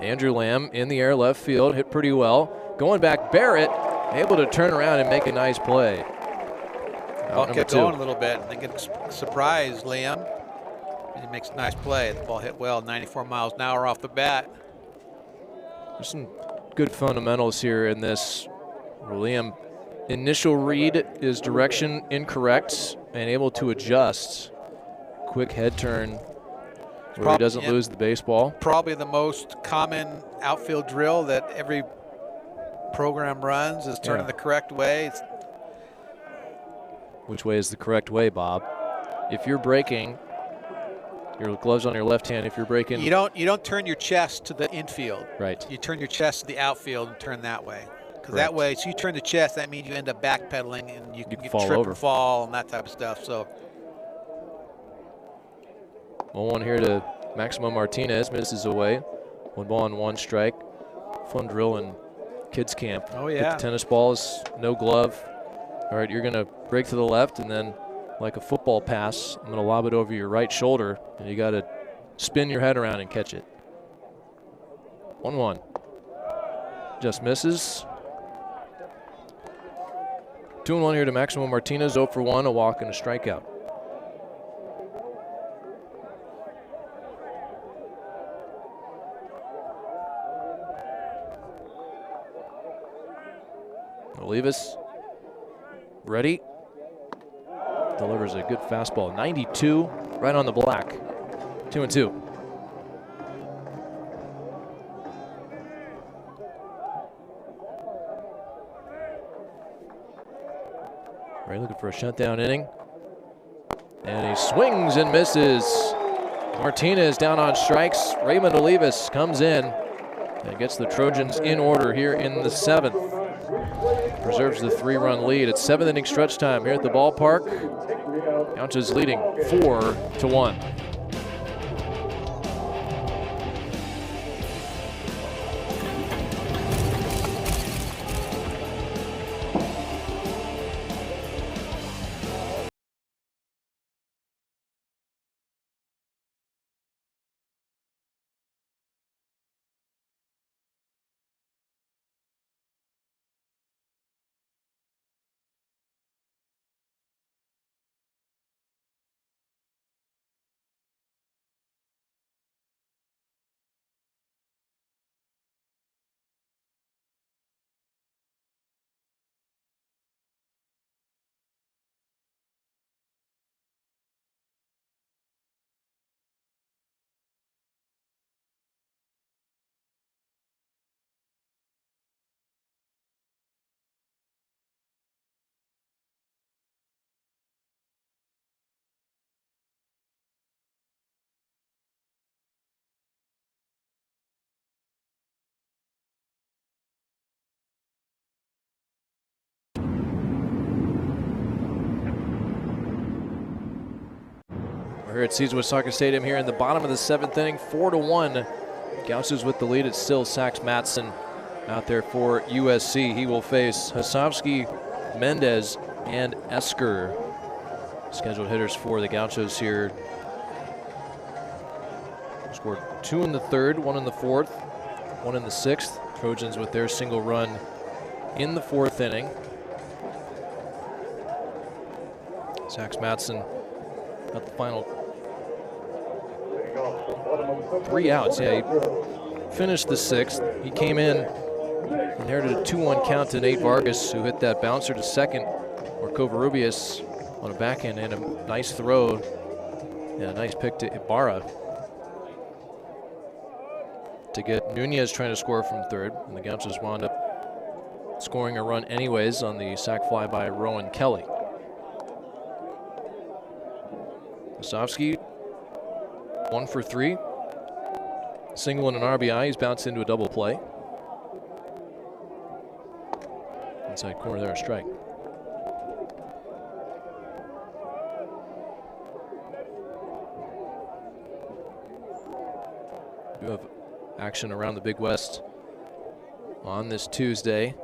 Andrew Lamb in the air, left field, hit pretty well. Going back, Barrett able to turn around and make a nice play. Ball kept going a little bit. They get surprised, Liam. And he makes a nice play. The ball hit well, 94 miles an hour off the bat. There's some good fundamentals here in this. Liam, initial read is direction incorrect and able to adjust. Quick head turn where he doesn't lose the baseball. Probably the most common outfield drill that every program runs is turning the correct way. Which way is the correct way, Bob? If you're breaking, your gloves on your left hand. If you're breaking, you don't turn your chest to the infield. Right. You turn your chest to the outfield and turn that way. Because that way, so you turn the chest, that means you end up backpedaling and you can fall trip over. and fall and that type of stuff. So 1-1 here to Maximo Martinez, misses away. 1 ball and 1 strike. Fun drill in kids camp. Oh yeah. Hit the tennis balls, no glove. All right, you're gonna break to the left and then like a football pass, I'm gonna lob it over your right shoulder and you gotta spin your head around and catch it. 1-1. Just misses. 2-1 here to Maximo Martinez, 0 for 1, a walk and a strikeout. Olivas ready. Delivers a good fastball. 92 right on the black. 2-2. Ray looking for a shutdown inning. And he swings and misses. Martinez down on strikes. Raymond Olivas comes in and gets the Trojans in order here in the 7th. Preserves the 3-run lead. It's 7th inning stretch time here at the ballpark. Gauchos leading 4-1. We're here at Cesar-Wasaka Stadium here in the bottom of the 7th inning, 4-1. Gauchos with the lead. It's still Sax Matson out there for USC. He will face Hasovsky, Mendez, and Esker. Scheduled hitters for the Gauchos here. Scored 2 in the 3rd, 1 in the 4th, 1 in the 6th. Trojans with their single run in the 4th inning. Sax Matson got the final 3 outs. Yeah, he finished the 6th. He came in, inherited a 2-1 count to Nate Vargas, who hit that bouncer to second, or Covarrubias on a backhand and a nice throw. Yeah, a nice pick to Ibarra to get Nunez trying to score from 3rd, and the Gauchos wound up scoring a run anyways on the sac fly by Rowan Kelly. Hasovsky, 1 for 3. Single and an RBI. He's bounced into a double play. Inside corner there, a strike. We have action around the Big West on this Tuesday.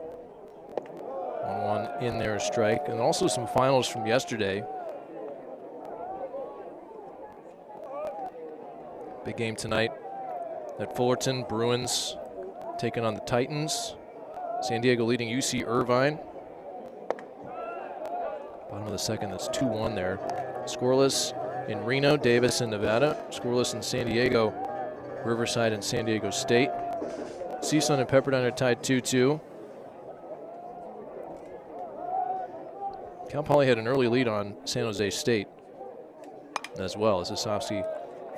1-1 in there, a strike. And also some finals from yesterday. Big game tonight at Fullerton. Bruins taking on the Titans. San Diego leading UC Irvine. Bottom of the 2nd, that's 2-1 there. Scoreless in Reno, Davis in Nevada. Scoreless in San Diego, Riverside and San Diego State. CSUN and Pepperdine are tied 2-2. Cal Poly had an early lead on San Jose State as well, as Hasovsky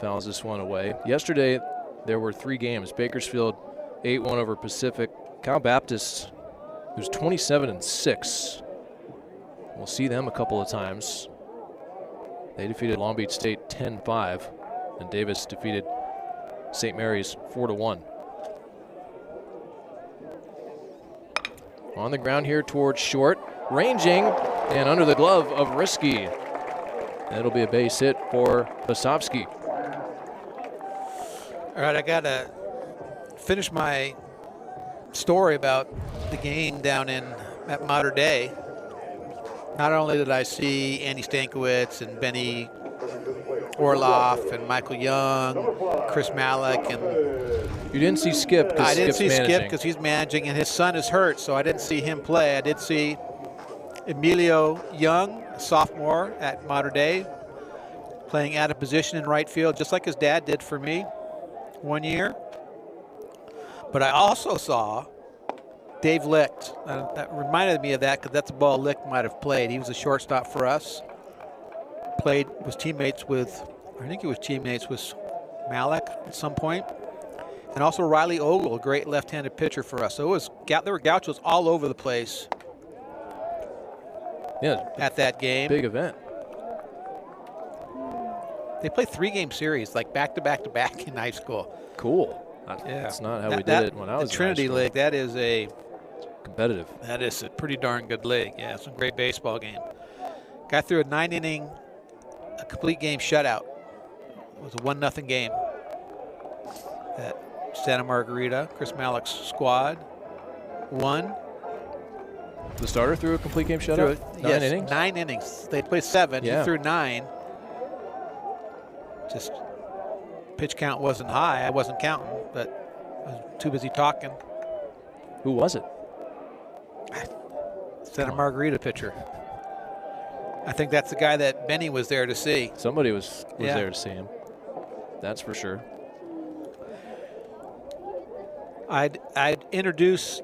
fouls this one away. Yesterday, there were 3 games. Bakersfield 8-1 over Pacific. Cal Baptist, who's 27-6. We'll see them a couple of times. They defeated Long Beach State 10-5, and Davis defeated St. Mary's 4-1. On the ground here towards short, ranging, and under the glove of Risky. That'll be a base hit for Hasovsky. All right, I got to finish my story about the game down at Mater Dei. Not only did I see Andy Stankiewicz and Benny Orloff and Michael Young, Chris Malik, and you didn't see Skip. I didn't see Skip because he's managing, and his son is hurt, so I didn't see him play. I did see Emilio Young, a sophomore at Mater Dei, playing out of position in right field, just like his dad did for me 1 year. But I also saw Dave Licht. That reminded me of that because that's a ball Licht might have played. He was a shortstop for us. Was teammates with, I think he was teammates with Malik at some point. And also Riley Ogle, a great left-handed pitcher for us. So there were Gauchos all over the place. Yeah, at that game. Big event. They played 3-game series, like back-to-back-to-back in high school. Cool. That's not how we did it when I was in Trinity high school. League. That is competitive. That is a pretty darn good league. Yeah, some great baseball game. Got through a 9-inning, a complete game shutout. It was a 1-0 game at Santa Margarita. Chris Malik's squad won. The starter threw a complete game shutout? 9 innings? 9 innings. They played 7. Yeah. He threw 9. Just pitch count wasn't high. I wasn't counting, but I was too busy talking. Who was it? Santa Margarita pitcher. I think that's the guy that Benny was there to see. Somebody was there to see him. That's for sure. I'd introduce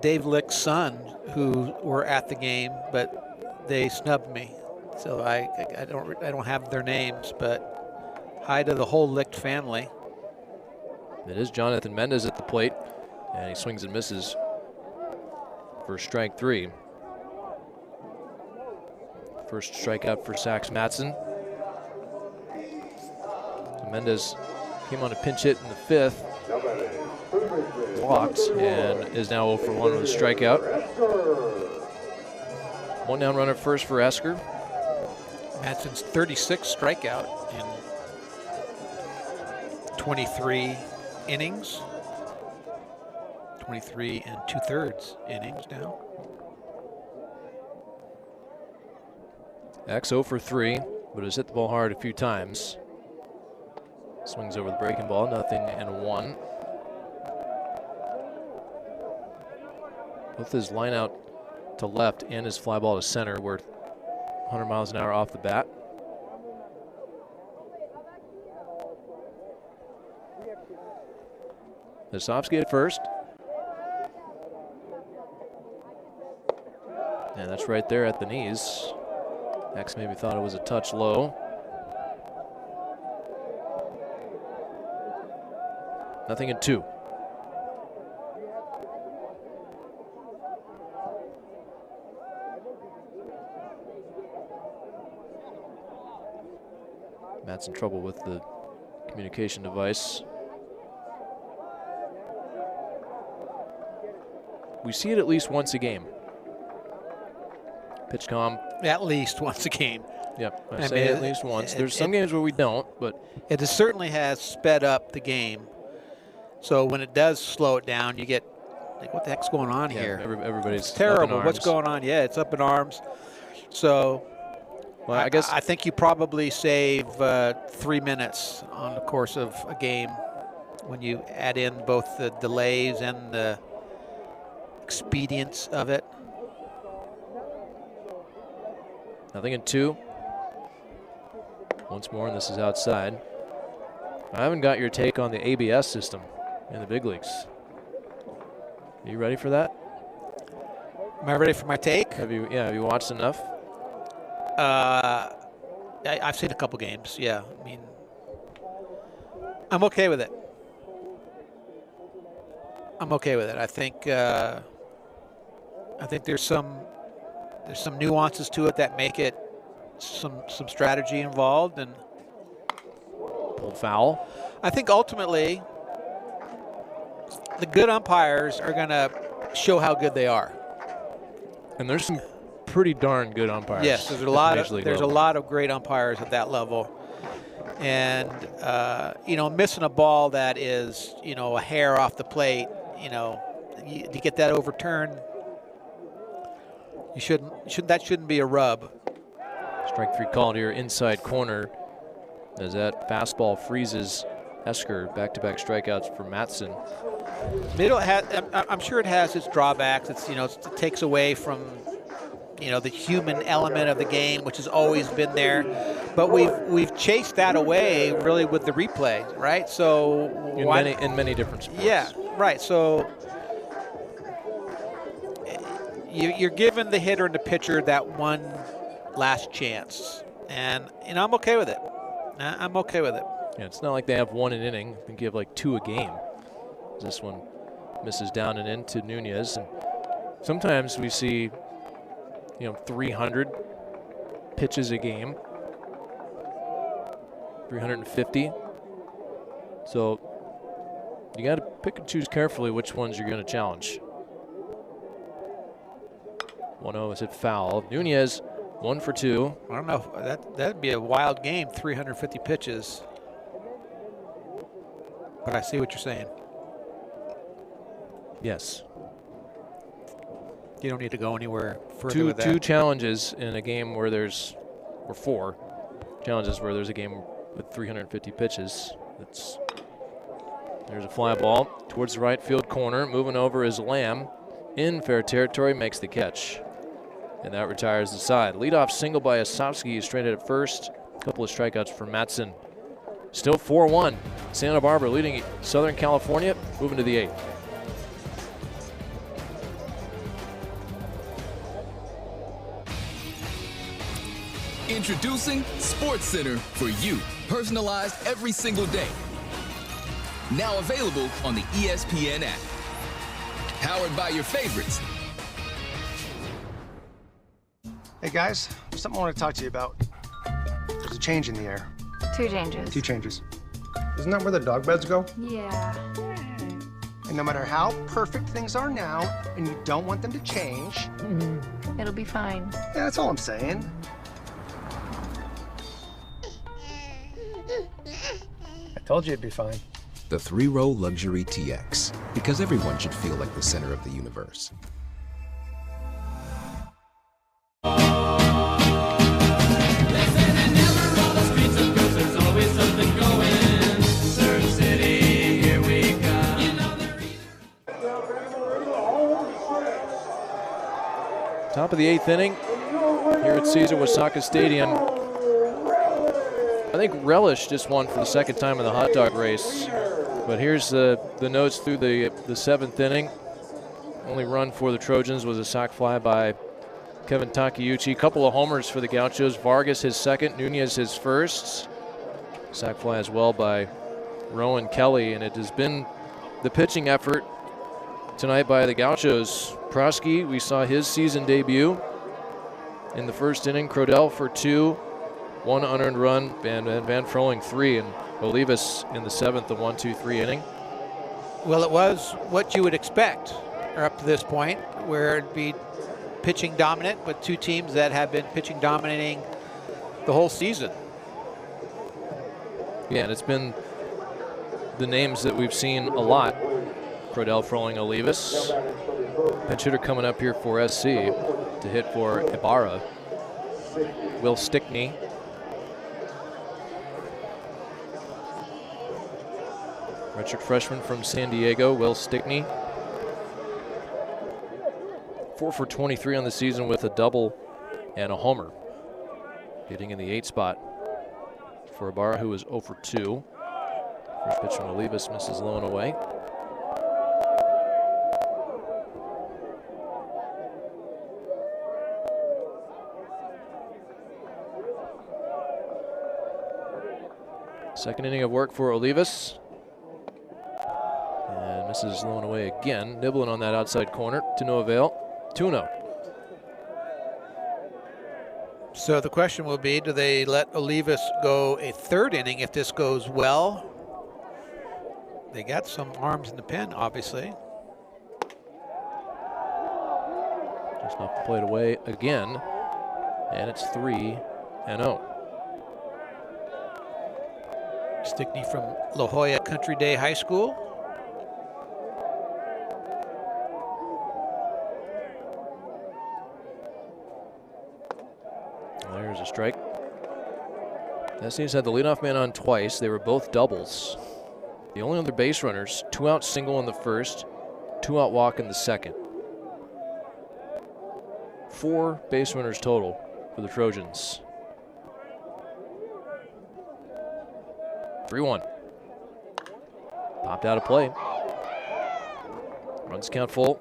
Dave Lick's son, who were at the game, but they snubbed me, so I don't have their names. But hi to the whole Lick family. It is Jonathan Mendez at the plate, and he swings and misses for strike 3. First strikeout for Sax Matson. So Mendez came on a pinch hit in the 5th. Walked and is now 0 for 1 with a strikeout. 1 down runner first for Esker. Matson's 36th strikeout in 23 innings. 23 2/3 innings now. X 0 for 3, but has hit the ball hard a few times. Swings over the breaking ball, 0-1. Both his line out to left and his fly ball to center were 100 miles an hour off the bat. Osofsky at first. And that's right there at the knees. X maybe thought it was a touch low. 0-2. Matt's in trouble with the communication device. We see it at least once a game. PitchCom. At least once a game. Yep, I say at least once. There's some games where we don't, but it certainly has sped up the game. So when it does slow it down, you get like, what the heck's going on here? Everybody's it's terrible. What's going on? Yeah, it's up in arms. So, well, I guess I think you probably save 3 minutes on the course of a game when you add in both the delays and the expedience of it. 0-2. Once more, and this is outside. I haven't got your take on the ABS system in the big leagues. Are you ready for that? Am I ready for my take? Have you watched enough? I've seen a couple games. Yeah, I mean, I'm okay with it. I'm okay with it. I think there's some nuances to it that make it some strategy involved and pulled foul. I think ultimately the good umpires are going to show how good they are. And there's some pretty darn good umpires. Yes, there's a lot of great umpires at that level. And missing a ball that is, a hair off the plate, you get that overturned. That shouldn't be a rub. Strike 3 called here inside corner as that fastball freezes Esker. Back-to-back strikeouts for Matson. I'm sure it has its drawbacks. It takes away from the human element of the game, which has always been there. But we've chased that away really with the replay, right? So in many different sports. Yeah, right. So you're giving the hitter and the pitcher that one last chance, and I'm okay with it. I'm okay with it. Yeah, it's not like they have one an inning. I think you have like 2 a game. This one misses down and into Nunez. And sometimes we see, 300 pitches a game, 350. So you got to pick and choose carefully which ones you're going to challenge. 1-0 is hit foul. Nunez 1 for 2. I don't know. That'd be a wild game, 350 pitches. But I see what you're saying. Yes. You don't need to go anywhere further with that. 2 challenges in a game where there's, or 4 challenges where there's a game with 350 pitches. There's a fly ball towards the right field corner. Moving over is Lamb. In fair territory, makes the catch. And that retires the side. Leadoff single by Osofsky, stranded at first. A couple of strikeouts for Matson. Still 4-1. Santa Barbara leading Southern California, moving to the 8th. Introducing SportsCenter for you, personalized every single day. Now available on the ESPN app. Powered by your favorites. Hey guys, there's something I want to talk to you about. There's a change in the air. 2 changes. 2 changes. Isn't that where the dog beds go? Yeah. And no matter how perfect things are now, and you don't want them to change, It'll be fine. yeah, that's all I'm saying. I told you it'd be fine. The 3-row luxury TX, because everyone should feel like the center of the universe. Top of the 8th inning here at Cesar Wasaka Stadium. I think Relish just won for the 2nd time in the hot dog race. But here's the notes through the 7th inning. Only run for the Trojans was a sac fly by Kevin Takeuchi. Couple of homers for the Gauchos. Vargas his 2nd, Nunez his 1st. Sac fly as well by Rowan Kelly. And it has been the pitching effort tonight by the Gauchos. Prosky, we saw his season debut in the 1st inning. Crodell for 2, 1 unearned run, and Van Froling 3, and Olivas in the 7th, the 1-2-3 inning. Well, it was what you would expect up to this point, where it'd be pitching dominant with 2 teams that have been pitching dominating the whole season. Yeah, and it's been the names that we've seen a lot. Crodell, Froling, Olivas. Pinch hitter coming up here for SC to hit for Ibarra. Will Stickney. Redshirt freshman from San Diego, Will Stickney. 4 for 23 on the season with a double and a homer. Hitting in the 8th spot for Ibarra, who is 0 for 2. First pitch from Olivas misses low and away. Second inning of work for Olivas. And misses low and away again. Nibbling on that outside corner to no avail. 2-0. So the question will be, do they let Olivas go a 3rd inning if this goes well? They got some arms in the pen, obviously. Just off the plate away again. And it's 3-0. Stickney from La Jolla Country Day High School. There's a strike. SC's had the leadoff man on twice. They were both doubles. The only other base runners, 2-out single in the 1st, 2-out walk in the 2nd. 4 base runners total for the Trojans. 3-1. Popped out of play. Runs count full.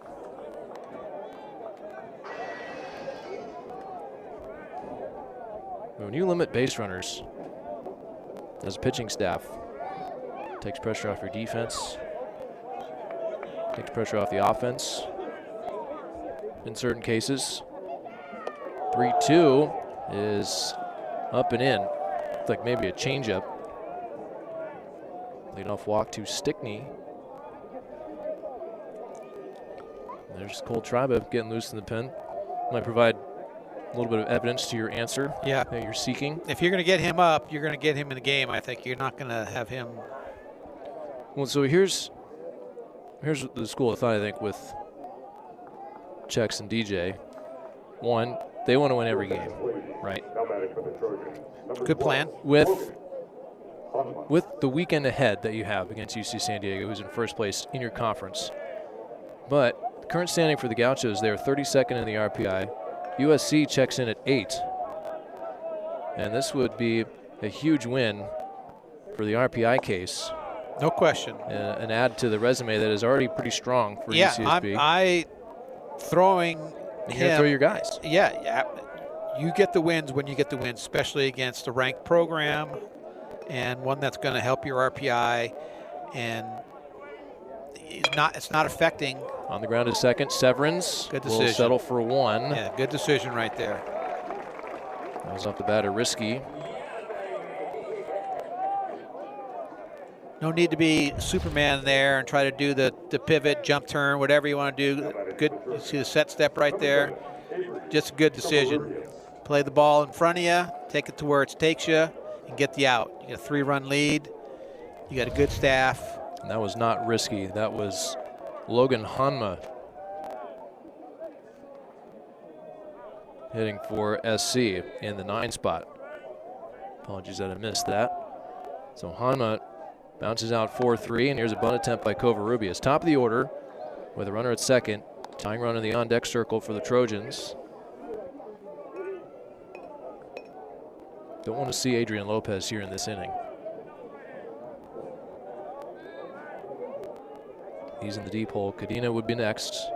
When you limit base runners, as a pitching staff. Takes pressure off your defense. Takes pressure off the offense in certain cases. 3-2 is up and in. It's like maybe a changeup. Leadoff walk to Stickney. There's Cole Tribe getting loose in the pen. Might provide a little bit of evidence to your answer that you're seeking. If you're going to get him up, you're going to get him in the game. I think you're not going to have him. Well, so here's the school of thought, I think, with Chex and DJ. One, they want to win every game, right? Good plan. With the weekend ahead that you have against UC San Diego, who's in first place in your conference. But the current standing for the Gauchos, they're 32nd in the RPI. USC checks in at 8. And this would be a huge win for the RPI case. No question. An add to the resume that is already pretty strong for UCSB. I throwing You're going to throw your guys. Yeah. You get the wins when you get the wins, especially against a ranked program and one that's going to help your RPI. And it's not affecting. On the ground is second. Severance good will decision. Settle for 1. Yeah, good decision right there. That was off the bat, risky. No need to be Superman there and try to do the pivot, jump turn, whatever you want to do. Good. You see the set step right there. Just a good decision. Play the ball in front of you, take it to where it takes you, and get the out. You got a 3-run lead. You got a good staff. And that was not risky. That was Logan Hanma hitting for SC in the 9 spot. Apologies that I missed that. So Hanma bounces out 4-3, and here's a bunt attempt by Covarrubias. Top of the order with a runner at second. Tying run in the on-deck circle for the Trojans. Don't want to see Adrian Lopez here in this inning. He's in the deep hole. Cadena would be next.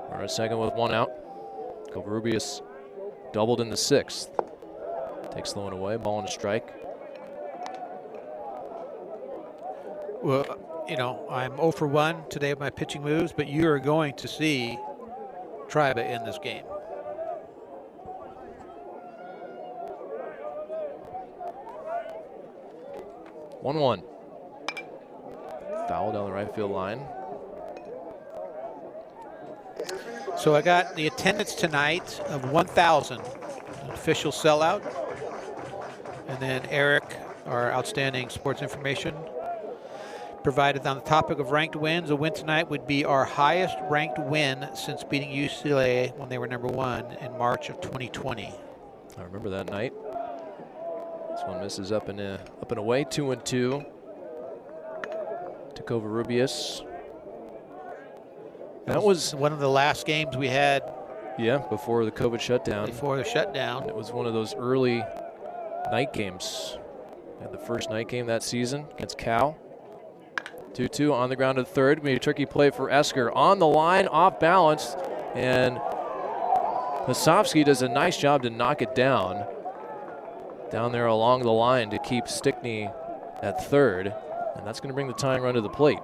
Runner at second with 1 out. Covarrubias doubled in the 6th. Takes the one away, ball and a strike. Well, you know, I'm 0 for 1 today with my pitching moves, but you are going to see Triba in this game. One. Foul down the right field line. So I got the attendance tonight of 1,000, an official sellout. And then Eric, our outstanding sports information, provided on the topic of ranked wins. A win tonight would be our highest ranked win since beating UCLA when they were #1 in March of 2020. I remember that night. This one misses up and away, 2-2 to Covarrubias. That was one of the last games we had. Yeah, before the COVID shutdown. Before the shutdown. It was one of those early night games. And the first night game that season against Cal. 2-2 on the ground to third. Maybe a tricky play for Esker. On the line, off balance. And Hosofsky does a nice job to knock it down. Down there along the line to keep Stickney at third. And that's going to bring the tying run to the plate.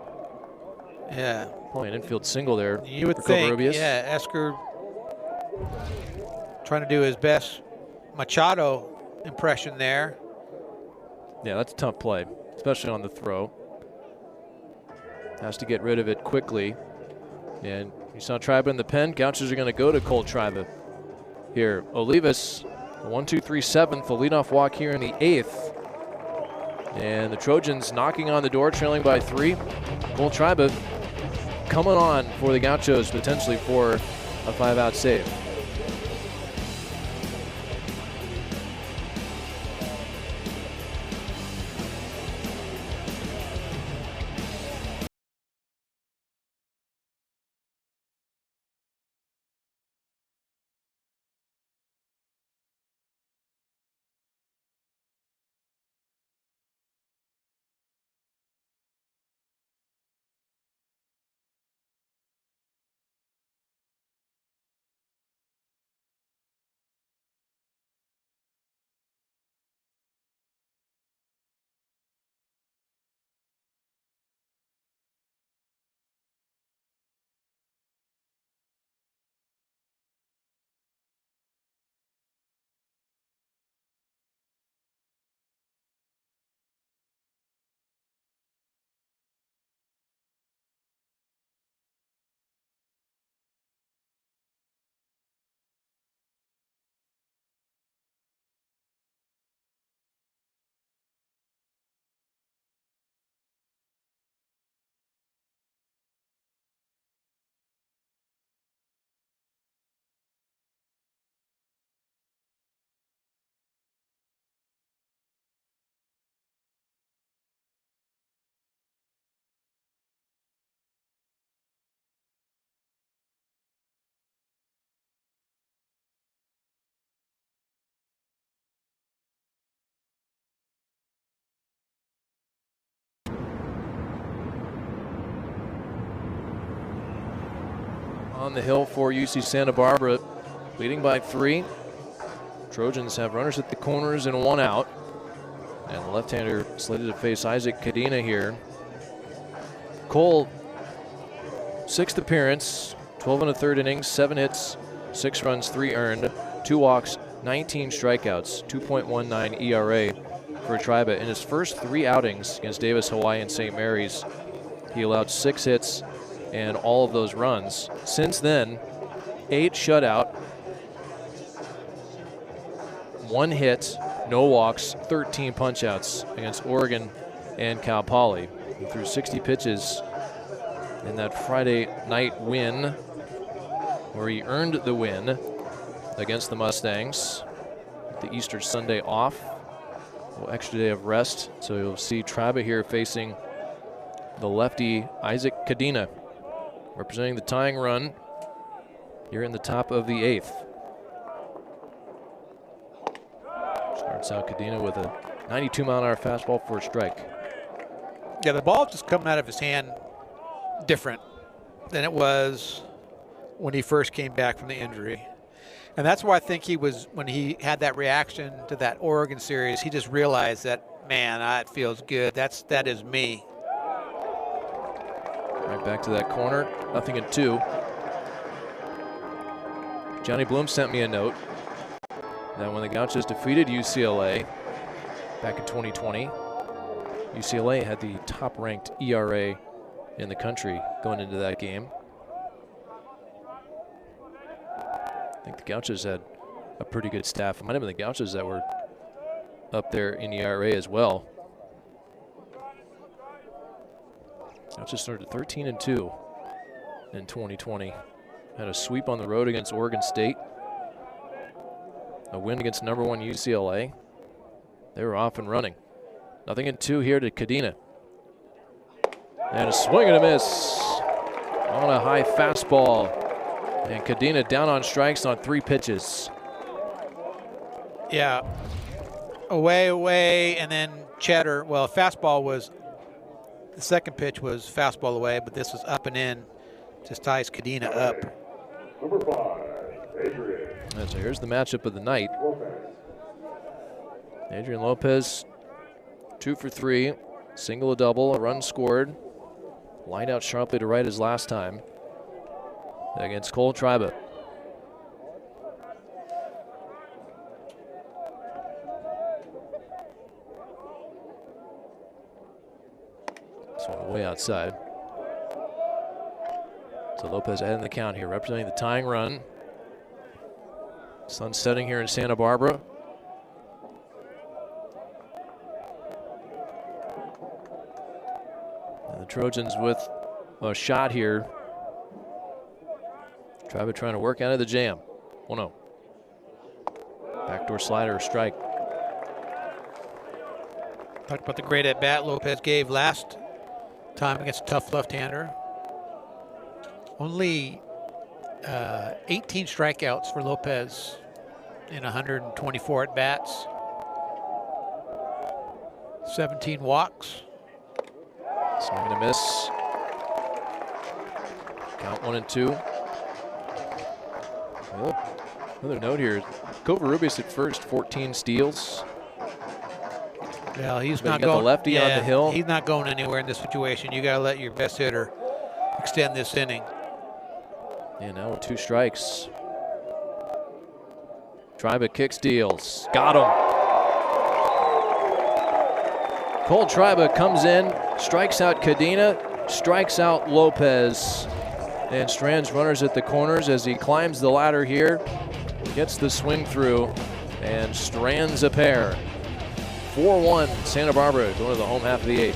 Yeah. Boy, an infield single there. You would for think, Covarrubias. yeah, Esker trying to do his best Machado impression there. Yeah, that's a tough play, especially on the throw. Has to get rid of it quickly. And you saw Triba in the pen. Gauchos are going to go to Cole Triba here. Olivas, 1-2-3 7th, the leadoff walk here in the 8th. And the Trojans knocking on the door, trailing by 3. Cole Triba coming on for the Gauchos, potentially for a 5-out save. on the hill for UC Santa Barbara, leading by 3. Trojans have runners at the corners and 1 out. And the left-hander slated to face Isaac Cadena here. Cole, 6th appearance, 12 1/3 innings, 7 hits, 6 runs, 3 earned, 2 walks, 19 strikeouts, 2.19 ERA for Triba. In his first 3 outings against Davis, Hawaii, and St. Mary's, he allowed 6 hits and all of those runs. Since then, 8 shutout, 1 hit, no walks, 13 punchouts against Oregon and Cal Poly. He threw 60 pitches in that Friday night win, where he earned the win against the Mustangs. The Easter Sunday off, a little extra day of rest. So you'll see Triba here facing the lefty Isaac Cadena, representing the tying run here in the top of the 8th. Starts out Cadena with a 92-mile-an-hour fastball for a strike. Yeah, the ball just coming out of his hand different than it was when he first came back from the injury. And that's why I think he was, when he had that reaction to that Oregon series, he just realized that, man, it feels good. That is me. Right back to that corner, 0-2. Johnny Bloom sent me a note that when the Gauchos defeated UCLA back in 2020, UCLA had the top-ranked ERA in the country going into that game. I think the Gauchos had a pretty good staff. It might have been the Gauchos that were up there in ERA as well. Gauchos started 13-2 in 2020. Had a sweep on the road against Oregon State. A win against #1 UCLA. They were off and running. 0-2 here to Cadena. And a swing and a miss on a high fastball. And Cadena down on strikes on 3 pitches. Yeah. Away, and then Cheddar. Well, fastball was, the second pitch was fastball away, but this was up and in. Just ties Cadena up. Number 5, Adrian. And so here's the matchup of the night. Adrian Lopez, 2 for 3, single, a double, a run scored. Lined out sharply to right as last time against Cole Triba. This one way outside. So Lopez ahead in the count here, representing the tying run. Sun setting here in Santa Barbara. And the Trojans with a shot here. Triba trying to work out of the jam. 1-0. Backdoor slider, strike. Talked about the great at-bat Lopez gave last time against a tough left-hander. Only 18 strikeouts for Lopez in 124 at-bats. 17 walks. Swing and a miss. Count 1-2. Another note here. Covarrubias at first, 14 steals. Well, he's But not you got going. the lefty on the hill. He's not going anywhere in this situation. You got to let your best hitter extend this inning. And now with 2 strikes. Triba kick steals. Got him. Cole Triba comes in, strikes out Cadena, strikes out Lopez, and strands runners at the corners as he climbs the ladder here. Gets the swing through and strands a pair. 4-1 Santa Barbara going to the home half of the 8th.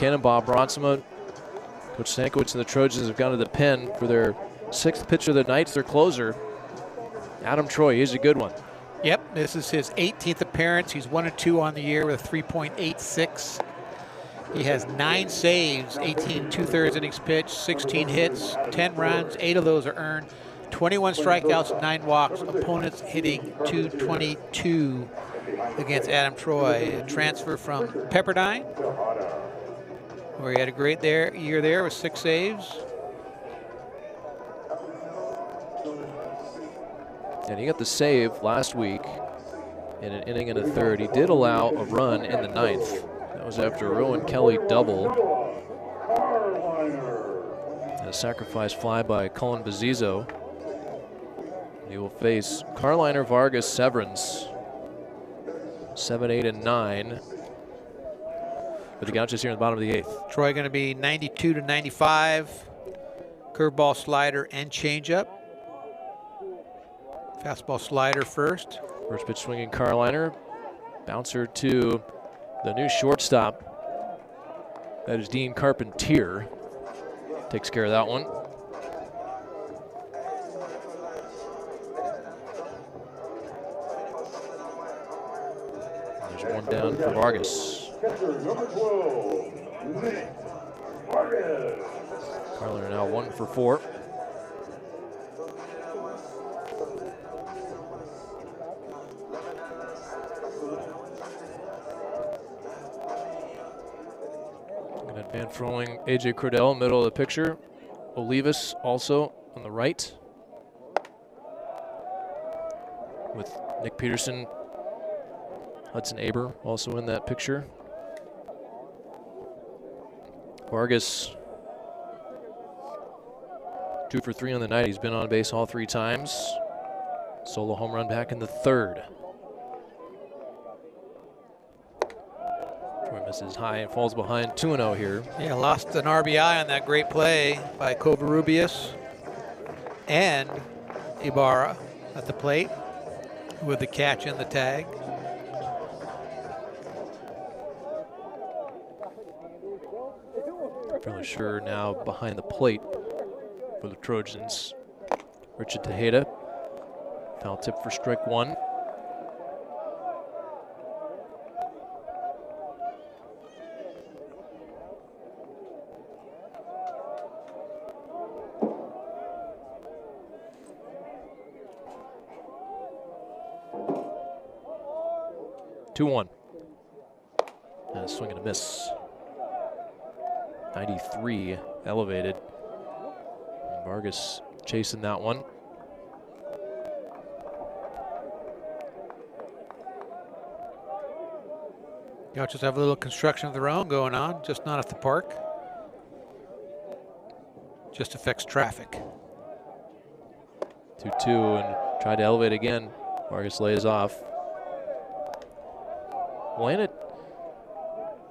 Cannon, Bob Bronsma, Coach Stankiewicz and the Trojans have gone to the pen for their 6th pitch of the night. It's their closer, Adam Troy. He's a good one. Yep, this is his 18th appearance. He's 1-2 on the year with a 3.86. He has 9 saves, 18 2/3 innings pitched, 16 hits, 10 runs, 8 of those are earned, 21 strikeouts, 9 walks. Opponents hitting .222 against Adam Troy. A transfer from Pepperdine, where he had a great year there with 6 saves. And he got the save last week in an inning and a third. He did allow a run in the 9th. That was after a Rowan Kelly double. And a sacrifice fly by Cullen Bazizo. He will face Carliner, Vargas, Severance. 7, 8, and 9. But the Gauchos here in the bottom of the 8th. Troy going to be 92 to 95. Curveball, slider, and changeup. Fastball, slider first. First pitch swinging Carliner. Bouncer to the new shortstop. That is Dean Carpentier. Takes care of that one. There's one down for Vargas. Carliner now 1 for 4. And throwing A.J. Cordell, middle of the picture. Olivas also on the right. With Nick Peterson, Hudson Aber also in that picture. Vargas, 2 for 3 on the night. He's been on base all 3 times. Solo home run back in the 3rd. Misses high and falls behind 2-0 here. Yeah, lost an RBI on that great play by Covarrubias and Ibarra at the plate with the catch and the tag. Fairly sure now behind the plate for the Trojans. Richard Tejeda. Foul tip for strike 1. Two-one. And a swing and a miss. 93 elevated. And Vargas chasing that one. Gauchos have a little construction of their own going on, just not at the park. Just affects traffic. 2-2 and tried to elevate again. Vargas lays off.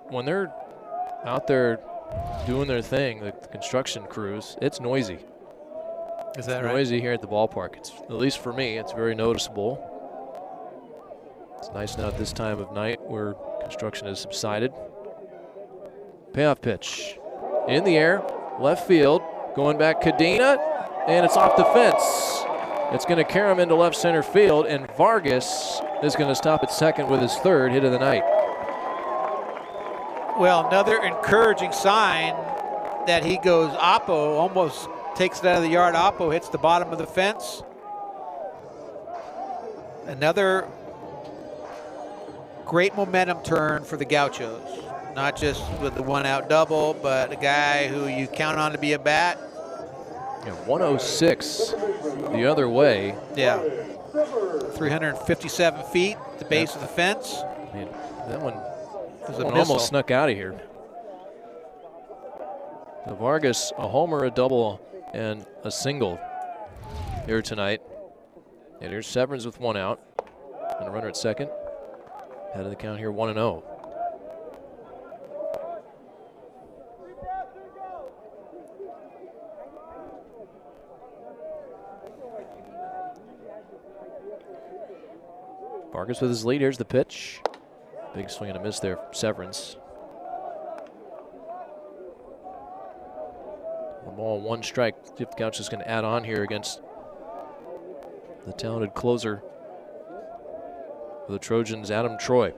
When they're out there doing their thing, the construction crews, it's noisy. Is that right? Noisy here at the ballpark. It's, at least for me, it's very noticeable. It's nice now at this time of night where construction has subsided. Payoff pitch in the air, left field, going back Cadena, and it's off the fence. It's going to carry him into left center field, and Vargas is going to stop at second with his 3rd hit of the night. Well, another encouraging sign that he goes oppo, almost takes it out of the yard. Oppo hits the bottom of the fence. Another great momentum turn for the Gauchos. Not just with the 1-out double, but a guy who you count on to be a bat. Yeah, 106 the other way. Yeah. 357 feet, the base of the fence. Man, that one was almost snuck out of here. So Vargas, a homer, a double, and a single here tonight. And here's Severance with 1 out. And a runner at second. Head of the count here, 1-0. Vargas with his lead. Here's the pitch. Big swing and a miss there, Severance. A ball, one strike. See if the Gauchos can add on here against the talented closer for the Trojans, Adam Troy.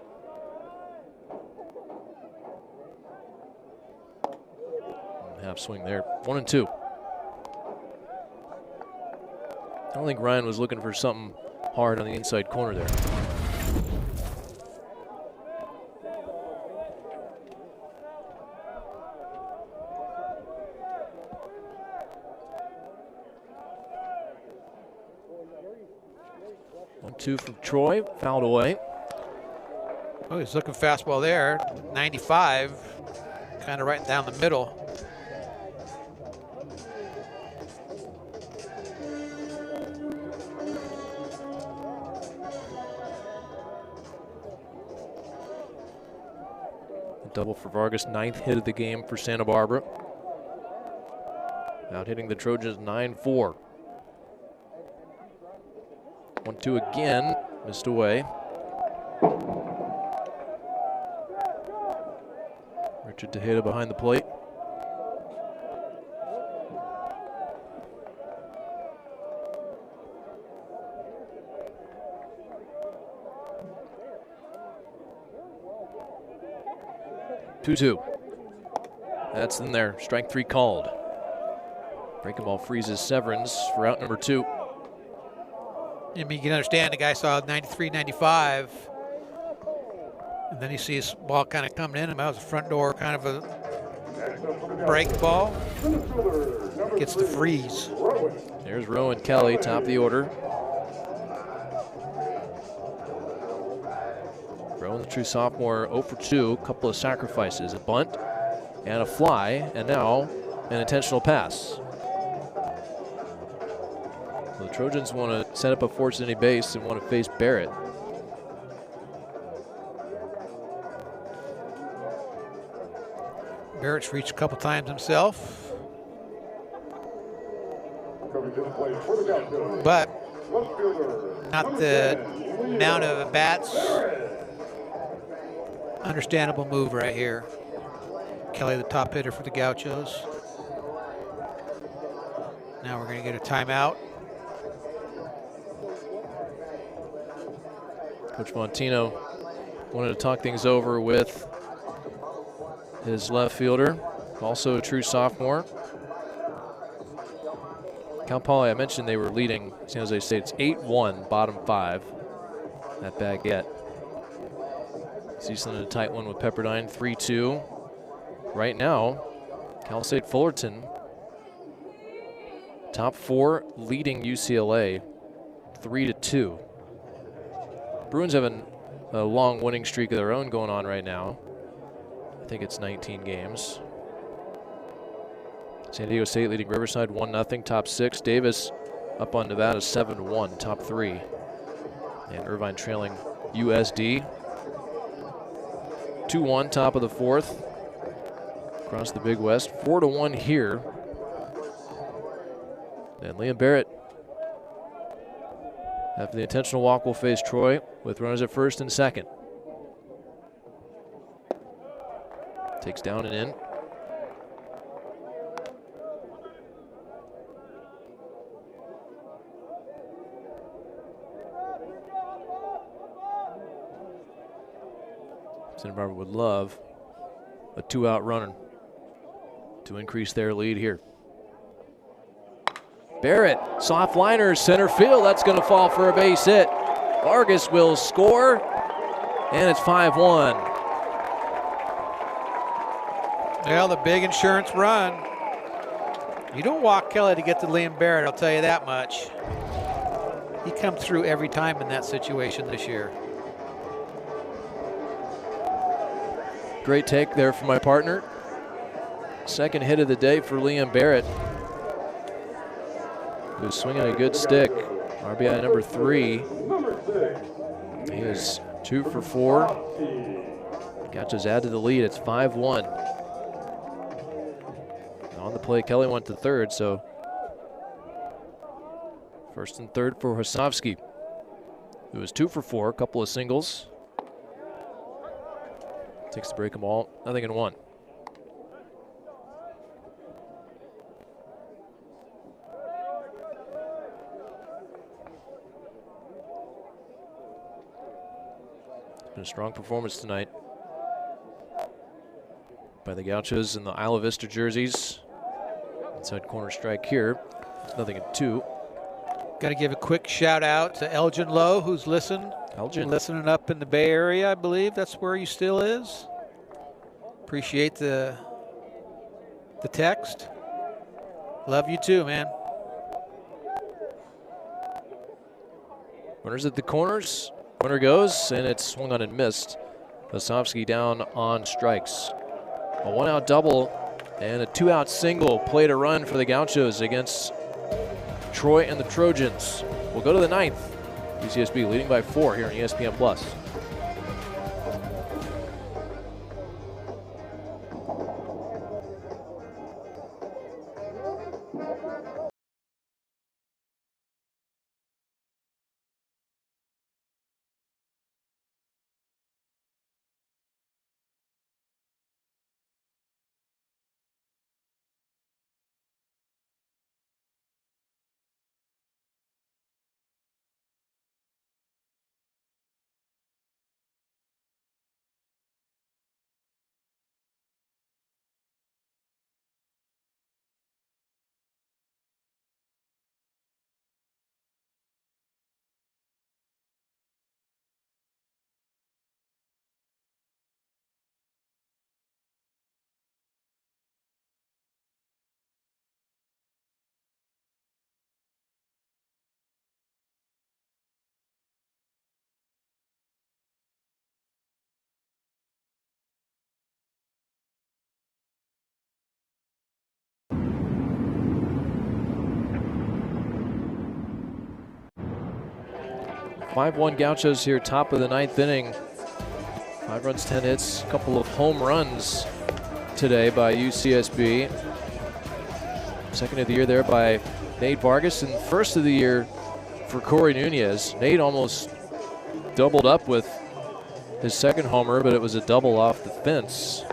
Half swing there. 1-2. I don't think Ryan was looking for something hard on the inside corner there. Two from Troy, fouled away. Oh, he's looking fastball there. 95, kind of right down the middle. A double for Vargas, 9th hit of the game for Santa Barbara. Out hitting the Trojans 9-4. 1-2 again, missed away. Richard Tejeda behind the plate. Two. That's in there. Strike 3 called. Breaking ball freezes Severance for out number 2. I mean, you can understand the guy saw 93, 95, and then he sees ball kind of coming in, and that was a front door kind of a break ball. Gets the freeze. There's Rowan Kelly, top of the order. Rowan, the true sophomore, 0 for 2, couple of sacrifices, a bunt and a fly, and now an intentional pass. The Trojans want to set up a force any base and want to face Barrett. Barrett's reached a couple times himself. But not the amount of bats. Understandable move right here. Kelly, the top hitter for the Gauchos. Now we're going to get a timeout. Coach Montino wanted to talk things over with his left fielder, also a true sophomore. Cal Poly, I mentioned they were leading San Jose State. It's 8-1, bottom 5 at Baguette. Cecil in a tight one with Pepperdine, 3-2. Right now, Cal State Fullerton, top 4, leading UCLA, 3-2. Bruins have a long winning streak of their own going on right now. I think it's 19 games. San Diego State leading Riverside 1-0, top 6. Davis up on Nevada 7-1, top 3. And Irvine trailing USD 2-1, top of the 4th. Across the Big West, 4-1 here. And Liam Barrett, after the intentional walk, will face Troy with runners at first and second. Takes down and in. Santa Barbara would love a 2-out runner to increase their lead here. Barrett, soft liner, center field. That's going to fall for a base hit. Vargas will score, and it's 5-1. Well, the big insurance run. You don't walk Kelly to get to Liam Barrett, I'll tell you that much. He comes through every time in that situation this year. Great take there from my partner. Second hit of the day for Liam Barrett, who's swinging a good stick. RBI number 3. He is 2 for 4. Gauchos add to the lead. It's 5-1. On the play, Kelly went to third, so first and third for Hosovsky, who is 2 for 4, a couple of singles. Takes the break them all, 0-1. Been a strong performance tonight by the Gauchos in the Isla Vista jerseys. Inside corner strike here. It's nothing at 2. Got to give a quick shout out to Elgin Lowe, who's listening up in the Bay Area, I believe. That's where he still is. Appreciate the text. Love you too, man. Runners at the corners. Runner goes, and it's swung on and missed. Osofsky down on strikes. A 1-out double and a 2-out single. Play to run for the Gauchos against Troy and the Trojans. We'll go to the 9th. UCSB leading by 4 here on ESPN Plus. Five-1 Gauchos here, top of the 9th inning. 5 runs, 10 hits, a couple of home runs today by UCSB. Second of the year there by Nate Vargas, and first of the year for Corey Nunez. Nate almost doubled up with his second homer, but it was a double off the fence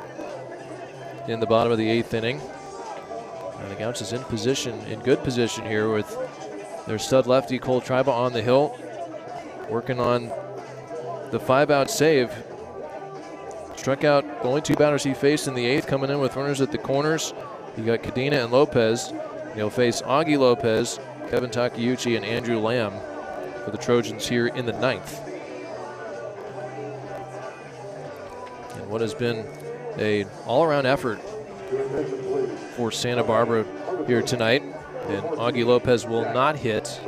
in the bottom of the 8th inning. And the Gauchos in good position here with their stud lefty Cole Triba on the hill, working on the 5-out save. Struck out the only 2 batters he faced in the 8th, coming in with runners at the corners. You got Cadena and Lopez. He'll face Augie Lopez, Kevin Takeuchi, and Andrew Lamb for the Trojans here in the 9th. And what has been an all-around effort for Santa Barbara here tonight. And Augie Lopez will not hit.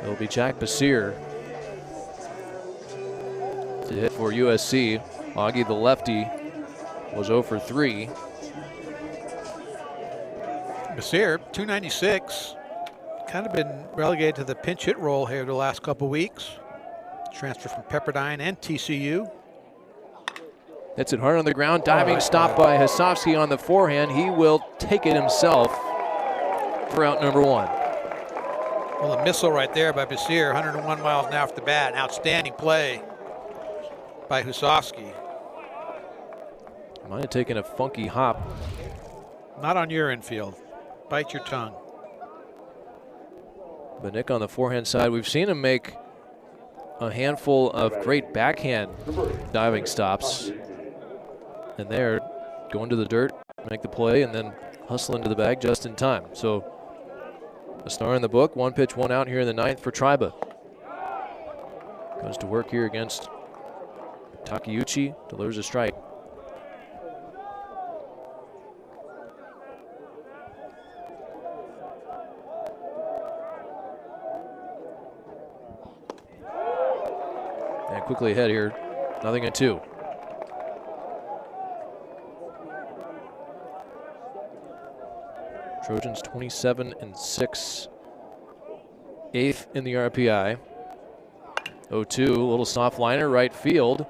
It'll be Jack Basir to hit for USC. Augie, the lefty, was 0 for 3. Basir, 296. Kind of been relegated to the pinch hit role here the last couple weeks. Transfer from Pepperdine and TCU. Hits it hard on the ground. Diving stop by Hasofsky on the forehand. He will take it himself for out number 1. Well, a missile right there by Basir, 101 miles an hour off the bat. An outstanding play by Husofsky. Might have taken a funky hop. Not on your infield. Bite your tongue. But Nick on the forehand side, we've seen him make a handful of great backhand diving stops. And there, going to the dirt, make the play, and then hustle into the bag just in time. So a star in the book, 1 pitch, 1 out here in the 9th for Triba. Goes to work here against Takeuchi, delivers a strike. And quickly ahead here, 0-2. Trojans 27-6, 8th in the RPI. 0-2, a little soft liner, right field,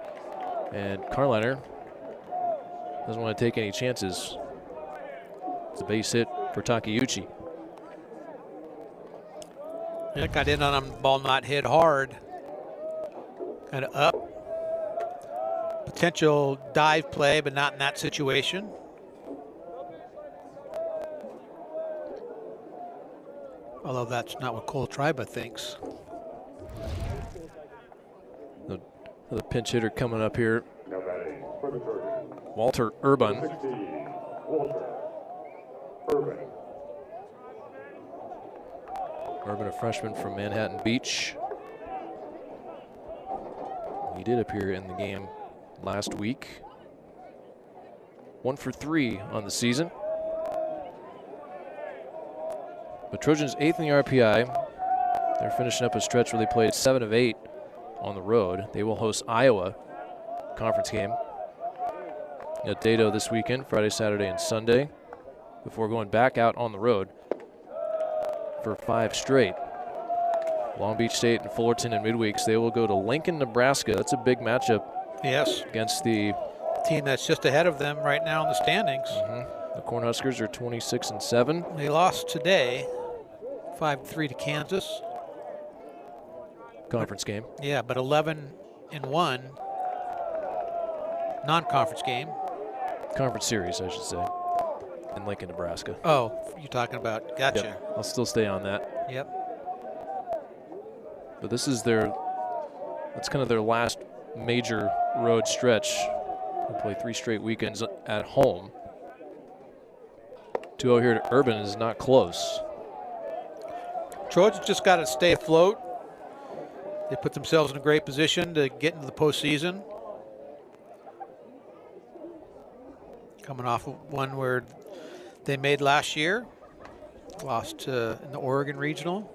and Carliner doesn't want to take any chances. It's a base hit for Takeuchi. That got in on him, ball not hit hard. Kind of up. Potential dive play, but not in that situation. Although that's not what Cole Triba thinks. The pinch hitter coming up here, Now batting for the Trojans, Walter Urban. 16, Walter Urban. Urban, a freshman from Manhattan Beach. He did appear in the game last week. 1 for 3 on the season. The Trojans 8th in the RPI. They're finishing up a stretch where they played 7 of 8 on the road. They will host Iowa conference game at Dato this weekend, Friday, Saturday, and Sunday, before going back out on the road for 5 straight. Long Beach State and Fullerton in midweeks. They will go to Lincoln, Nebraska. That's a big matchup. Yes. Against the team that's just ahead of them right now in the standings. The Cornhuskers are 26-7. They lost today, 5-3 to Kansas. Conference game. Yeah, but 11-1 non-conference game. Conference series, I should say, in Lincoln, Nebraska. Oh, you're talking about, gotcha. Yep. I'll still stay on that. Yep. But this is that's kind of their last major road stretch. They play 3 straight weekends at home. 2-0 here to Urban is not close. Trojans just got to stay afloat. They put themselves in a great position to get into the postseason. Coming off of one where they made last year. Lost in the Oregon Regional.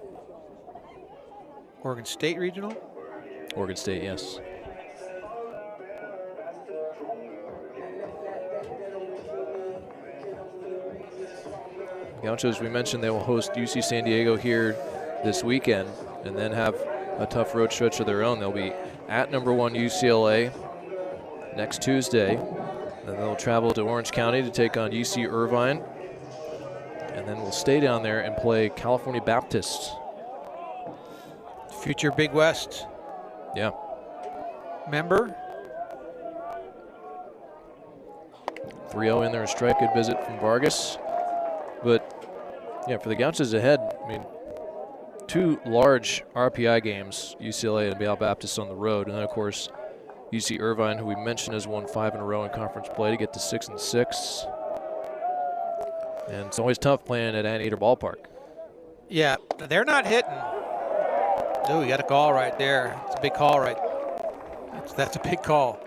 Oregon State Regional. Oregon State, yes. Gauchos, we mentioned they will host UC San Diego here this weekend and then have a tough road stretch of their own. They'll be at #1 UCLA next Tuesday. Then they'll travel to Orange County to take on UC Irvine. And then we'll stay down there and play California Baptist. Future Big West. Yeah. Member. 3-0 in there, a strike, good visit from Vargas. But yeah, for the Gauchos ahead, I mean, 2 large RPI games, UCLA and Bale Baptist on the road, and then of course UC Irvine, who we mentioned has won 5 in a row in conference play, to get to 6-6. And it's always tough playing at Anteater Ballpark. Yeah, they're not hitting. Oh, you got a call right there. It's a big call, right? That's a big call.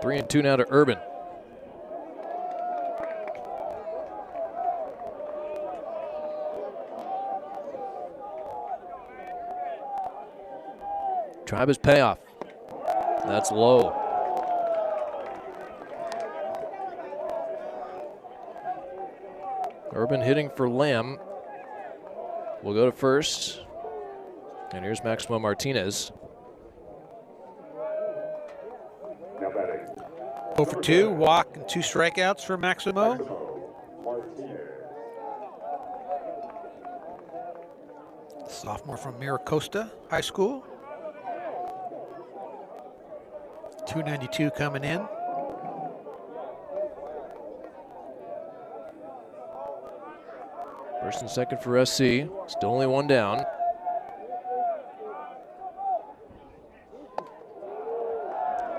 3-2 now to Urban. Tribe is payoff. That's low. Urban hitting for Lamb. We'll go to first. And here's Maximo Martinez. Now batting. 0 for 2, walk and 2 strikeouts for Maximo. Sophomore from Miracosta High School. 292 coming in. First and second for SC. Still only 1 down.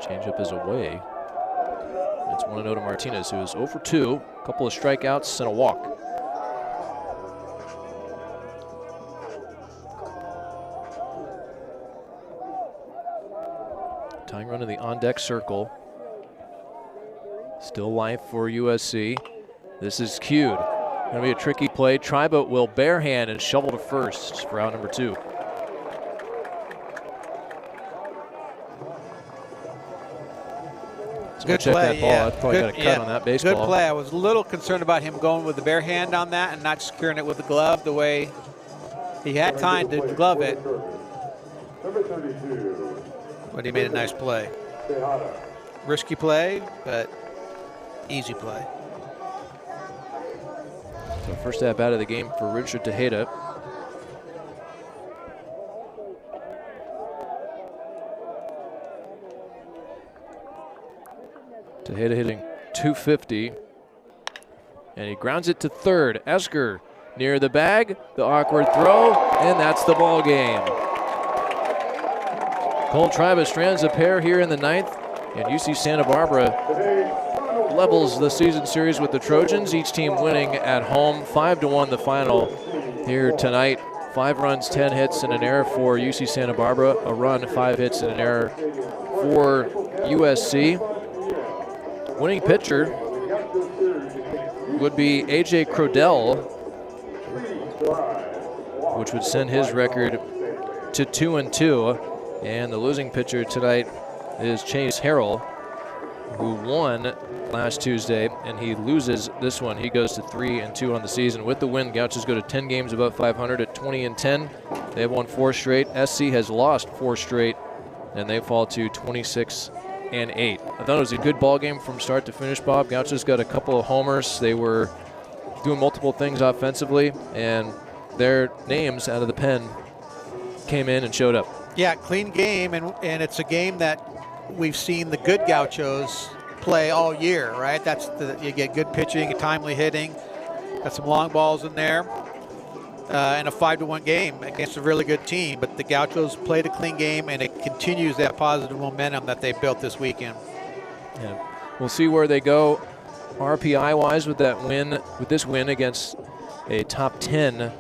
Changeup is away. It's 1-0 to Martinez, who is 0 for 2. A couple of strikeouts and a walk. Tying run in the on-deck circle. Still life for USC. This is cued. Going to be a tricky play. Tribe will barehand and shovel to first for out number 2. Good check play, that ball. yeah. I'd probably got a cut on that baseball. Good play. I was a little concerned about him going with the bare hand on that and not securing it with the glove the way he had time to glove it. Number 32. But he made a nice play. Risky play, but easy play. So first at bat of the game for Richard Tejeda. Tejeda hitting .250, and he grounds it to third. Esker near the bag, the awkward throw, and that's the ball game. Cole Triba strands a pair here in the 9th, and UC Santa Barbara levels the season series with the Trojans, each team winning at home. 5-1 the final here tonight. 5 runs, 10 hits, and an error for UC Santa Barbara. A run, 5 hits, and an error for USC. Winning pitcher would be A.J. Crodell, which would send his record to 2-2. And the losing pitcher tonight is Chase Harrell, who won last Tuesday, and he loses this one. He goes to 3-2 on the season. With the win, Gauchos go to 10 games above 500 at 20-10. They have won 4 straight. SC has lost 4 straight, and they fall to 26-8. I thought it was a good ball game from start to finish, Bob. Gauchos got a couple of homers. They were doing multiple things offensively, and their names out of the pen came in and showed up. Yeah, clean game, and it's a game that we've seen the good Gauchos play all year, right? You get good pitching, timely hitting, got some long balls in there, and a 5-1 game against a really good team. But the Gauchos played a clean game, and it continues that positive momentum that they built this weekend. Yeah, we'll see where they go RPI-wise with this win against a top 10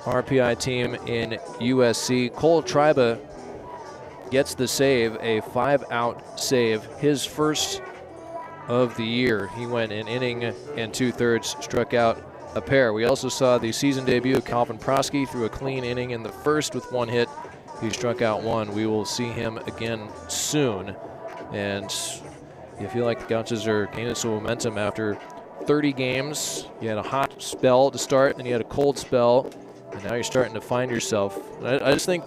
RPI team in USC. Cole Triba gets the save, a 5-out save, his first of the year. He went an inning and 2/3, struck out a pair. We also saw the season debut of Calvin Prosky threw a clean inning in the first with 1 hit. He struck out 1. We will see him again soon. And you feel like the Gauchos are gaining some momentum after 30 games. You had a hot spell to start, and you had a cold spell, and now you're starting to find yourself. I just think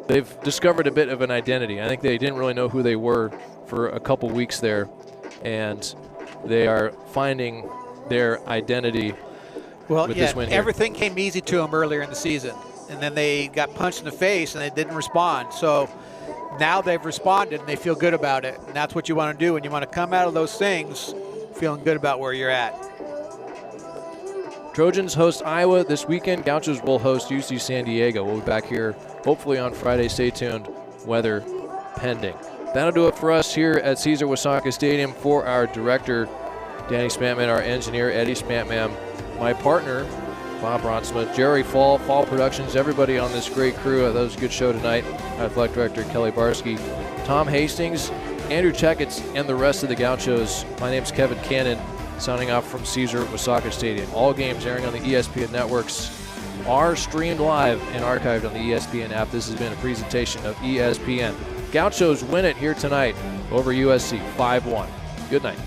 they've discovered a bit of an identity. I think they didn't really know who they were for a couple weeks there, and they are finding their identity with this win here. Everything came easy to them earlier in the season, and then they got punched in the face and they didn't respond. So now they've responded and they feel good about it, and that's what you want to do, and you want to come out of those things feeling good about where you're at. Trojans host Iowa this weekend. Gauchos will host UC San Diego. We'll be back here hopefully on Friday. Stay tuned. Weather pending. That'll do it for us here at Caesar Wasaka Stadium. For our director, Danny Spantman, our engineer, Eddie Spantman, my partner, Bob Bronsma, Jerry Fall, Fall Productions, everybody on this great crew. That was a good show tonight. Athletic Director Kelly Barsky, Tom Hastings, Andrew Checketts, and the rest of the Gauchos. My name's Kevin Cannon, signing off from Caesar Wasaka Stadium. All games airing on the ESPN networks are streamed live and archived on the ESPN app. This has been a presentation of ESPN. Gauchos win it here tonight over USC 5-1. Good night.